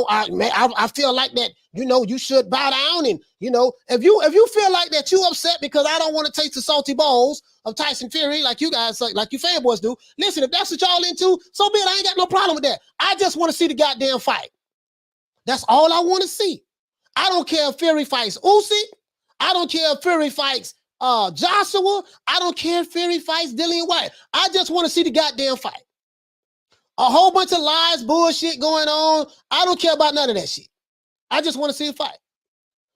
feel like that, you should bow down. And, if you feel like that, you upset because I don't want to taste the salty balls of Tyson Fury like you guys, like you fanboys do. Listen, if that's what y'all into, so be it. I ain't got no problem with that. I just want to see the goddamn fight. That's all I want to see. I don't care if Fury fights Usyk. I don't care if Fury fights Joshua. I don't care if Fury fights Dillian Whyte. I just want to see the goddamn fight. A whole bunch of lies, bullshit going on. I don't care about none of that shit. I just want to see a fight.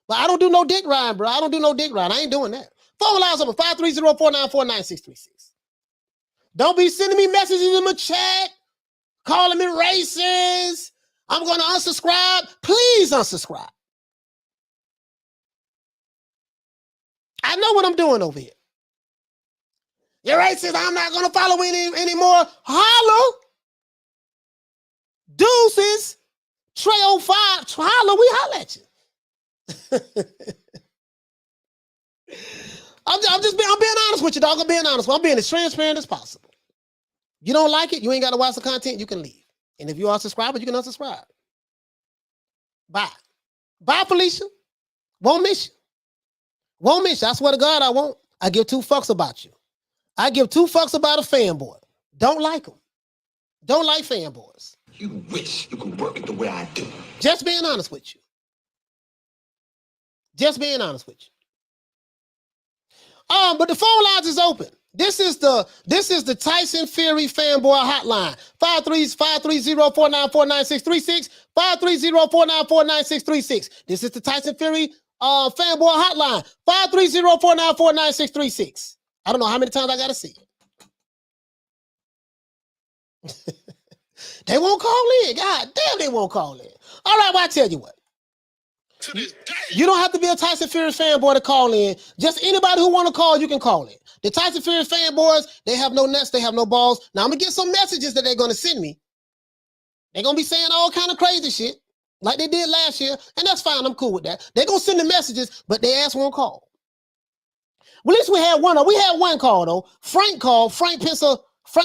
But I don't do no dick riding, bro. I don't do no dick riding. I ain't doing that. Phone lines over 530-494-9636. Don't be sending me messages in my chat, calling me racist. I'm going to unsubscribe. Please unsubscribe. I know what I'm doing over here. You're racist. I'm not going to follow anymore. Holla. Deuces. Trey 05. Holla. We holla at you. I'm being honest with you, dog. I'm being honest. I'm being as transparent as possible. You don't like it, you ain't got to watch the content, you can leave. And if you are a subscriber, you can unsubscribe. Bye. Bye, Felicia. Won't miss you. Won't miss you. I swear to God, I won't. I give two fucks about you. I give two fucks about a fanboy. Don't like them. Don't like fanboys. You wish you could work it the way I do. Just being honest with you. Just being honest with you. But the phone lines is open. This is the Tyson Fury fanboy hotline. 530-494-9636. 530-494-9636. This is the Tyson Fury fanboy hotline. 530-494-9636. I don't know how many times I gotta see it. They won't call in. God damn, they won't call in. All right, well, I tell you what. You don't have to be a Tyson Fury fanboy to call in. Just anybody who want to call, you can call in. The Tyson Fury fanboys, they have no nuts, they have no balls. Now I'm gonna get some messages that they're gonna send me. They're gonna be saying all kind of crazy shit, like they did last year, and that's fine. I'm cool with that. They're gonna send the messages, but they ass won't call. Well, at least we had one. We had one call though. Frank called. Frank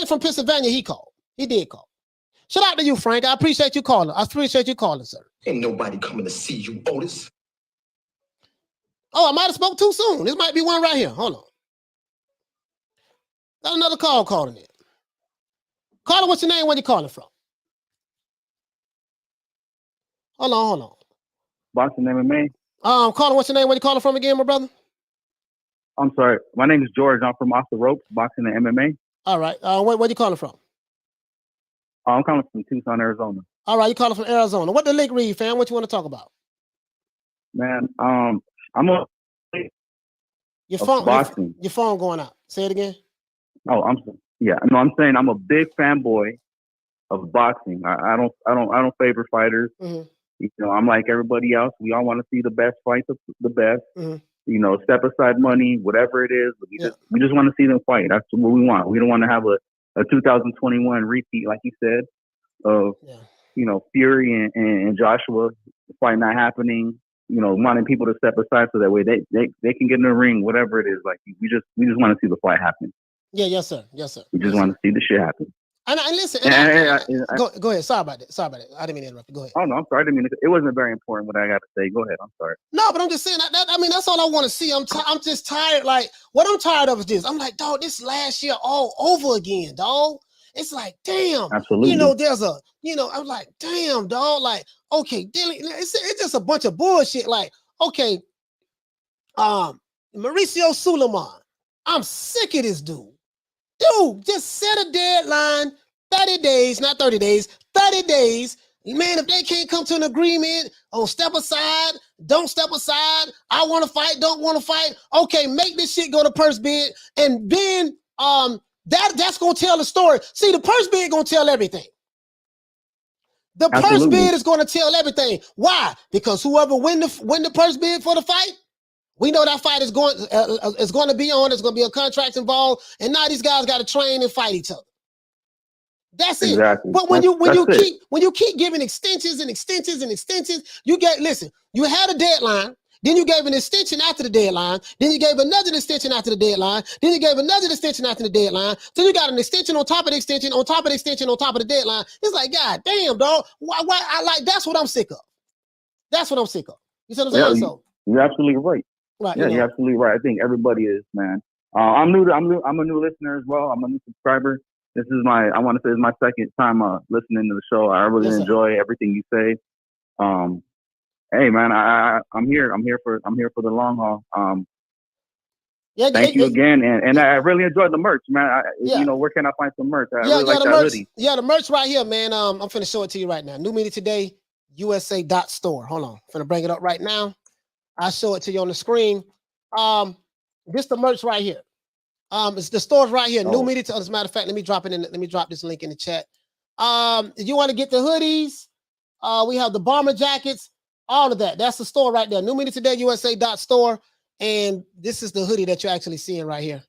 from Pennsylvania. He called. He did call. Shout out to you, Frank. I appreciate you calling. I appreciate you calling, sir. Ain't nobody coming to see you, Otis. Oh, I might have spoke too soon. This might be one right here. Hold on. Got another call calling in. Caller, what's your name? Where you calling from? Hold on. Boxing MMA. Caller, what's your name? Where you calling from again, my brother? I'm sorry. My name is George. I'm from Off the Ropes, Boxing and MMA. All right. Where you calling from? I'm calling from Tucson, Arizona. All right, you calling from Arizona. What the link read, fam? What you want to talk about? Man, I'm a your phone. Boxing. Your phone going out. Say it again. Oh, I'm saying I'm a big fanboy of boxing. I don't favor fighters. Mm-hmm. I'm like everybody else. We all want to see the best fight the best. Mm-hmm. you know, step aside money, whatever it is. But we just want to see them fight. That's what we want. We don't want to have a 2021 repeat, like you said, of you know, Fury and Joshua, the fight not happening. You know, wanting people to step aside so that way they can get in the ring, whatever it is. Like we just want to see the fight happen. Yeah, yes, sir. Yes, sir. We just want to see the shit happen. And listen, go ahead. Sorry about that. I didn't mean to interrupt you. Go ahead. Oh no, I'm sorry. I didn't mean it wasn't very important what I got to say. Go ahead. I'm sorry. No, but I'm just saying that I mean, that's all I want to see. I'm just tired. Like, what I'm tired of is this. I'm like, dog, this last year all over again, dog. It's like, damn. Absolutely. You know, there's a, you know, I'm like, damn, dog. Like, okay, it's just a bunch of bullshit. Like, okay, Mauricio Suleiman. I'm sick of this dude. Dude, just set a deadline, 30 days, not 30 days, 30 days. Man, if they can't come to an agreement on step aside, don't step aside, I want to fight, don't want to fight. Okay, make this shit go to purse bid, and then that's gonna tell the story. See, the purse bid gonna tell everything. The purse bid is gonna tell everything. Why? Because whoever win the purse bid for the fight, we know that fight is going to be on. There's going to be a contract involved, and now these guys got to train and fight each other. That's it. Exactly. But when you keep giving extensions and extensions and extensions, you had a deadline, then you gave an extension after the deadline, then you gave another extension after the deadline, then you gave another extension after the deadline, then you got an extension on top of the extension on top of the extension on top of the deadline. It's like, God damn, dog. Why that's what I'm sick of. That's what I'm sick of. You see what I'm saying? So you're absolutely right. Right, yeah, you're absolutely right. I think everybody is, man. I'm a new listener as well. I'm a new subscriber. This is I want to say it's my second time listening to the show. I really enjoy everything you say. Hey man, I'm here for the long haul. Thank you again, and I really enjoyed the merch, man. You know, where can I find some merch? I really like that hoodie. Yeah, the merch right here, man. I'm finna show it to you right now. New Media Today, USA.store. Hold on, I'm finna bring it up right now. I'll show it to you on the screen. This the merch right here. It's the store's right here. New Media. As a matter of fact, let me drop this link in the chat. If you want to get the hoodies, we have the bomber jackets, all of that. That's the store right there. New Media Today, USA.store. And this is the hoodie that you're actually seeing right here.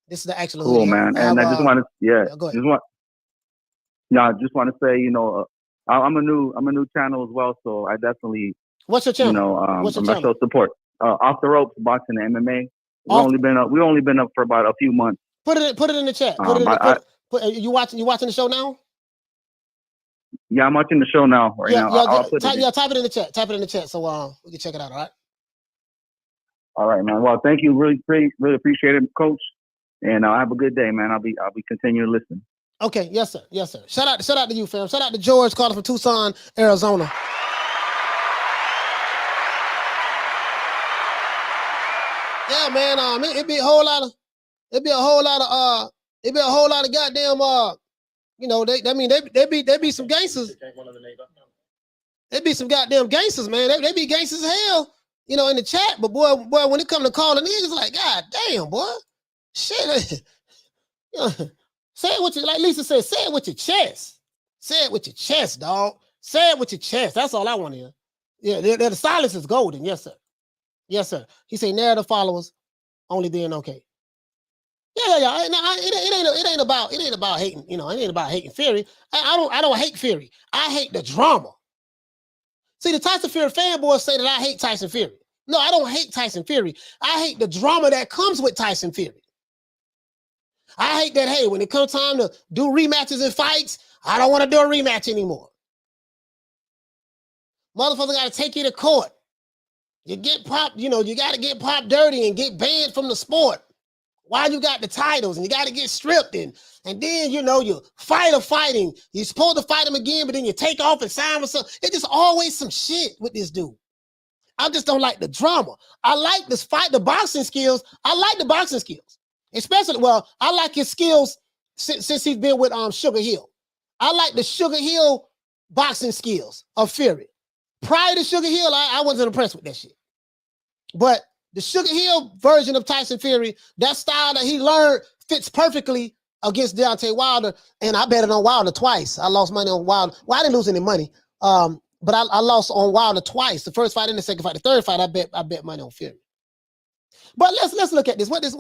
This is the actual hoodie. Cool, man. And I just want to, go ahead. I just want to say, you know, I'm a new channel as well, so I definitely. What's your channel? You know, What's your channel? Show support. Off the ropes, boxing and MMA. We've only been up for about a few months. Put it in the chat. You watching the show now? Yeah, I'm watching the show now. Type it in the chat. Type it in the chat so we can check it out. All right. All right, man. Well, thank you. Really appreciate it, Coach. And have a good day, man. I'll be continuing to listen. Okay. Yes, sir. Yes, sir. Shout out to you, fam. Shout out to George calling from Tucson, Arizona. Yeah, man. It'd be a whole lot of goddamn. You know, they be some gangsters. They be some goddamn gangsters, man. They be gangsters as hell. You know, in the chat. But boy, when it come to calling in, it's like, God damn, boy, shit. You know, say it with your, like Lisa said, say it with your chest. Say it with your chest, dog. Say it with your chest. That's all I want to hear. Yeah, the silence is golden. Yes, sir. Yes, sir. He say narrative followers only being okay. Yeah. It ain't about hating. You know, it ain't about hating Fury. I don't hate Fury. I hate the drama. See, the Tyson Fury fanboys say that I hate Tyson Fury. No, I don't hate Tyson Fury. I hate the drama that comes with Tyson Fury. I hate that, hey, when it comes time to do rematches and fights, I don't want to do a rematch anymore. Motherfucker got to take you to court. You get popped, you know, you got to get popped dirty and get banned from the sport while you got the titles, and you got to get stripped in. And then, you know, you fighting. You're supposed to fight him again, but then you take off and sign with something. It's just always some shit with this dude. I just don't like the drama. I like this fight, the boxing skills. I like the boxing skills. Especially, well, I like his skills since he's been with Sugar Hill. I like the Sugar Hill boxing skills of Fury. Prior to Sugar Hill, I wasn't impressed with that shit. But the Sugar Hill version of Tyson Fury, that style that he learned fits perfectly against Deontay Wilder. And I betted on Wilder twice. I lost money on Wilder. Well, I didn't lose any money. But I lost on Wilder twice. The first fight and the second fight. The third fight, I bet money on Fury. But let's look at this. What this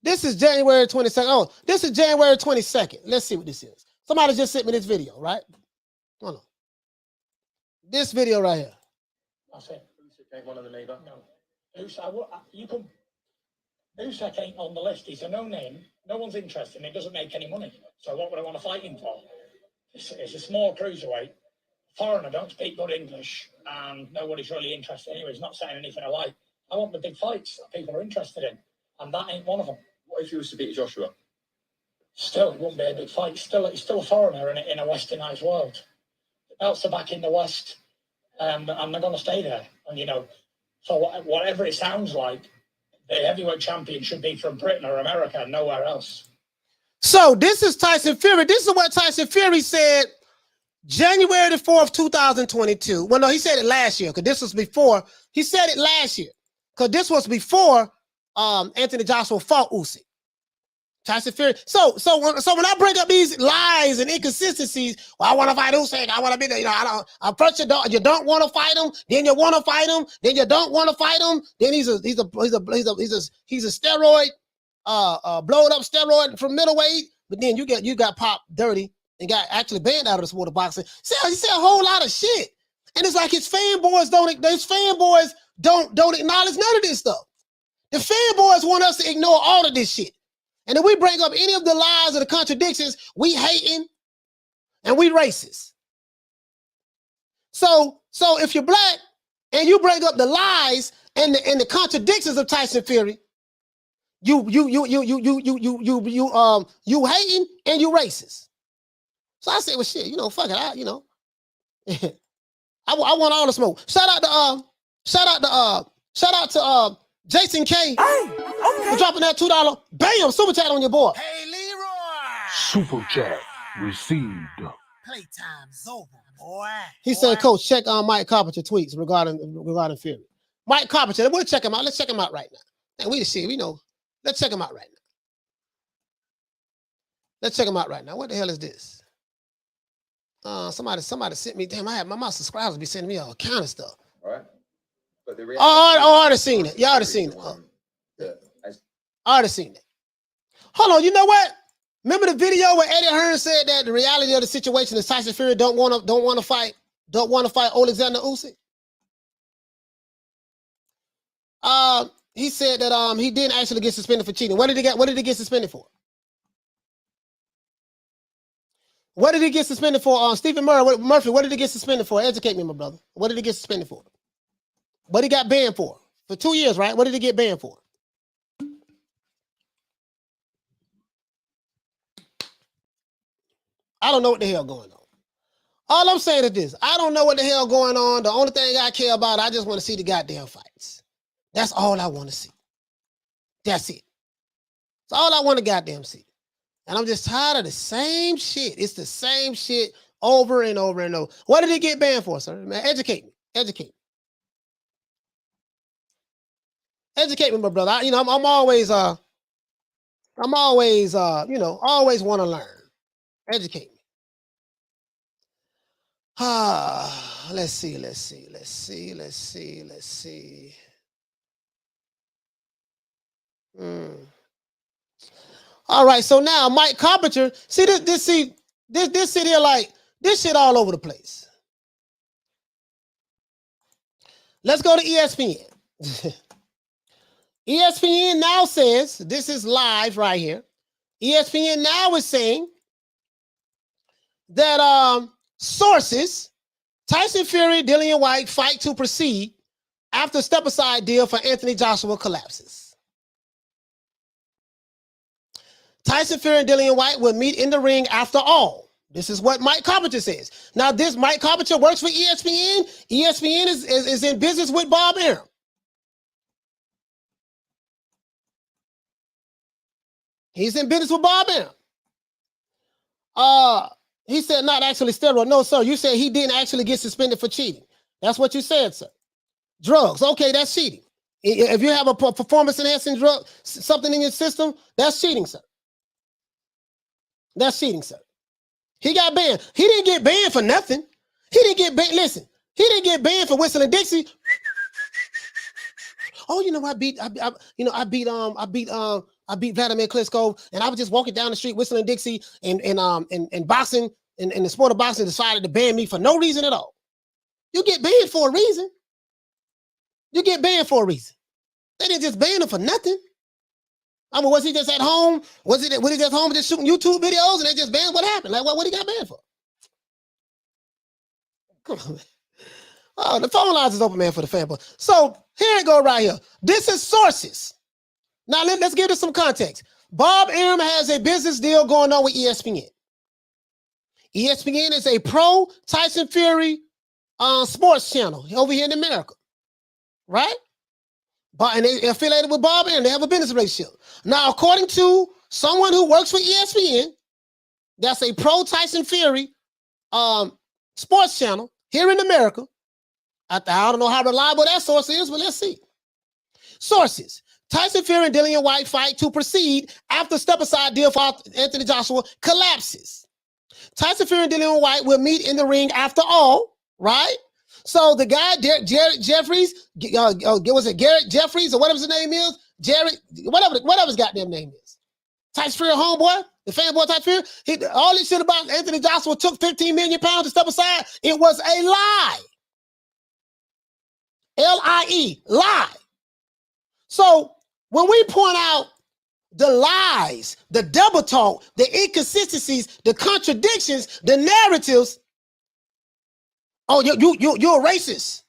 this is January 22nd. Oh, this is January 22nd. Let's see what this is. Somebody just sent me this video, right? Hold on. This video right here. That's it. Usyk ain't one of the neighbour. No. Usyk ain't on the list. He's a no-name. No one's interested and he doesn't make any money. So what would I want to fight him for? It's a small cruiserweight. Foreigner, don't speak good English, and nobody's really interested anyway. He's not saying anything I like. I want the big fights that people are interested in, and that ain't one of them. What if you was to beat Joshua? Still, it wouldn't be a big fight. He's still a foreigner in a westernized world. The belts are back in the West, and they're going to stay there. And, you know, so whatever it sounds like, the heavyweight champion should be from Britain or America, nowhere else. So this is Tyson Fury. This is what Tyson Fury said January the 4th, 2022. Well, no, he said it last year because this was before. He said it last year because this was before Anthony Joshua fought Usyk. Tyson Fury. So when I bring up these lies and inconsistencies, well, I want to fight Usyk. I want to be there. You know, first you don't want to fight him, then you want to fight him, then you don't want to fight him. Then he's a steroid, blown up steroid from middleweight. But then you got popped dirty and got actually banned out of the sport of boxing. He said a whole lot of shit, and it's like his fanboys don't acknowledge none of this stuff. The fanboys want us to ignore all of this shit. And if we bring up any of the lies or the contradictions, we hating and we racist. So if you're black and you bring up the lies and the contradictions of Tyson Fury, you hating and you racist. So I said, well, shit, you know, fuck it, I want all the smoke. Shout out to Jason K. For dropping that $2. Bam! Super chat on your board. Hey, Leroy! Super chat received. Playtime's over, boy. He said, Coach, check on Mike Carpenter tweets regarding Fury. Mike Carpenter, we'll check him out. Let's check him out right now. And we know. Let's check him out right now. What the hell is this? Somebody sent me. Damn, my subscribers be sending me all kind of stuff. All right. But the I already seen it. Y'all already seen it. I already seen it. Hold on, you know what? Remember the video where Eddie Hearn said that the reality of the situation is Tyson Fury don't want to fight Alexander Usyk? He said that he didn't actually get suspended for cheating. What did he get suspended for? What did he get suspended for? Stephen Murphy, what did he get suspended for? Educate me, my brother. What did he get suspended for? What he got banned for? For 2 years, right? What did he get banned for? I don't know what the hell going on. All I'm saying is this. I don't know what the hell going on. The only thing I care about, I just want to see the goddamn fights. That's all I want to see. That's it. That's all I want to goddamn see. And I'm just tired of the same shit. It's the same shit over and over and over. What did he get banned for, sir? Man, educate me. Educate me. Educate me, my brother. I'm always always want to learn. Educate me. Let's see. All right, so now Mike Carpenter, see this shit here, like this shit all over the place. Let's go to ESPN. ESPN now says, this is live right here. ESPN now is saying that sources, Tyson Fury, Dillian Whyte fight to proceed after step-aside deal for Anthony Joshua collapses. Tyson Fury and Dillian Whyte will meet in the ring after all. This is what Mike Carpenter says. Now, this Mike Carpenter works for ESPN. ESPN is in business with Bob Arum. He's in business with Bob Arum. He said not actually steroid. No, sir. You said he didn't actually get suspended for cheating. That's what you said, sir. Drugs. Okay, that's cheating. If you have a performance-enhancing drug, something in your system, that's cheating, sir. That's cheating, sir. He got banned. He didn't get banned for nothing. He didn't get banned. Listen, he didn't get banned for whistling Dixie. Oh, you know, I beat Vladimir Klitschko, and I was just walking down the street whistling Dixie, and boxing, and the sport of boxing decided to ban me for no reason at all. You get banned for a reason. You get banned for a reason. They didn't just ban him for nothing. I mean, was he just at home? Was he just home just shooting YouTube videos and they just banned? What happened? Like, what he got banned for? Come on, man. Oh, the phone lines is open, man, for the fanboy. So here it go right here. This is sources. Now let's give this some context. Bob Arum has a business deal going on with ESPN. ESPN is a pro Tyson Fury sports channel over here in America, right? But and they affiliated with Bob Arum. They have a business relationship. Now, according to someone who works for ESPN, that's a pro Tyson Fury sports channel here in America. I don't know how reliable that source is, but let's see. Sources. Tyson Fury and Dillian Whyte fight to proceed after step-aside deal for Anthony Joshua collapses. Tyson Fury and Dillian Whyte will meet in the ring after all, right? So the guy, Jared Jeffries, was it Garrett Jeffries or whatever his name is? Jared, whatever his goddamn name is. Tyson Fury homeboy, the fanboy Tyson Fury. All this shit about Anthony Joshua took 15 million pounds to step aside. It was a lie. L-I-E, lie. So when we point out the lies, the double talk, the inconsistencies, the contradictions, the narratives, oh, you're a racist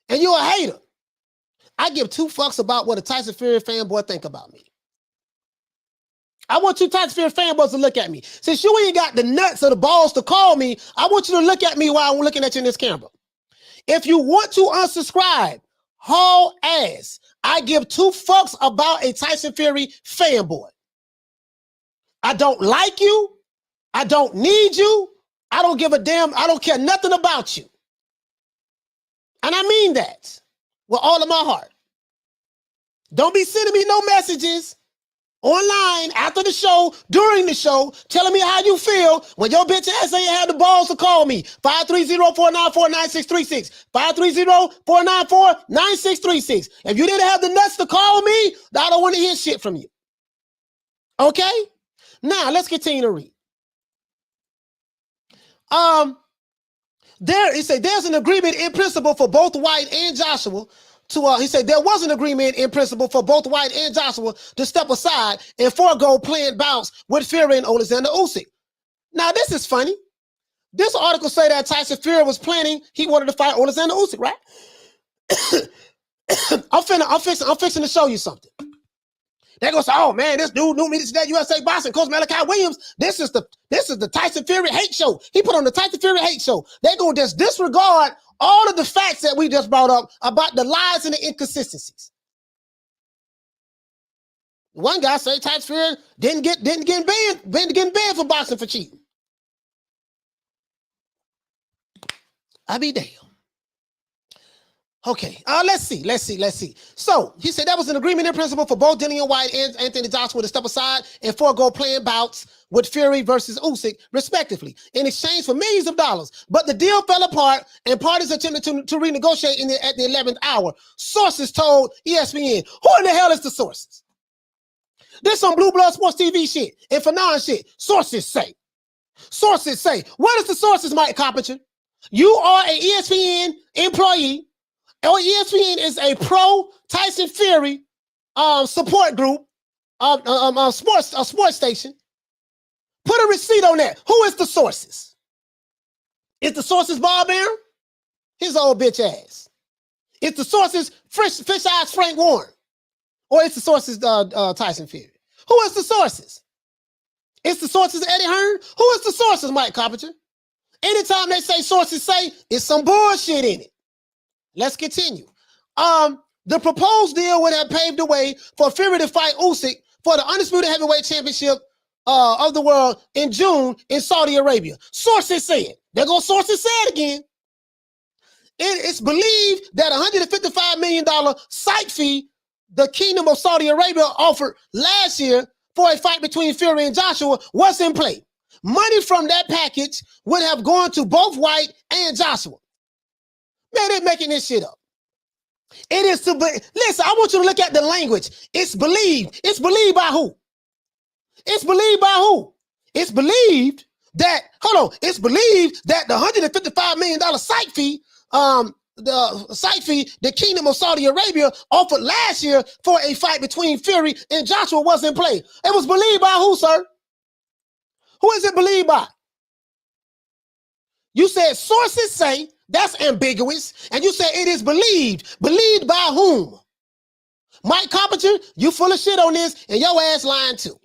and you're a hater. I give two fucks about what a Tyson Fury fanboy think about me. I want you Tyson Fury fanboys to look at me. Since you ain't got the nuts or the balls to call me, I want you to look at me while I'm looking at you in this camera. If you want to unsubscribe, haul ass. I give two fucks about a Tyson Fury fanboy. I don't like you. I don't need you. I don't give a damn. I don't care nothing about you. And I mean that with all of my heart. Don't be sending me no messages online after the show, during the show, telling me how you feel when your bitch ass ain't had the balls to call me. 530-494-9636. 530-494-9636. If you didn't have the nuts to call me, I don't want to hear shit from you. Okay? Now, let's continue to read. There's an agreement in principle for both Whyte and Joshua he said there was an agreement in principle for both Whyte and Joshua to step aside and forego planned bouts with Fury and Alexander Usyk. Now, this is funny. This article say that Tyson Fury was planning, he wanted to fight Alexander Usyk, right? I'm fixing to show you something. They gonna say, oh man, this dude knew me today, USA Boxing, Coach Malachi Williams. This is the Tyson Fury hate show. He put on the Tyson Fury hate show. They gonna just disregard all of the facts that we just brought up about the lies and the inconsistencies. One guy said Tyson Fury didn't get banned for boxing for cheating. I be damn. Okay, let's see. So he said that was an agreement in principle for both Dillian Whyte and Anthony Joshua to step aside and forego playing bouts with Fury versus Usyk, respectively, in exchange for millions of dollars. But the deal fell apart, and parties attempted to renegotiate at the 11th hour. Sources told ESPN. Who in the hell is the sources? This on Blue Blood Sports TV shit and Fanon shit. Sources say. Sources say. What is the sources, Mike Carpenter? You are an ESPN employee. ESPN is a pro Tyson Fury support group, sports station. Put a receipt on that. Who is the sources? Is the sources Bob Arum? His old bitch ass. Is the sources Fish Eyes Frank Warren? Or is the sources Tyson Fury? Who is the sources? Is the sources Eddie Hearn? Who is the sources Mike Carpenter? Anytime they say sources say, it's some bullshit in it. Let's continue. The proposed deal would have paved the way for Fury to fight Usyk for the undisputed heavyweight championship of the world in June in Saudi Arabia. Sources said. They're going to sources say it again. It's believed that $155 million site fee the Kingdom of Saudi Arabia offered last year for a fight between Fury and Joshua was in play. Money from that package would have gone to both Whyte and Joshua. Man, they're making this shit up. It is to be. Listen, I want you to look at the language. It's believed. It's believed by who? It's believed by who? It's believed that, hold on, it's believed that the $155 million site fee, the Kingdom of Saudi Arabia offered last year for a fight between Fury and Joshua was in play. It was believed by who, sir? Who is it believed by? You said sources say, that's ambiguous, and you said it is believed. Believed by whom? Mike Carpenter, you full of shit on this, and your ass lying too.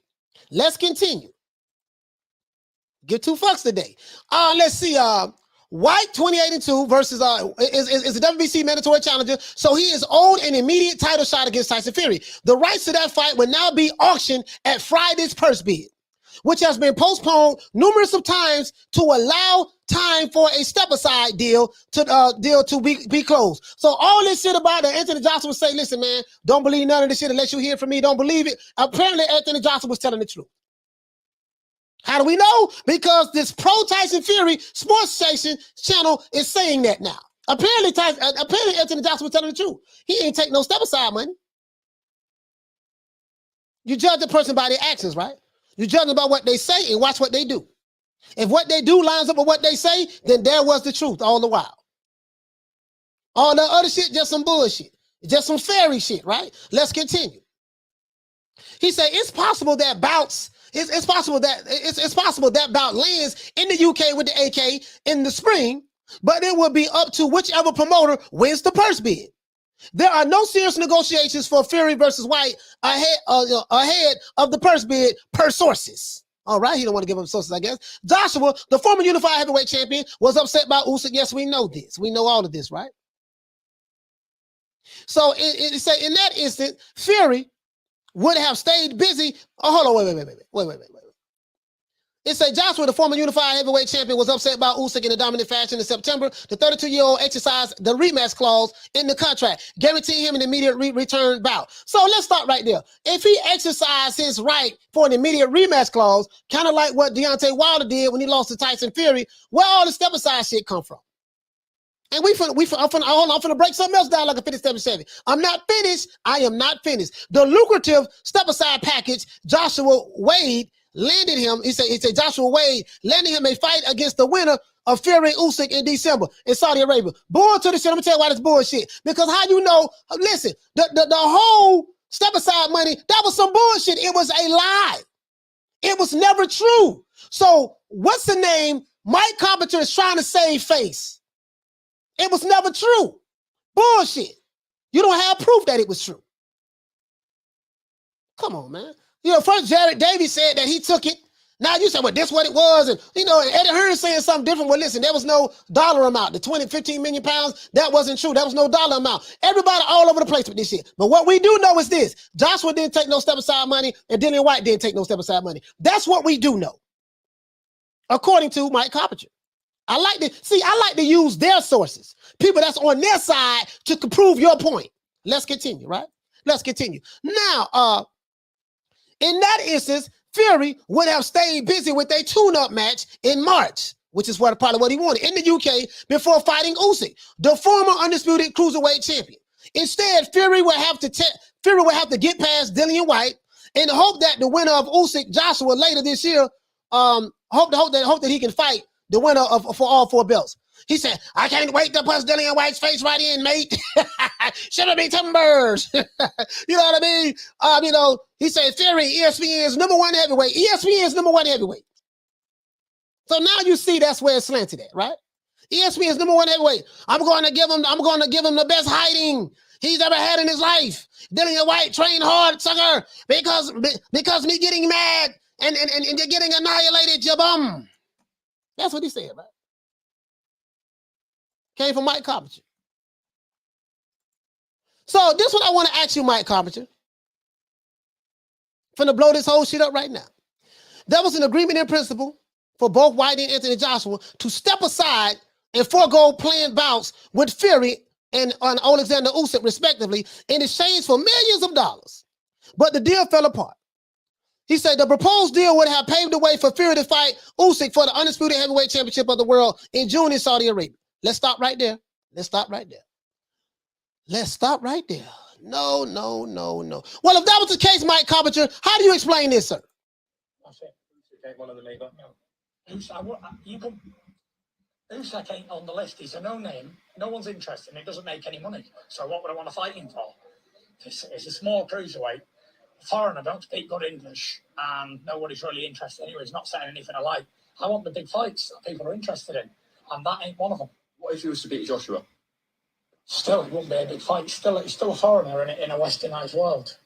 Let's continue. Give two fucks today. Let's see. Whyte 28-2 versus is a WBC mandatory challenger, so he is owed an immediate title shot against Tyson Fury. The rights to that fight will now be auctioned at Friday's purse bid, which has been postponed numerous of times to allow time for a step-aside deal to be closed. So all this shit about that Anthony Joshua say, listen, man, don't believe none of this shit unless you hear from me. Don't believe it. Apparently, Anthony Joshua was telling the truth. How do we know? Because this pro-Tyson Fury sports station channel is saying that now. Apparently Anthony Joshua was telling the truth. He ain't take no step-aside money. You judge a person by their actions, right? You judge them by what they say and watch what they do. If what they do lines up with what they say, then there was the truth all the while. All the other shit, just some bullshit. Just some fairy shit, right? Let's continue. He said it's possible that bouts, it's possible that bout lands in the UK with the AK in the spring, but it will be up to whichever promoter wins the purse bid. There are no serious negotiations for Fury versus Whyte ahead of the purse bid per sources. All right, he don't want to give them sources, I guess. Joshua, the former unified heavyweight champion, was upset by Usyk. Yes, we know this. We know all of this, right? So it say in that instant, Fury would have stayed busy. Oh, hold on, wait. It said Joshua, the former unified heavyweight champion, was upset by Usyk in a dominant fashion in September. The 32-year-old exercised the rematch clause in the contract, guaranteeing him an immediate return bout. So let's start right there. If he exercised his right for an immediate rematch clause, kind of like what Deontay Wilder did when he lost to Tyson Fury, where all the step-aside shit come from? And I'm finna break something else down like a 57 Chevy. I'm not finished. I am not finished. The lucrative step-aside package Joshua Wade landed him, he said Joshua Wade landed him a fight against the winner of Fury Usyk in December in Saudi Arabia. Bull to the shit. I'm gonna tell you why this bullshit. Because how you know, listen, the whole step-aside money, that was some bullshit. It was a lie. It was never true. So what's the name? Mike Carpenter is trying to save face. It was never true. Bullshit. You don't have proof that it was true. Come on, man. You know, first Jared Davies said that he took it. Now you say, well, this what it was. And, you know, Eddie Hearn saying something different. Well, listen, there was no dollar amount. The 15 million pounds, that wasn't true. There was no dollar amount. Everybody all over the place with this shit. But what we do know is this. Joshua didn't take no step-aside money, and Dillian Whyte didn't take no step-aside money. That's what we do know, according to Mike Carpenter. I like to use their sources, people that's on their side, to prove your point. Let's continue, right? Let's continue. Now, in that instance, Fury would have stayed busy with a tune-up match in March, which is probably what he wanted, in the UK before fighting Usyk, the former undisputed cruiserweight champion. Instead, Fury would have to get past Dillian Whyte and hope that the winner of Usyk Joshua later this year, hope that he can fight the winner for all four belts. He said, I can't wait to punch Dillian Whyte's face right in, mate. Should have been timbers. You know what I mean? You know, he said, Fury, ESPN's number one heavyweight. ESPN's number one heavyweight. So now you see that's where it's slanted at, right? ESPN's number one heavyweight. I'm going to give him the best hiding he's ever had in his life. Dillian Whyte trained hard, sucker, because me getting mad and getting annihilated, ya bum. That's what he said, right? Came from Mike Carpenter. So this is what I want to ask you, Mike Carpenter. Finna blow this whole shit up right now. There was an agreement in principle for both Whyte and Anthony Joshua to step aside and forego planned bouts with Fury and Alexander Usyk, respectively, in exchange for millions of dollars. But the deal fell apart. He said the proposed deal would have paved the way for Fury to fight Usyk for the undisputed heavyweight championship of the world in June in Saudi Arabia. Let's stop right there. Let's stop right there. No. Well, if that was the case, Mike Carpenter, how do you explain this, sir? That's it. Usyk one of the neighbour. No. Usyk ain't on the list. He's a no-name. No one's interested, and it doesn't make any money. So what would I want to fight him for? It's a small cruiserweight. Foreigner, don't speak good English, and nobody's really interested anyway. He's not saying anything I like. I want the big fights that people are interested in, and that ain't one of them. What if he was to beat Joshua? Still, it wouldn't be a big fight. He's still a foreigner in a westernised world.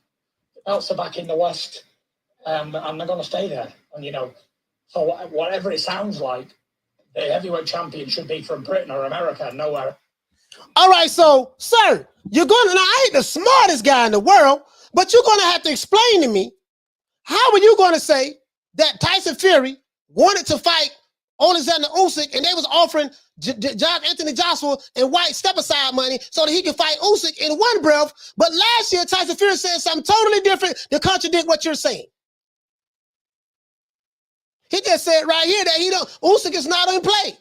The belts are back in the West, and they're going to stay there. And, you know, so whatever it sounds like, the heavyweight champion should be from Britain or America, nowhere. All right, so, sir, you're going to, now I ain't the smartest guy in the world, but you're going to have to explain to me, how are you going to say that Tyson Fury wanted to fight Alexander Usyk and they was offering Anthony Joshua and Whyte step-aside money so that he could fight Usyk in one breath, but last year Tyson Fury said something totally different to contradict what you're saying. He just said right here that Usyk is not in play.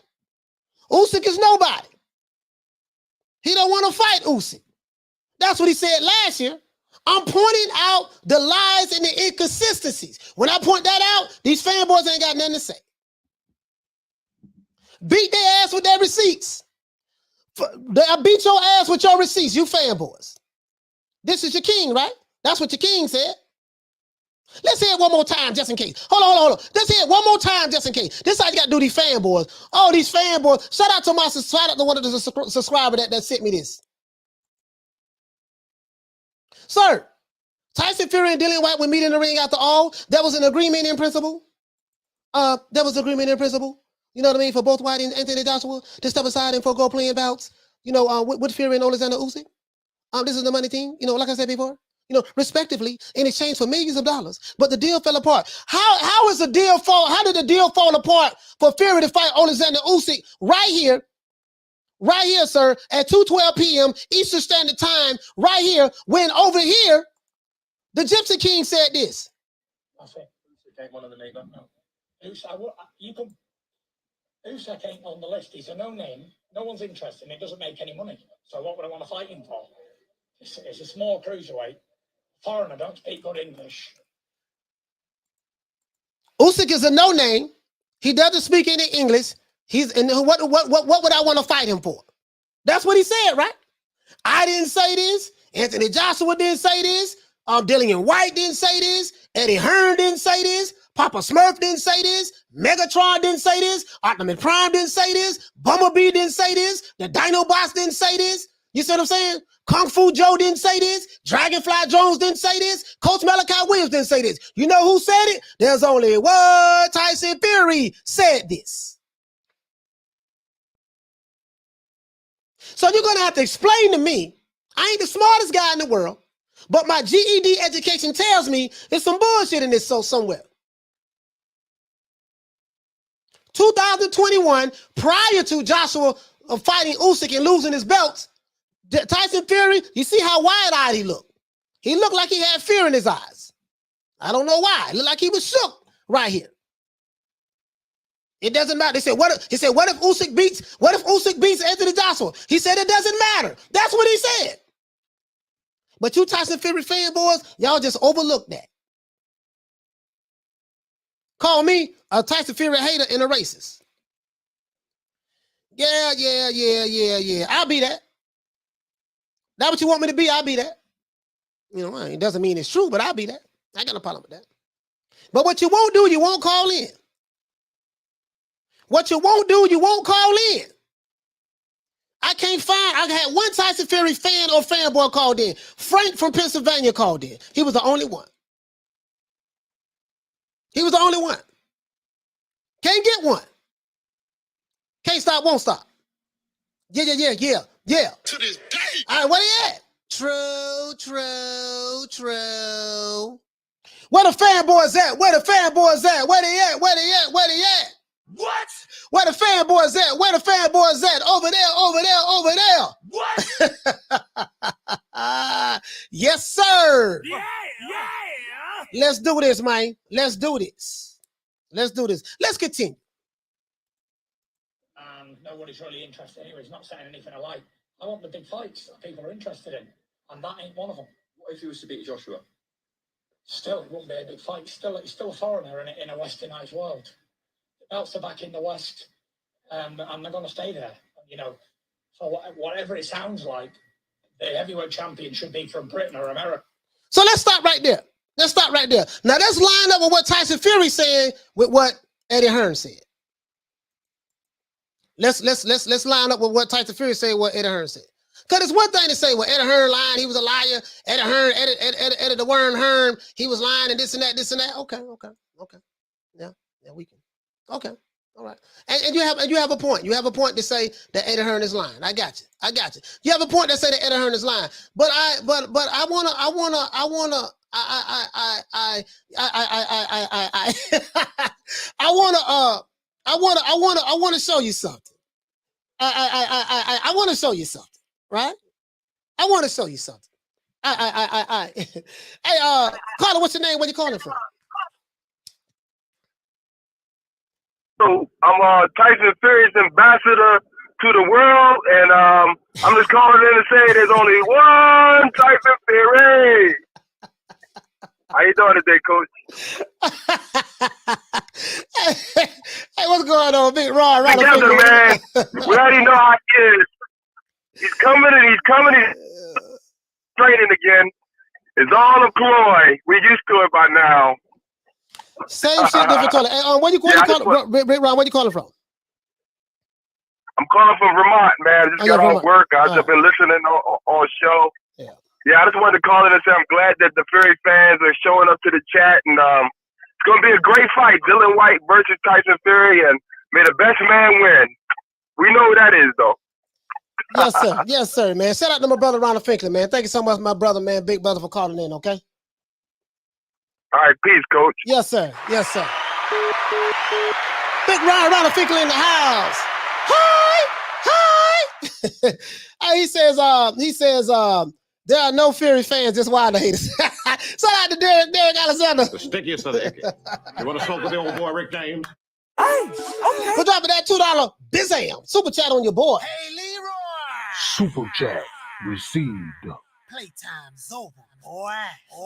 Usyk is nobody. He don't want to fight Usyk. That's what he said last year. I'm pointing out the lies and the inconsistencies. When I point that out, these fanboys ain't got nothing to say. Beat their ass with their receipts. I beat your ass with your receipts, you fanboys. This is your king, right? That's what your king said. Let's hear it one more time, just in case. Hold on. Let's hear it one more time, just in case. This is how you got to do these fanboys. Oh, these fanboys. Shout out to one of the subscriber that sent me this. Sir, Tyson Fury and Dillian Whyte will meet in the ring after all. There was an agreement in principle. You know what I mean? For both Whyte and Anthony Joshua to step aside and forego playing bouts. You know, with Fury and Alexander Usyk. This is the money team. You know, like I said before. You know, respectively, in exchange for millions of dollars. But the deal fell apart. How is the deal fall? How did the deal fall apart for Fury to fight Alexander Usyk right here, sir, at 2:12 p.m. Eastern Standard Time, right here, when over here, the Gypsy King said this. That's it. Usyk ain't one of the neighbour. No. Usyk ain't on the list. He's a no-name. No one's interested, and it doesn't make any money. So what would I want to fight him for? It's a small cruiserweight. Foreigner, don't speak good English. Usyk is a no-name. He doesn't speak any English. What would I want to fight him for? That's what he said, right? I didn't say this. Anthony Joshua didn't say this. Dillian Whyte didn't say this. Eddie Hearn didn't say this. Papa Smurf didn't say this. Megatron didn't say this. Optimus Prime didn't say this. Bumblebee didn't say this. The Dino Boss didn't say this. You see what I'm saying? Kung Fu Joe didn't say this. Dragonfly Jones didn't say this. Coach Malachi Williams didn't say this. You know who said it? There's only one. Tyson Fury said this. So you're going to have to explain to me. I ain't the smartest guy in the world, but my GED education tells me there's some bullshit in this somewhere. 2021, prior to Joshua fighting Usyk and losing his belts, Tyson Fury, you see how wide-eyed he looked. He looked like he had fear in his eyes. I don't know why. It looked like he was shook right here. It doesn't matter. They said, what if Usyk beats Anthony Joshua? He said it doesn't matter. That's what he said. But you Tyson Fury fanboys, y'all just overlooked that. Call me a Tyson Fury hater and a racist. Yeah. I'll be that. That's what you want me to be, I'll be that. You know, it doesn't mean it's true, but I'll be that. I got no problem with that. But what you won't do, you won't call in. What you won't do, you won't call in. I had one Tyson Fury fan or fanboy called in. Frank from Pennsylvania called in. He was the only one. Can't get one. Can't stop, won't stop. Yeah. To this day. All right, where they at? True. Where the fanboys at? Where they at? What? Where the fanboys at? Over there. What? Yes, sir. Yeah. Let's do this, man. Let's do this. Let's continue. Nobody's really interested anyway. He's not saying anything I like. I want the big fights that people are interested in, and that ain't one of them. What if he was to beat Joshua? Still, it wouldn't be a big fight. He's still a foreigner in a westernised world. The belts are back in the West, and they're going to stay there. You know, so whatever it sounds like, the heavyweight champion should be from Britain or America. So let's stop right there. Let's stop right there. Now let's line up with what Tyson Fury said with what Eddie Hearn said. Let's line up with what Tyson Fury said, what Eddie Hearn said. Because it's one thing to say, well, Eddie Hearn lied, he was a liar. Eddie Hearn, Eddie the Worm Hearn, he was lying and this and that, this and that. Okay. Yeah, we can. Okay, all right. And you have a point. You have a point to say that Eddie Hearn is lying. I got you. You have a point to say that Eddie Hearn is lying. But I wanna show you something. I want to show you something, right? I want to show you something. Hey, Carla, what's your name? Where you calling from? So I'm Tyson Fury's ambassador to the world, and I'm just calling in to say there's only one Tyson Fury. How you doing today, Coach? Hey, what's going on, Big Ron? Together, man. We already know how he is. He's coming. He's training again. It's all a ploy. We're used to it by now. Same shit, different color. Hey, where you calling? Big Ron, where you calling from? I'm calling from Vermont, man. Just got off work. I've just been listening on show. Yeah, I just wanted to call in and say I'm glad that the Fury fans are showing up to the chat, and it's going to be a great fight. Dillian Whyte versus Tyson Fury, and may the best man win. We know who that is, though. Yes, sir, man. Shout out to my brother, Ronald Finkley, man. Thank you so much, my brother, man. Big brother, for calling in, okay? All right, peace, Coach. Yes, sir. Big Ronald Finkley in the house. Hi. He says, there are no Fury fans, just Wilder haters. Shout out to Derek Alexander. The stickiest of the icky. You want to smoke with the old boy Rick James? Hey, okay. For dropping that $2 Bizam super chat on your boy. Hey, Leroy. Super chat received. Playtime's over, boy.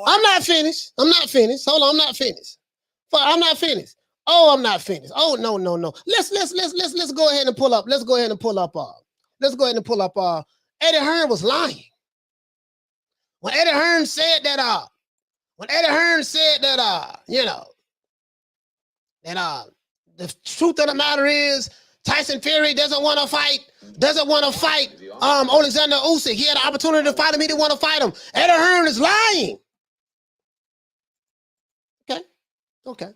I'm not finished. Hold on, I'm not finished. Oh, I'm not finished. Oh, no. Let's go ahead and pull up. Eddie Hearn was lying. When Eddie Hearn said that, the truth of the matter is Tyson Fury doesn't want to fight Alexander Usyk. He had an opportunity to fight him. He didn't want to fight him. Eddie Hearn is lying. Okay.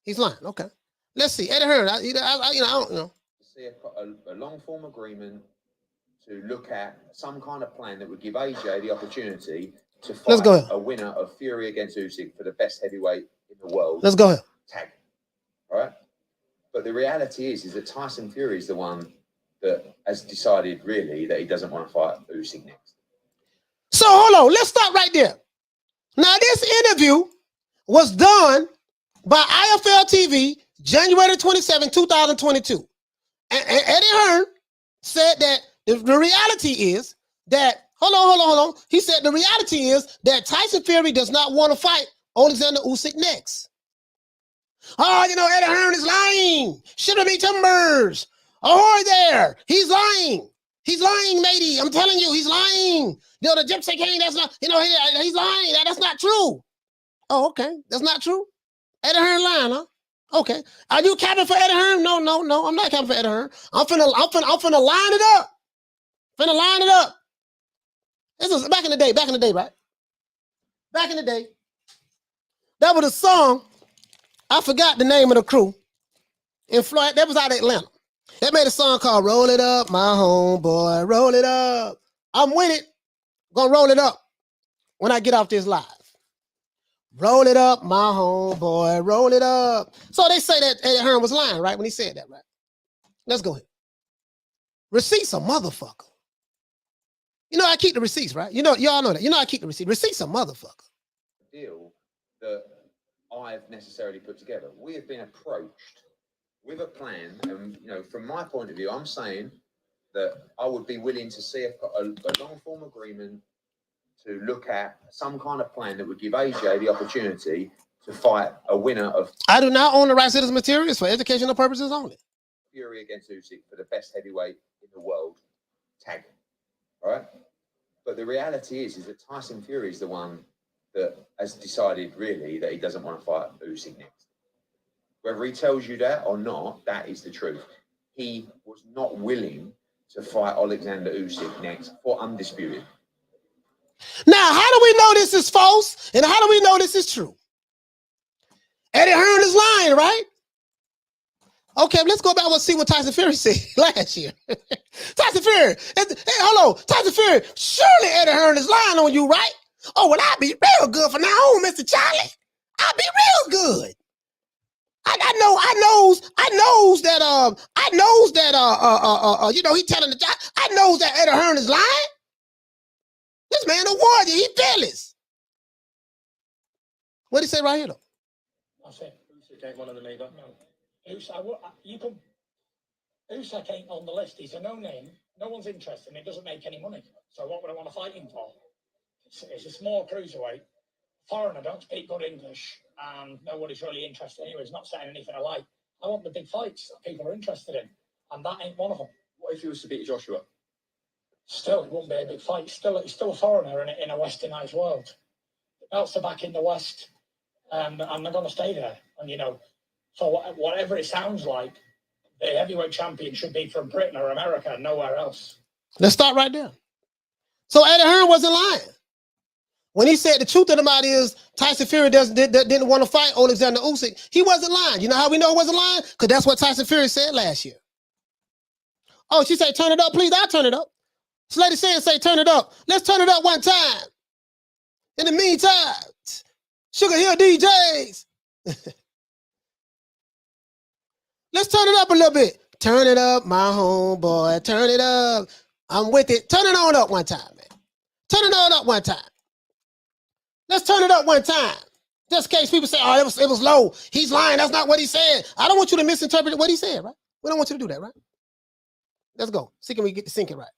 He's lying. Okay. Let's see. Eddie Hearn, I don't know. See a long form agreement to look at some kind of plan that would give AJ the opportunity to fight a winner of Fury against Usyk for the best heavyweight in the world. Let's go ahead. Tag. All right. But the reality is that Tyson Fury is the one that has decided really that he doesn't want to fight Usyk next. So hold on. Let's stop right there. Now this interview was done by IFL TV, January 27, 2022. And Eddie Hearn said that the reality is that, hold on. He said the reality is that Tyson Fury does not want to fight Alexander Usyk next. Oh, Eddie Hearn is lying. Shiver me timbers. Ahoy there. He's lying. He's lying, matey. I'm telling you, he's lying. The Gypsy King, that's not, he's lying. That's not true. Oh, okay. That's not true. Eddie Hearn lying, huh? Okay. Are you capping for Eddie Hearn? No. I'm not capping for Eddie Hearn. I'm finna line it up. This was back in the day, right? Back in the day. That was a song. I forgot the name of the crew. In Florida, that was out of Atlanta. They made a song called Roll It Up, My Homeboy, Roll It Up. I'm with it. Gonna roll it up when I get off this live. Roll it up, my homeboy, roll it up. So they say that Eddie Hearn was lying, right? When he said that, right? Let's go ahead. Receipts a motherfucker. I keep the receipts, right? Y'all know that. I keep the receipts. Receipts a motherfucker. Deal that I've necessarily put together. We have been approached with a plan, and from my point of view, I'm saying that I would be willing to see a long form agreement to look at some kind of plan that would give AJ the opportunity to fight a winner of. I do not own the rights to this material. It's for educational purposes only. Fury against Usyk for the best heavyweight in the world. Tag. All right. But the reality is that Tyson Fury is the one that has decided really that he doesn't want to fight Usyk next. Whether he tells you that or not, that is the truth. He was not willing to fight Alexander Usyk next for undisputed. Now, how do we know this is false? And how do we know this is true? Eddie Hearn is lying, right? Okay, let's go back and see what Tyson Fury said last year. Tyson Fury, hey, hello, Tyson Fury, surely Eddie Hearn is lying on you, right? Oh, well, I'll be real good from now on, Mr. Charlie. I'll be real good. I knows that, you know, he telling the job. I knows that Eddie Hearn is lying. This man a warrior, he fearless. What'd he say right here, though? I said, Usyk ain't one of them either. No. Usyk ain't on the list. He's a no-name. No one's interested, and it doesn't make any money. So what would I want to fight him for? It's a small cruiserweight. Foreigner, don't speak good English, and nobody's really interested anyway. He's not saying anything I like. I want the big fights that people are interested in, and that ain't one of them. What if he was to beat Joshua? Still, it wouldn't be a big fight. He's still a foreigner in a westernized world. The belts are back in the West, and they're going to stay there. And, you know, so whatever it sounds like, the heavyweight champion should be from Britain or America, nowhere else. Let's start right there. So Eddie Hearn wasn't lying. When he said the truth of the matter is Tyson Fury didn't want to fight Alexander Usyk, he wasn't lying. You know how we know he wasn't lying? Because that's what Tyson Fury said last year. Oh, she said, turn it up, please. I'll turn it up. This lady saying, say, turn it up. Let's turn it up one time. In the meantime, Sugar Hill DJs. Let's turn it up a little bit. Turn it up, my homeboy. Turn it up. I'm with it. Turn it on up one time, man. Turn it on up one time. Let's turn it up one time. Just in case people say, oh, it was low. He's lying. That's not what he said. I don't want you to misinterpret what he said, right? We don't want you to do that, right? Let's go. See, can we get the syncing right?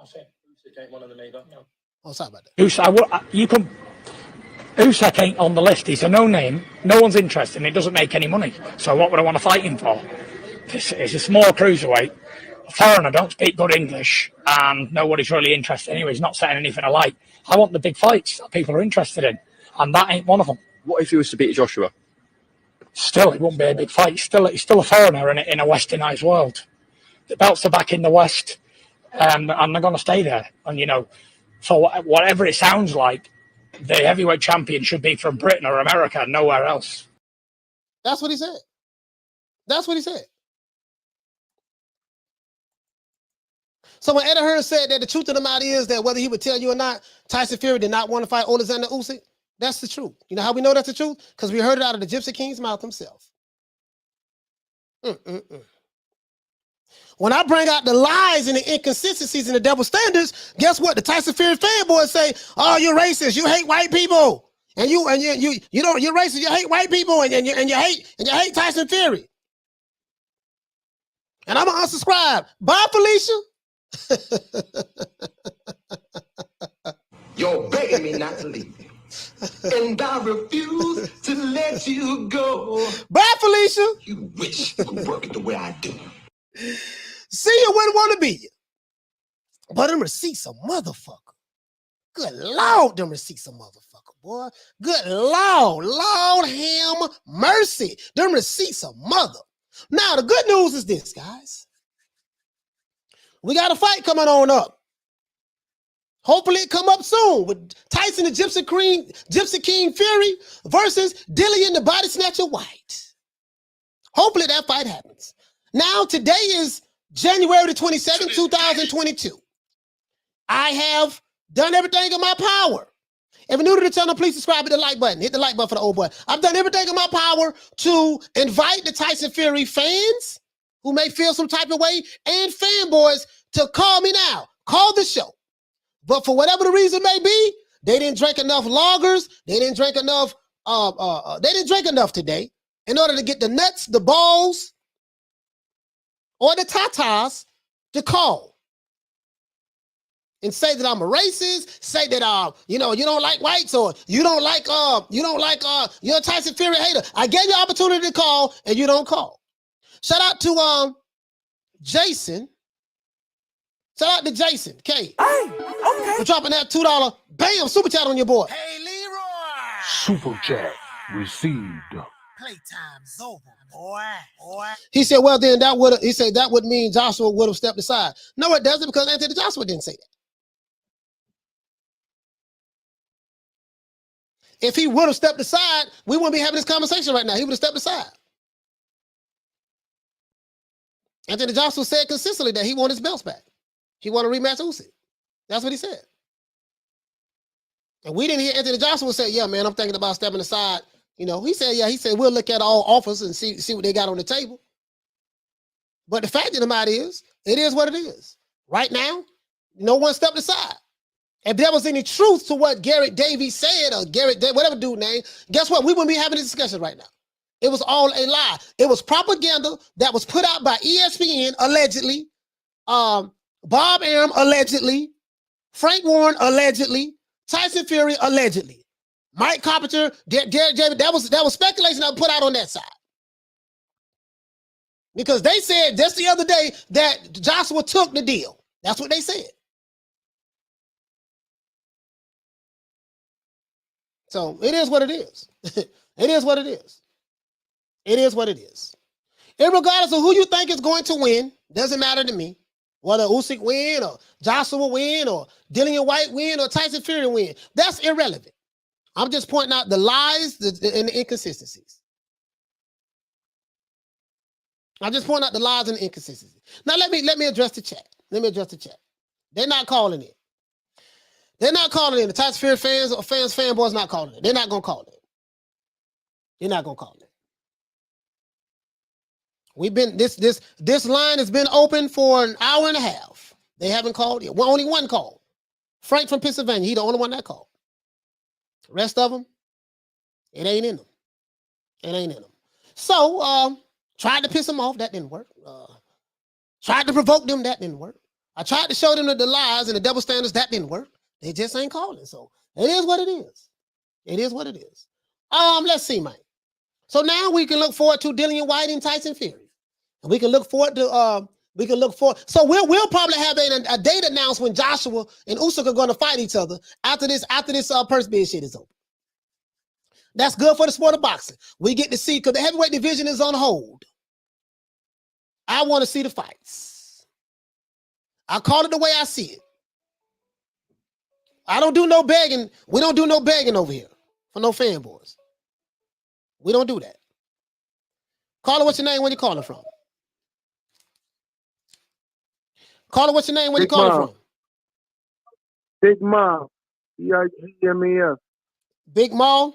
I said, Usyk ain't one of them either. No. Oh, sorry about that. Usyk ain't on the list. He's a no-name. No one's interested, and it doesn't make any money. So what would I want to fight him for? It's a small cruiserweight. A foreigner, don't speak good English, and nobody's really interested anyway. He's not saying anything I like. I want the big fights that people are interested in, and that ain't one of them. What if he was to beat Joshua? Still, it wouldn't be a big fight. He's still a foreigner in a westernized world. The belts are back in the West, and they're going to stay there. And, you know, so whatever it sounds like, the heavyweight champion should be from Britain or America, nowhere else. That's what he said. That's what he said. So when Eddie Hearn said that the truth of the matter is that whether he would tell you or not, Tyson Fury did not want to fight Alexander Usyk, that's the truth. You know how we know that's the truth? Because we heard it out of the Gypsy King's mouth himself. When I bring out the lies and the inconsistencies and the double standards, guess what? The Tyson Fury fanboys say, "Oh, you're racist. You hate white people, and you're racist. You hate white people, and you hate Tyson Fury." And I'm gonna unsubscribe. Bye, Felicia. You're begging me not to leave you, and I refuse to let you go. Bye, Felicia. You wish you could work it the way I do. See, you wouldn't want to be you. But them receipts a motherfucker. Good Lord, them receipts a motherfucker, boy. Good Lord, Lord have mercy. Them receipts a mother. Now, the good news is this, guys. We got a fight coming on up. Hopefully it come up soon with Tyson the Gypsy King Fury versus Dillian the Body Snatcher Whyte. Hopefully that fight happens. Now, today is January the 22nd, 2022. I have done everything in my power. If you're new to the channel, please subscribe to the like button. Hit the like button for the old boy. I've done everything in my power to invite the Tyson Fury fans who may feel some type of way and fanboys to call me now. Call the show. But for whatever the reason may be, they didn't drink enough lagers. They didn't drink enough. They didn't drink enough today in order to get the nuts, the balls, or the tatas to call and say that I'm a racist, say that you don't like whites, or you're a Tyson Fury hater. I gave you the opportunity to call and you don't call. Shout out to Jason. Shout out to Jason K. Hey, okay. For dropping that $2 bam super chat on your boy. Hey, Leroy. Super chat received. Playtime's over, boy. He said, well, then that would mean Joshua would have stepped aside. No, it doesn't, because Anthony Joshua didn't say that. If he would have stepped aside, we wouldn't be having this conversation right now. He would have stepped aside. Anthony Joshua said consistently that he wanted his belts back. He wanted to rematch Usyk. That's what he said. And we didn't hear Anthony Joshua say, yeah, man, I'm thinking about stepping aside. He said, we'll look at all offers and see what they got on the table. But the fact of the matter is, it is what it is. Right now, no one stepped aside. If there was any truth to what Garrett Davies said, or whatever dude name, guess what? We wouldn't be having this discussion right now. It was all a lie. It was propaganda that was put out by ESPN, allegedly. Bob Arum, allegedly. Frank Warren, allegedly. Tyson Fury, allegedly. Mike Carpenter, Derek David, that was speculation that was put out on that side. Because they said just the other day that Joshua took the deal. That's what they said. So it is what it is. It is what it is. It is what it is. Irregardless of who you think is going to win, doesn't matter to me. Whether Usyk win, or Joshua win, or Dillian Whyte win, or Tyson Fury win. That's irrelevant. I'm just pointing out the lies and the inconsistencies. I'm just pointing out the lies and the inconsistencies. Now let me address the chat. They're not calling it. They're not calling in. The Tyson Fury fans or fanboys not calling it. They're not gonna call it. They're not gonna call it. We've been this line has been open for an hour and a half. They haven't called yet. Well, only one called. Frank from Pennsylvania. He the only one that called. The rest of them, it ain't in them. It ain't in them. So tried to piss them off. That didn't work. Tried to provoke them. That didn't work. I tried to show them the lies and the double standards. That didn't work. They just ain't calling. So it is what it is. It is what it is. Let's see, Mike. So now we can look forward to Dillian Whyte and Tyson Fury. And we can look forward to so we'll probably have a date announced when Joshua and Usyk are going to fight each other after this purse bid shit is over. That's good for the sport of boxing. We get to see, because the heavyweight division is on hold. I want to see the fights. I call it the way I see it. I don't do no begging. We don't do no begging over here for no fanboys. We don't do that. Caller, what's your name? Where you calling from? Caller, what's your name? Where you calling from? Big Mom. BIGMAF. Big Mom?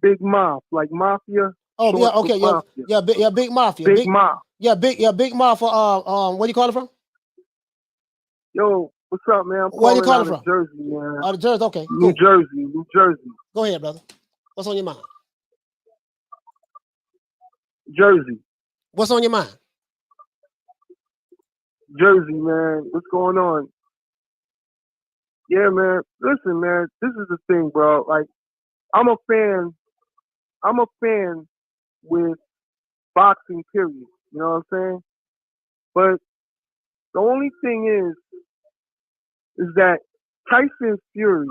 Big Mouth, like mafia. Oh, yeah, okay, yeah, Big Mafia. Big Mouth. Yeah, Big Mouth for where you calling from? Yo, what's up, man? Where you calling from? Jersey, man. Oh, the Jersey, okay. New Jersey. Go ahead, brother. What's on your mind? Jersey. What's on your mind? Jersey, man. What's going on? Yeah, man. Listen, man. This is the thing, bro. Like, I'm a fan with boxing, period. You know what I'm saying? But the only thing is that Tyson Fury,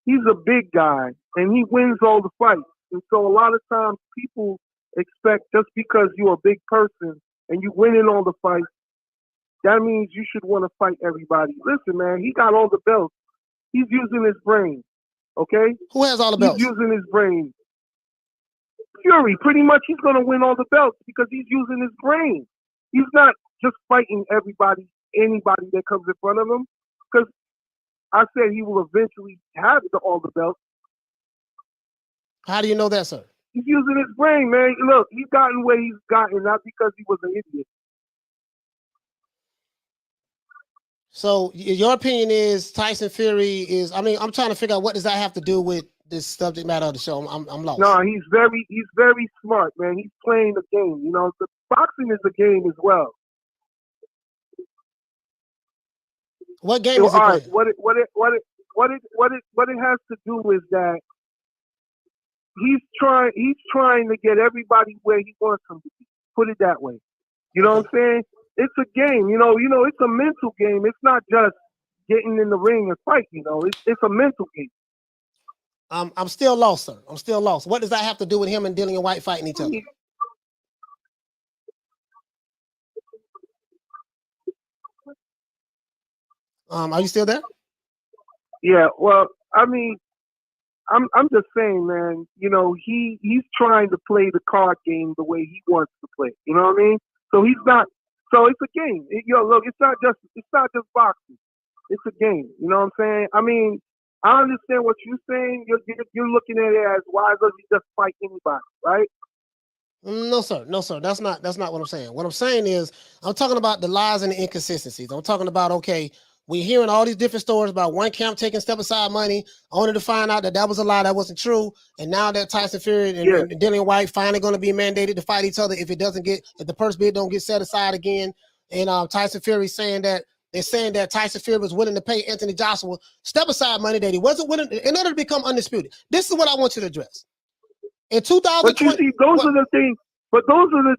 he's a big guy, and he wins all the fights. And so a lot of times people expect just because you're a big person and you win in all the fights, that means you should want to fight everybody. Listen, man, he got all the belts. He's using his brain, okay? Who has all the belts? He's using his brain. Fury, pretty much he's going to win all the belts because he's using his brain. He's not just fighting anybody that comes in front of him, because I said he will eventually have all the belts. How do you know that, sir? He's using his brain, man. Look, he's gotten where he's gotten, not because he was an idiot. So your opinion is Tyson Fury is, I mean, I'm trying to figure out what does that have to do with this subject matter of the show. I'm lost. No, he's very smart, man. He's playing the game. You know, the boxing is a game as well. What game is he playing? What it has to do is that he's trying to get everybody where he wants them to be. Put it that way. You know what I'm saying? It's a game. You know, it's a mental game. It's not just getting in the ring and fight. You know, it's a mental game. I'm still lost, sir. I'm still lost. What does that have to do with him and Dillian Whyte fighting each other? Are you still there? Yeah. Well, I mean, I'm just saying, man. You know, he's trying to play the card game the way he wants to play. You know what I mean? So he's not. So it's a game. Look, it's not just boxing. It's a game. You know what I'm saying? I mean, I understand what you're saying. You're looking at it as why does he just fight anybody, right? No, sir. No, sir. That's not what I'm saying. What I'm saying is I'm talking about the lies and the inconsistencies. I'm talking about, okay, we're hearing all these different stories about one camp taking step aside money, only to find out that was a lie, that wasn't true. And now that Tyson Fury and Dillian Whyte finally going to be mandated to fight each other if the purse bid don't get set aside again. And Tyson Fury saying that they're saying that Tyson Fury was willing to pay Anthony Joshua step aside money that he wasn't willing in order to become undisputed. This is what I want you to address. In 2020, but you see, those are the things. But those are the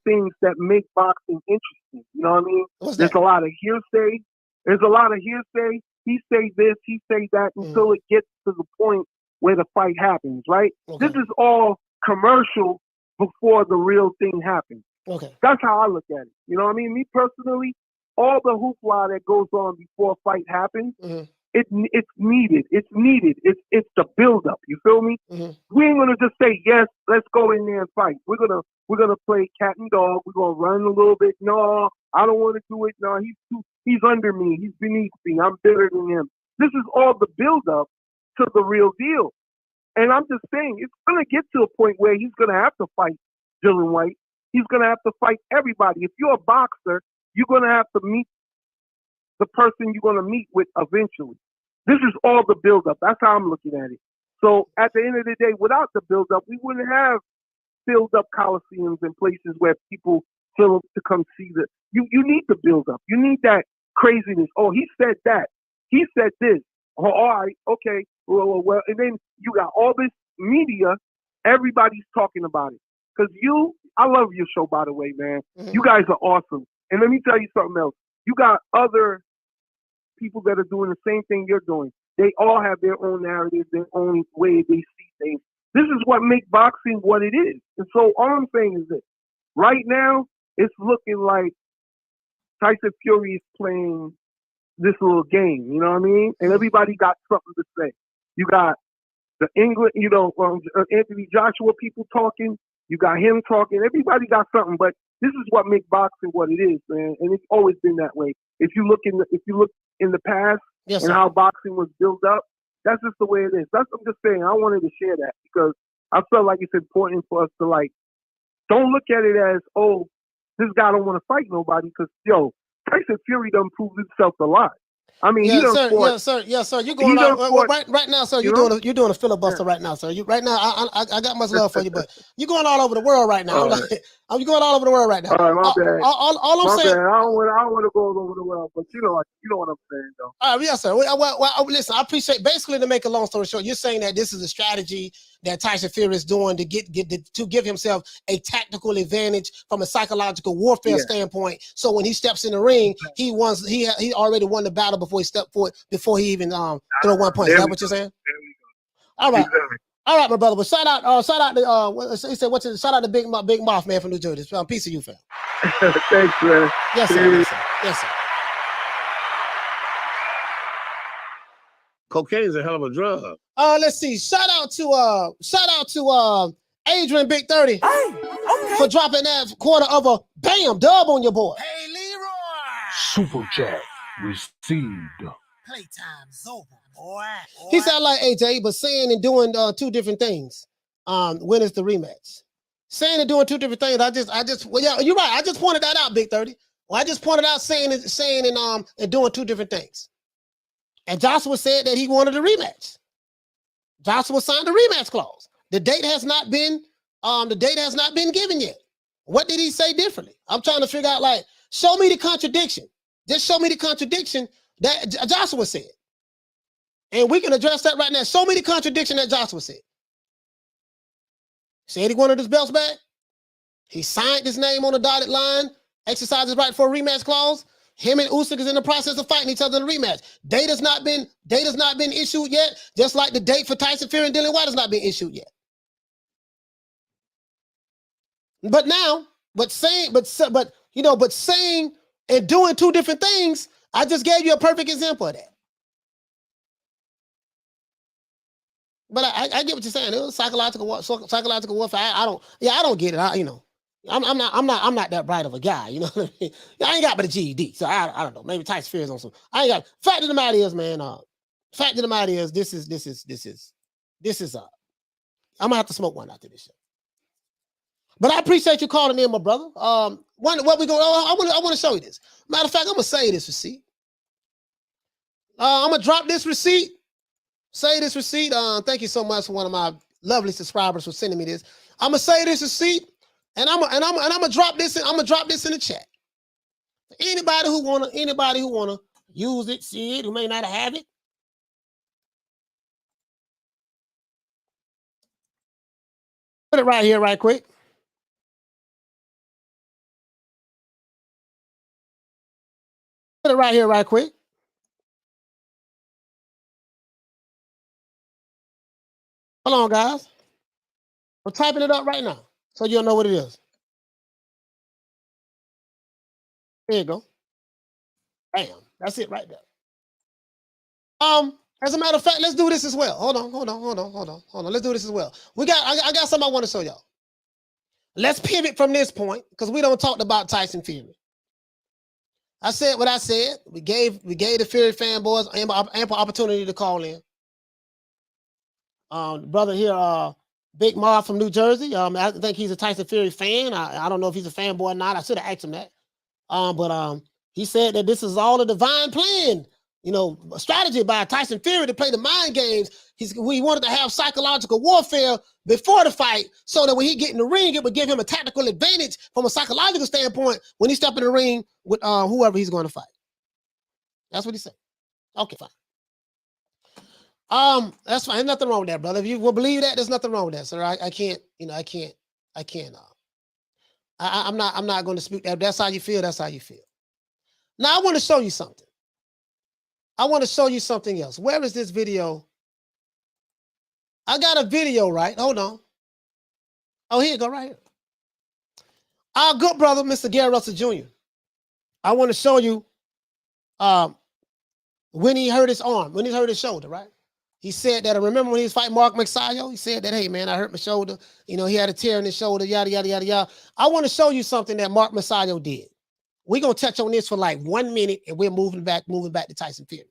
things that make boxing interesting. You know what I mean? There's a lot of hearsay. There's a lot of hearsay. He say this, he say that, until it gets to the point where the fight happens, right? Okay. This is all commercial before the real thing happens. Okay. That's how I look at it. You know what I mean? Me personally, all the hoopla that goes on before a fight happens, it's needed. It's needed. It's the buildup. You feel me? We ain't gonna just say yes. Let's go in there and fight. We're gonna play cat and dog. We're gonna run a little bit. No, I don't want to do it. No, he's under me. He's beneath me. I'm better than him. This is all the buildup to the real deal. And I'm just saying, it's gonna get to a point where he's gonna have to fight Dillian Whyte. He's gonna have to fight everybody. If you're a boxer, you're gonna have to meet the person you're going to meet with eventually. This is all the buildup. That's how I'm looking at it. So at the end of the day, without the buildup, we wouldn't have filled up coliseums and places where people fill up to come see the. You need the buildup. You need that craziness. Oh, he said that. He said this. Oh, all right, okay. Well, and then you got all this media. Everybody's talking about it. Because I love your show, by the way, man. You guys are awesome. And let me tell you something else. You got other people that are doing the same thing you're doing. They all have their own narrative, their own way they see things. This is what makes boxing what it is. And so all I'm saying is this. Right now, it's looking like Tyson Fury is playing this little game, you know what I mean? And everybody got something to say. You got the England, Anthony Joshua people talking. You got him talking. Everybody got something, but this is what makes boxing what it is, man. And it's always been that way. If you look in the past and how boxing was built up, that's just the way it is. I'm just saying. I wanted to share that because I felt like it's important for us to don't look at it as, oh, this guy don't want to fight nobody because Tyson Fury done proved himself a lot. I mean, yes, sir. You're going on right now, sir. You're doing a filibuster right now, sir. Right now, I got much love for you, but you're going all over the world right now. I'm going all over the world right now. All right, my bad. All I'm saying, I don't want to go all over the world, but you know what I'm saying, though. All right, yes, sir. Well, listen, I appreciate. Basically, to make a long story short, you're saying that this is a strategy that Tyson Fury is doing to give himself a tactical advantage from a psychological warfare standpoint. So when he steps in the ring, he already won the battle before he stepped forward, before he even throw one punch. Is that what you're saying? All right. Exactly. All right, my brother. But shout out to he said shout out to Big Moth man from New Jersey. Peace of you, fam. Thanks, man. Yes, sir. Yes, sir. Cocaine's a hell of a drug. Let's see. Shout out to Adrian Big 30 for dropping that quarter of a dub on your boy. Hey, Leroy. Super chat received. Playtime's over, boy. He sound like AJ, but saying and doing two different things. When is the rematch? Saying and doing two different things. Well, yeah, you're right. I just pointed that out, Big 30. Well, I just pointed out saying and doing two different things. And Joshua said that he wanted a rematch. Joshua signed a rematch clause. The date has not been given yet. What did he say differently? I'm trying to figure out, show me the contradiction. Just show me the contradiction that Joshua said. And we can address that right now. Show me the contradiction that Joshua said. Said he wanted his belts back. He signed his name on the dotted line, exercised his right for a rematch clause. Him and Usyk is in the process of fighting each other in a rematch. Date has not been issued yet, just like the date for Tyson Fury and Dillian Whyte has not been issued yet. But saying and doing two different things, I just gave you a perfect example of that. But I get what you're saying. It was psychological warfare. I don't get it. I'm not that bright of a guy. You know what I mean? I ain't got but a GED, so I don't know. Maybe Tyson Fury is on some. I ain't got. Fact of the matter is, man. Fact of the matter is, this is. I'm gonna have to smoke one after this show. But I appreciate you calling in, my brother. What we going? I want to show you this. Matter of fact, I'm gonna say this receipt. I'm gonna drop this receipt. Say this receipt. Thank you so much for one of my lovely subscribers for sending me this. I'm gonna say this receipt, and I'm gonna drop this. I'm gonna drop this in the chat. Anybody who wanna use it, see it, who may not have it. Put it right here, right quick. Put it right here, right quick. Hold on, guys. I'm typing it up right now, so you'll know what it is. There you go. Bam. That's it right there. As a matter of fact, let's do this as well. Hold on. Let's do this as well. I got something I want to show y'all. Let's pivot from this point because we don't talk about Tyson Fury. I said what I said. We gave the Fury fanboys ample opportunity to call in. Brother here, Big Marv from New Jersey. I think he's a Tyson Fury fan. I don't know if he's a fanboy or not. I should have asked him that. But he said that this is all a divine plan. A strategy by Tyson Fury to play the mind games. We wanted to have psychological warfare before the fight so that when he get in the ring, it would give him a tactical advantage from a psychological standpoint when he step in the ring with whoever he's going to fight. That's what he said. Okay, fine. That's fine. There's nothing wrong with that, brother. If you will believe that, there's nothing wrong with that, sir. I can't. I'm not going to dispute that. If that's how you feel. That's how you feel. Now I want to show you something. I want to show you something else. Where is this video? I got a video, right? Hold on. Oh, here you go, right here. Our good brother, Mr. Gary Russell Jr. I want to show you when he hurt his arm, when he hurt his shoulder, right? He said that, I remember when he was fighting Mark Magsayo, he said that, hey, man, I hurt my shoulder. He had a tear in his shoulder, yada, yada, yada, yada. I want to show you something that Mark Magsayo did. We're going to touch on this for like 1 minute, and we're moving back to Tyson Fury.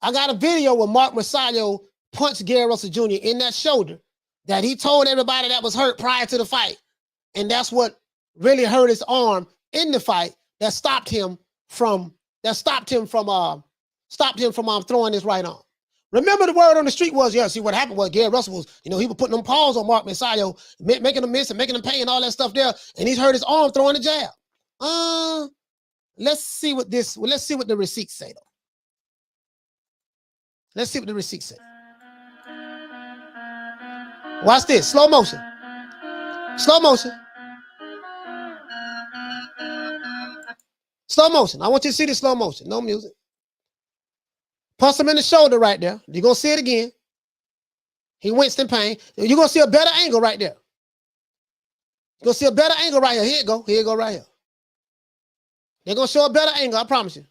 I got a video where Mark Magsayo punched Gary Russell Jr. in that shoulder that he told everybody that was hurt prior to the fight. And that's what really hurt his arm in the fight that stopped him from throwing his right arm. Remember the word on the street was, see what happened was Gary Russell was, he was putting them paws on Mark Magsayo, making him miss and making him pay and all that stuff there. And he's hurt his arm throwing the jab. Let's see what the receipts say though. Let's see what the receipts say. Watch this, slow motion. Slow motion. Slow motion. I want you to see the slow motion. No music. Punch him in the shoulder right there. You're going to see it again. He winced in pain. You're going to see a better angle right there. You're going to see a better angle right here. Here you go. Here you go right here. They're going to show a better angle. I promise you.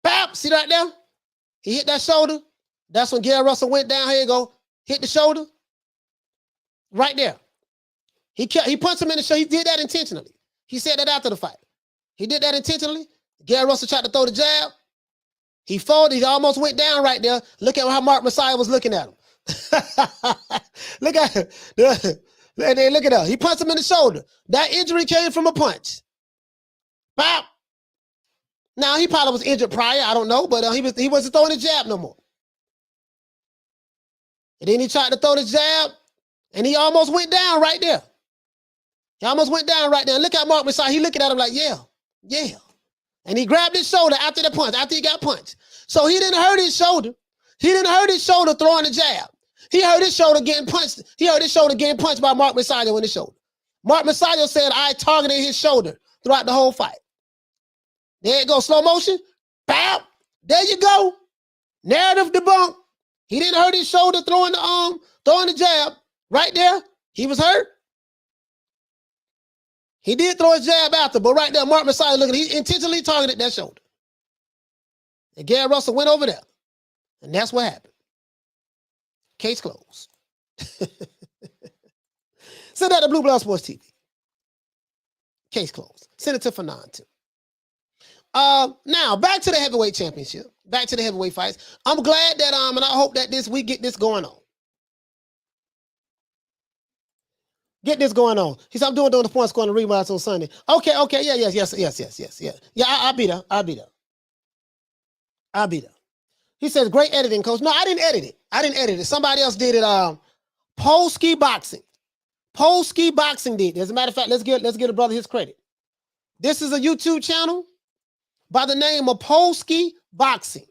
Bam! See right there? He hit that shoulder. That's when Gary Russell went down. Here you go. Hit the shoulder. Right there. He punched him in the shoulder. He did that intentionally. He said that after the fight. He did that intentionally. Gary Russell tried to throw the jab. He folded. He almost went down right there. Look at how Mark Magsayo was looking at him. Look at him. Look at that. He punched him in the shoulder. That injury came from a punch. Bam. Now, he probably was injured prior. I don't know. But he wasn't throwing the jab no more. And then he tried to throw the jab. And he almost went down right there. He almost went down right there. Look at Mark Magsayo. He looking at him like, yeah. And he grabbed his shoulder after the punch, after he got punched. So he didn't hurt his shoulder. He didn't hurt his shoulder throwing the jab. He hurt his shoulder getting punched. He hurt his shoulder getting punched by Mark Masayo in the shoulder. Mark Masayo said, I targeted his shoulder throughout the whole fight. There you go, slow motion. Bam. There you go. Narrative debunked. He didn't hurt his shoulder throwing the jab. Right there, he was hurt. He did throw his jab after, but right there, Mark Masayo looking, he intentionally targeted that shoulder. And Gary Russell went over there. And that's what happened. Case closed. Send that to Blue Blood Sports TV. Case closed. Send it to Fanon too. Now back to the heavyweight championship. Back to the heavyweight fights. I'm glad that and I hope that we get this going on. Get this going on. He said, I'm doing the points scoring the rematch on Sunday. Okay, yes. Yeah, I'll be there. He says, great editing, coach. No, I didn't edit it. Somebody else did it. Polski Boxing. Polski Boxing did. As a matter of fact, let's give a brother his credit. This is a YouTube channel by the name of Polski Boxing.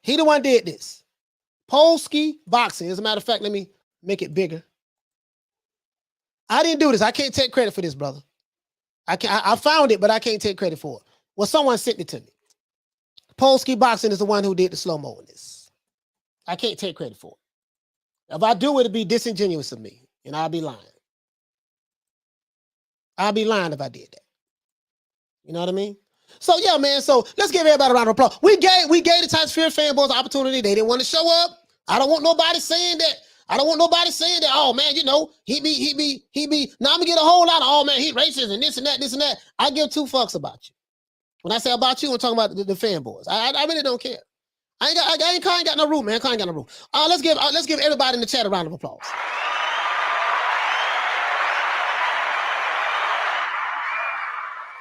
He the one did this. Polski Boxing. As a matter of fact, let me make it bigger. I didn't do this. I can't take credit for this, brother. I found it, but I can't take credit for it. Well, someone sent it to me. Polski Boxing is the one who did the slow-mo in this. I can't take credit for it. If I do, it'd be disingenuous of me, and I'll be lying. I'll be lying if I did that. You know what I mean? So, yeah, man, so let's give everybody a round of applause. We gave the Tyson Fury fanboys an opportunity. They didn't want to show up. I don't want nobody saying that. Oh, man, he be. Now I'm going to get a whole lot of, oh, man, he racist and this and that. I give two fucks about you. When I say about you, I'm talking about the fanboys. I really don't care. I ain't got no rule, man. I ain't got no rule. Let's give everybody in the chat a round of applause.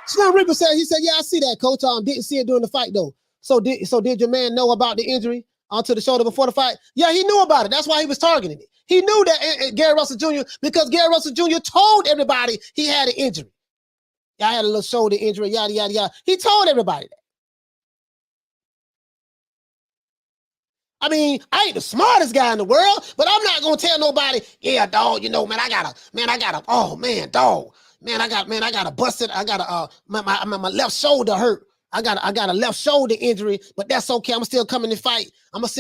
Slim Reaper said, yeah, I see that, coach. Didn't see it during the fight, though. So did your man know about the injury onto the shoulder before the fight? Yeah, he knew about it. That's why he was targeting it. He knew that Gary Russell Jr., because Gary Russell Jr. told everybody he had an injury. I had a little shoulder injury, yada, yada, yada. He told everybody that. I mean, I ain't the smartest guy in the world, but I'm not going to tell nobody, yeah, dog, you know, man, I got a busted, my left shoulder hurt. I got a left shoulder injury, but that's okay. I'm still coming to fight. And I'm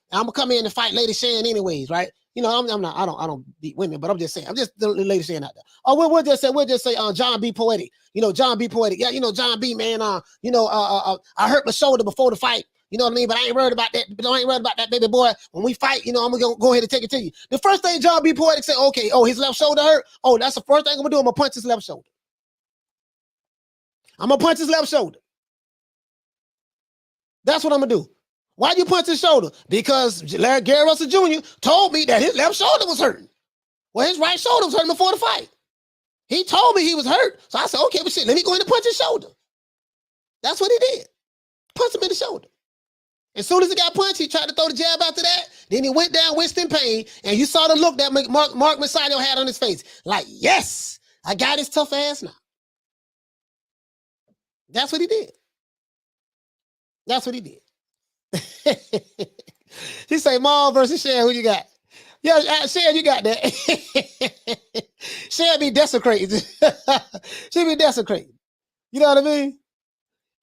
gonna come in and fight Lady Shan anyways, right? You know, I don't beat women, but I'm just saying, I'm just the Lady Shan out there. Oh, we'll just say John B. Poetic. You know, John B. Poetic. Yeah, you know, John B, man, I hurt my shoulder before the fight. You know what I mean? But I ain't worried about that. I ain't worried about that, baby boy. When we fight, you know, I'm gonna go ahead and take it to you. The first thing John B. Poetic said, okay, his left shoulder hurt. Oh, that's the first thing I'm gonna do. I'm gonna punch his left shoulder. That's what I'm gonna do. Why you punch his shoulder? Because Gary Russell Jr. told me that his left shoulder was hurting. Well, his right shoulder was hurting before the fight. He told me he was hurt. So I said, okay, but shit, let me go in and punch his shoulder. That's what he did. Punch him in the shoulder. As soon as he got punched, he tried to throw the jab after that. Then he went down, winced in pain, and you saw the look that Mark Masayo had on his face. Like, yes, I got his tough ass now. That's what he did. He say, Maul versus Shan, who you got? Yeah, Shan, you got that. Shan be desecrating. She be desecrating. You know what I mean?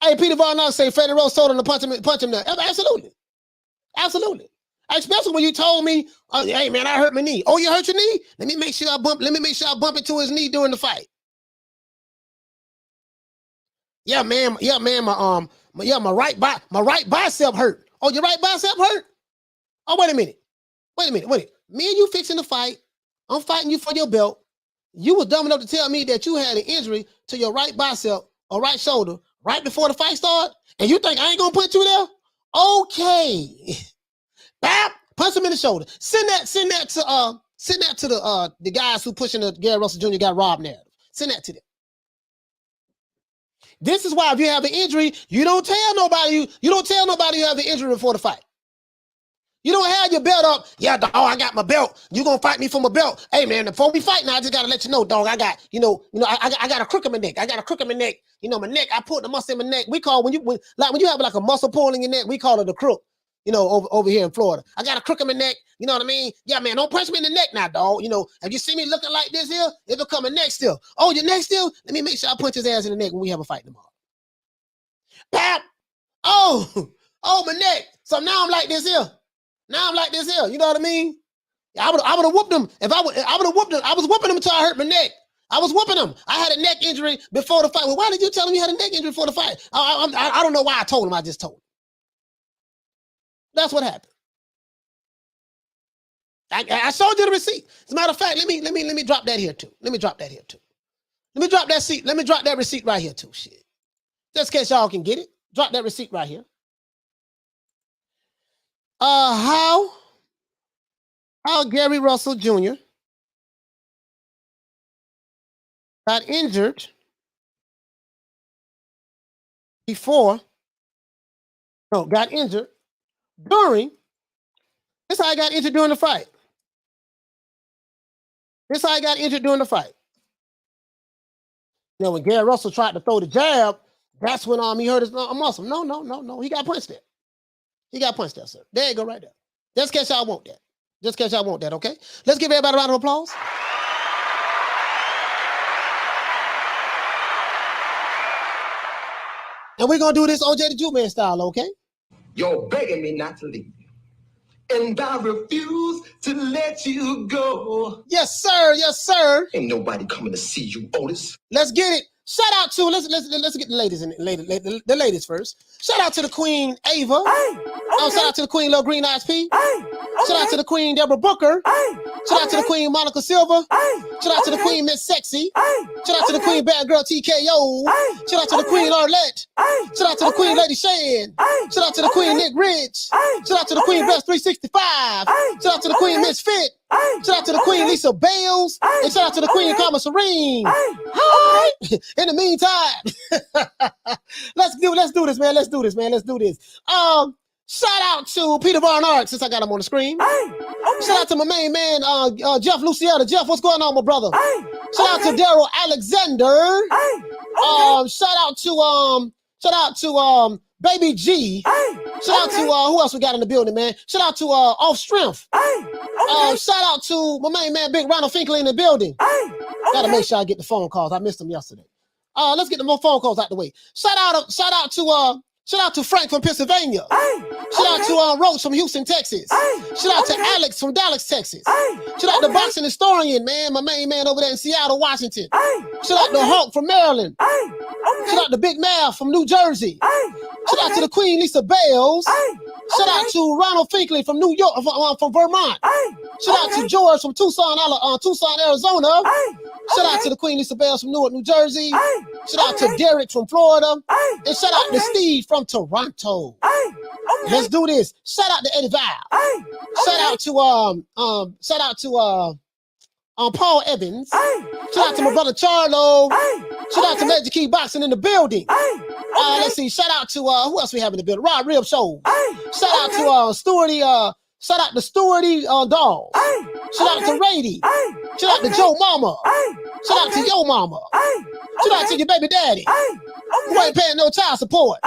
Hey, Peter Von Knox say Freddie Rose told him to punch him there. Absolutely. Especially when you told me, hey man, I hurt my knee. Oh, you hurt your knee? Let me make sure I bump into his knee during the fight. Yeah, man, my right bicep hurt. Oh, your right bicep hurt? Oh, wait a minute. Me and you fixing the fight. I'm fighting you for your belt. You was dumb enough to tell me that you had an injury to your right bicep or right shoulder right before the fight started, and you think I ain't gonna punch you there? Okay. Bap, punch him in the shoulder. Send that to the guys who pushing the Gary Russell Jr. got robbed narrative. Send that to them. This is why if you have an injury, you don't tell nobody you have an injury before the fight. You don't have your belt up. Yeah, dog, I got my belt. You gonna fight me for my belt? Hey man, before we fight now, I just gotta let you know, dog. I got, I got a crook in my neck. I got a crook in my neck. My neck. I put the muscle in my neck. We call when you have like a muscle pull in your neck, we call it a crook. Over here in Florida, I got a crook in my neck. You know what I mean? Yeah, man, don't punch me in the neck now, dog. If you see me looking like this here, it'll come a neck still. Oh, your neck still? Let me make sure I punch his ass in the neck when we have a fight tomorrow. Pap. Oh, my neck. So now I'm like this here. You know what I mean? I would have whooped him. I would have whooped him. I was whooping him until I hurt my neck. I was whooping him. I had a neck injury before the fight. Well, why did you tell him you had a neck injury before the fight? I don't know why I told him. I just told him. That's what happened. I showed you the receipt. As a matter of fact, let me drop that here too. Let me drop that receipt right here too. Shit. Just in case y'all can get it. Drop that receipt right here. How Gary Russell Jr. got injured during. This is how I got injured during the fight. When Gary Russell tried to throw the jab, that's when he hurt his muscle. No. He got punched there. Sir. There you go, right there. Just in case y'all want that. Okay? Let's give everybody a round of applause. And we're going to do this OJ the Jew Man style, okay? You're begging me not to leave. And I refuse to let you go. Yes, sir. Ain't nobody coming to see you, Otis. Let's get it. Shout out to let's get the ladies in the ladies first. Shout out to the Queen Ava. Shout out to the Queen Lil Green Eyes P. Shout out to the Queen Deborah Booker. Shout out to the Queen Monica Silva. Shout out to the Queen Miss Sexy. Shout out to the Queen Bad Girl TKO. Shout out to the Queen Arlette. Shout out to the Queen Lady Shan. Shout out to the Queen Nick Rich. Shout out to the Queen Best 365. Shout out to the Queen Miss Fit. Shout out to the Queen Lisa Bales. And shout out to the Queen Karma Serene. Hi. In the meantime, let's do this, man. Let's do this. Shout out to Peter Barnard, since I got him on the screen. Shout out to my main man, Jeff Luciana. Jeff, what's going on, my brother? Shout out to Daryl Alexander. Shout out to Baby G. Shout out to who else we got in the building, man? Shout out to Off Strength. Shout out to my main man, Big Ronald Finkley in the building. Gotta make sure I get the phone calls. I missed them yesterday. Let's get the more phone calls out the way. Shout out to Frank from Pennsylvania. Shout out to Roach from Houston, Texas. Shout out to Alex from Dallas, Texas. Shout out to Boxing Historian, man, my main man over there in Seattle, Washington. Shout out to Hulk from Maryland. Shout out to Big Mav from New Jersey. Shout out to the Queen Lisa Bales. Shout out to Ronald Finkley from New York, from Vermont. Shout out to George from Tucson, Arizona. Shout out to the Queen Lisa Bales from Newark, New Jersey. Shout out to Derek from Florida. And shout out to Steve from Toronto. Let's do this. Shout out to Eddie Val. Shout out to Paul Evans. Shout out to my brother Charlo. Shout out to Magic Key Boxing in the building. Let's see. Shout out to who else we have in the building? Rod Rib Show. Shout out to Stewarty. Shout out to Stewarty Dolls. Shout out to Rady. Shout out to Joe Mama. Shout out to Yo Mama. Shout out to your baby daddy. Who ain't paying no child support.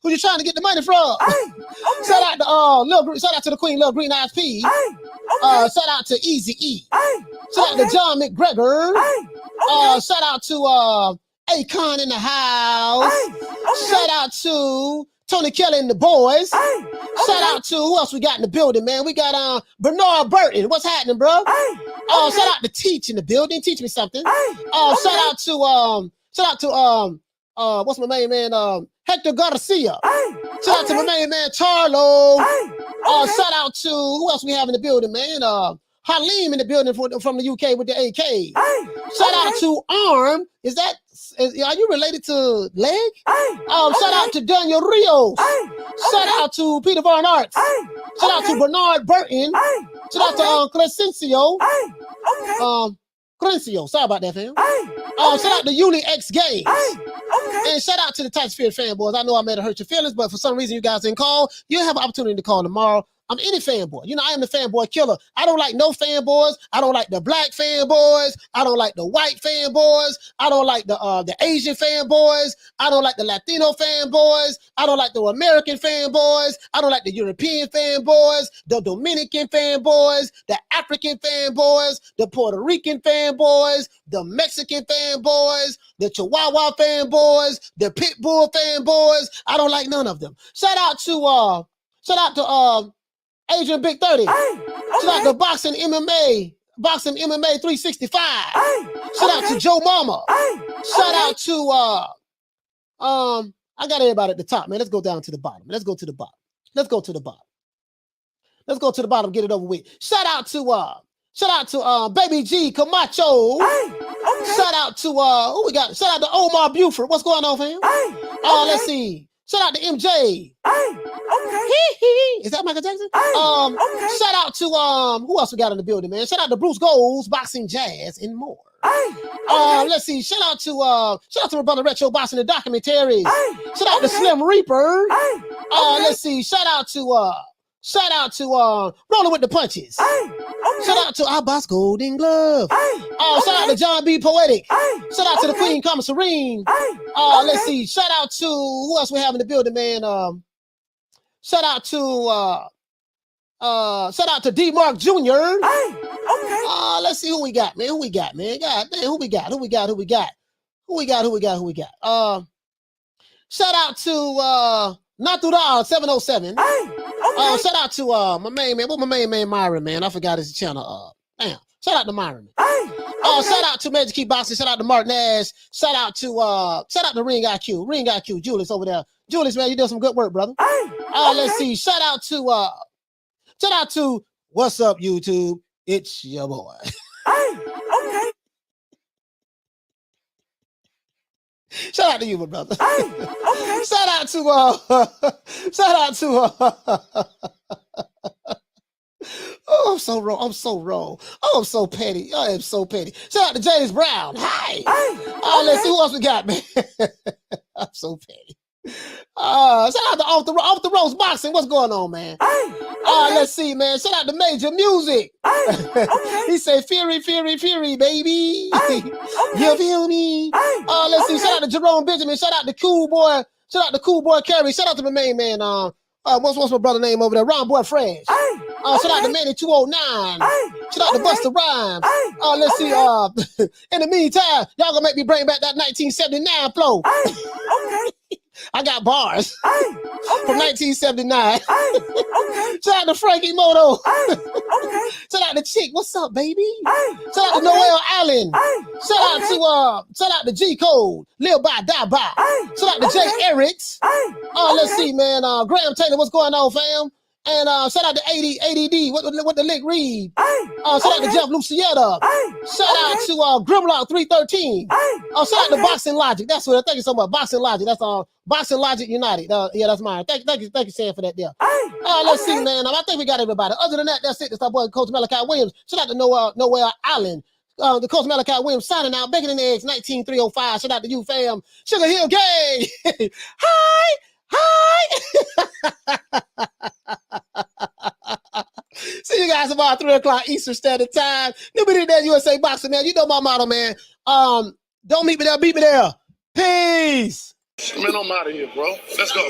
Who you trying to get the money from? Shout out to the Queen Lil Green Eyes P. Shout out to Easy E. Shout out to John McGregor. Shout out to Akon in the house. Shout out to Tony Kelly and the boys. Shout out to who else we got in the building, man? We got Bernard Burton. What's happening, bro? Shout out to Teach in the building. Teach me something. Shout out to what's my main man? Hector Garcia. Shout out to my main man Charlo. Shout out to who else we have in the building, man? Halim in the building from the UK with the AK. Shout out to Arm. Are you related to Leg? Shout out to Daniel Rios. Shout out to Peter Barnard. Shout out to Bernard Burton. Shout out to Crescencio. Crescencio. Sorry about that, fam. Shout out to Uni X Games. And shout out to the Tyson Fury fanboys. I know I may have hurt your feelings, but for some reason you guys didn't call. You'll have an opportunity to call tomorrow. I'm any fanboy. You know, I am the fanboy killer. I don't like no fanboys. I don't like the black fanboys. I don't like the white fanboys. I don't like the Asian fanboys. I don't like the Latino fanboys. I don't like the American fanboys. I don't like the European fanboys, the Dominican fanboys, the African fanboys, the Puerto Rican fanboys, the Mexican fanboys, the Chihuahua fanboys, the Pitbull fanboys. I don't like none of them. Shout out to Adrian Big 30. Shout out to Boxing MMA 365. Shout out to Joe Mama. Shout out to I got everybody at the top, man. Let's go down to the bottom. Let's go to the bottom. Let's go to the bottom. Let's go to the bottom, get it over with. Shout out to Baby G Camacho. Shout out to who we got? Shout out to Omar Buford. What's going on, fam? Let's see. Shout out to MJ. Is that Michael Jackson? Shout out to who else we got in the building, man? Shout out to Bruce Golds, Boxing Jazz, and more. Let's see. Shout out to my brother Retro Boxing and Documentaries. Shout out to Slim Reaper. Let's see. Shout out to Rolling with the Punches. Shout out to our boss Golden Glove. Shout out to John B. Poetic. Shout out to the Queen Commissarine. Let's see. Shout out to who else we have in the building, man? Shout out to D. Mark Jr. Let's see who we got, man. God damn, who we got? Shout out to Natural 707. Shout out to my main man. What my main man Myron, man? I forgot his channel. Damn. Shout out to Myron. Shout out to Magic Key Boxing. Shout out to Mark Nash. Shout out to Ring IQ. Julius over there. Julius, man, you did some good work, brother. Let's see. Shout out to what's up, YouTube? It's your boy. Shout out to you, my brother. Shout out to oh, I'm so wrong. Oh, I'm so petty. I am so petty. Shout out to James Brown. Hi. Let's see who else we got, man. I'm so petty. Shout out to Off the Ropes Boxing. What's going on, man? Let's see, man. Shout out to Major Music. He said, Fury, baby. You feel me? Let's see. Shout out to Jerome Benjamin. Shout out to Cool Boy. Shout out to Cool Boy Carey. Shout out to my main man. What's my brother name over there? Ron Boy Fresh. Shout out to Manny 209. Shout out to Busta Rhymes. Let's see. In the meantime, y'all gonna make me bring back that 1979 flow. I got bars from 1979. Shout out to Frankie Moto. Shout out to Chick. What's up, baby? Shout out to Noel Allen. Shout out to G Code. Live by, die by. Shout out to Jay Erics. Let's see, man. Graham Taylor, what's going on, fam? And shout out to ADD. What the lick read? Shout out to Jeff Lucietta. Shout out to Grimlock 313. Shout out to Boxing Logic. That's what. Thank you so much. Boxing Logic. That's all. Boxing Logic United. Yeah, that's mine. Thank you, Sam, for that there. Let's see, man. I think we got everybody. Other than that, that's it. That's our boy Coach Malachi Williams. Shout out to Noel Allen. The Coach Malachi Williams signing out. Bacon and Eggs 19305. Shout out to you, fam. Sugar Hill Gang. Hi. See you guys about 3 o'clock Eastern Standard Time. Nobody there, USA Boxing, man. You know my motto, man. Don't meet me there, beat me there. Peace. Man, I'm out of here, bro. Let's go.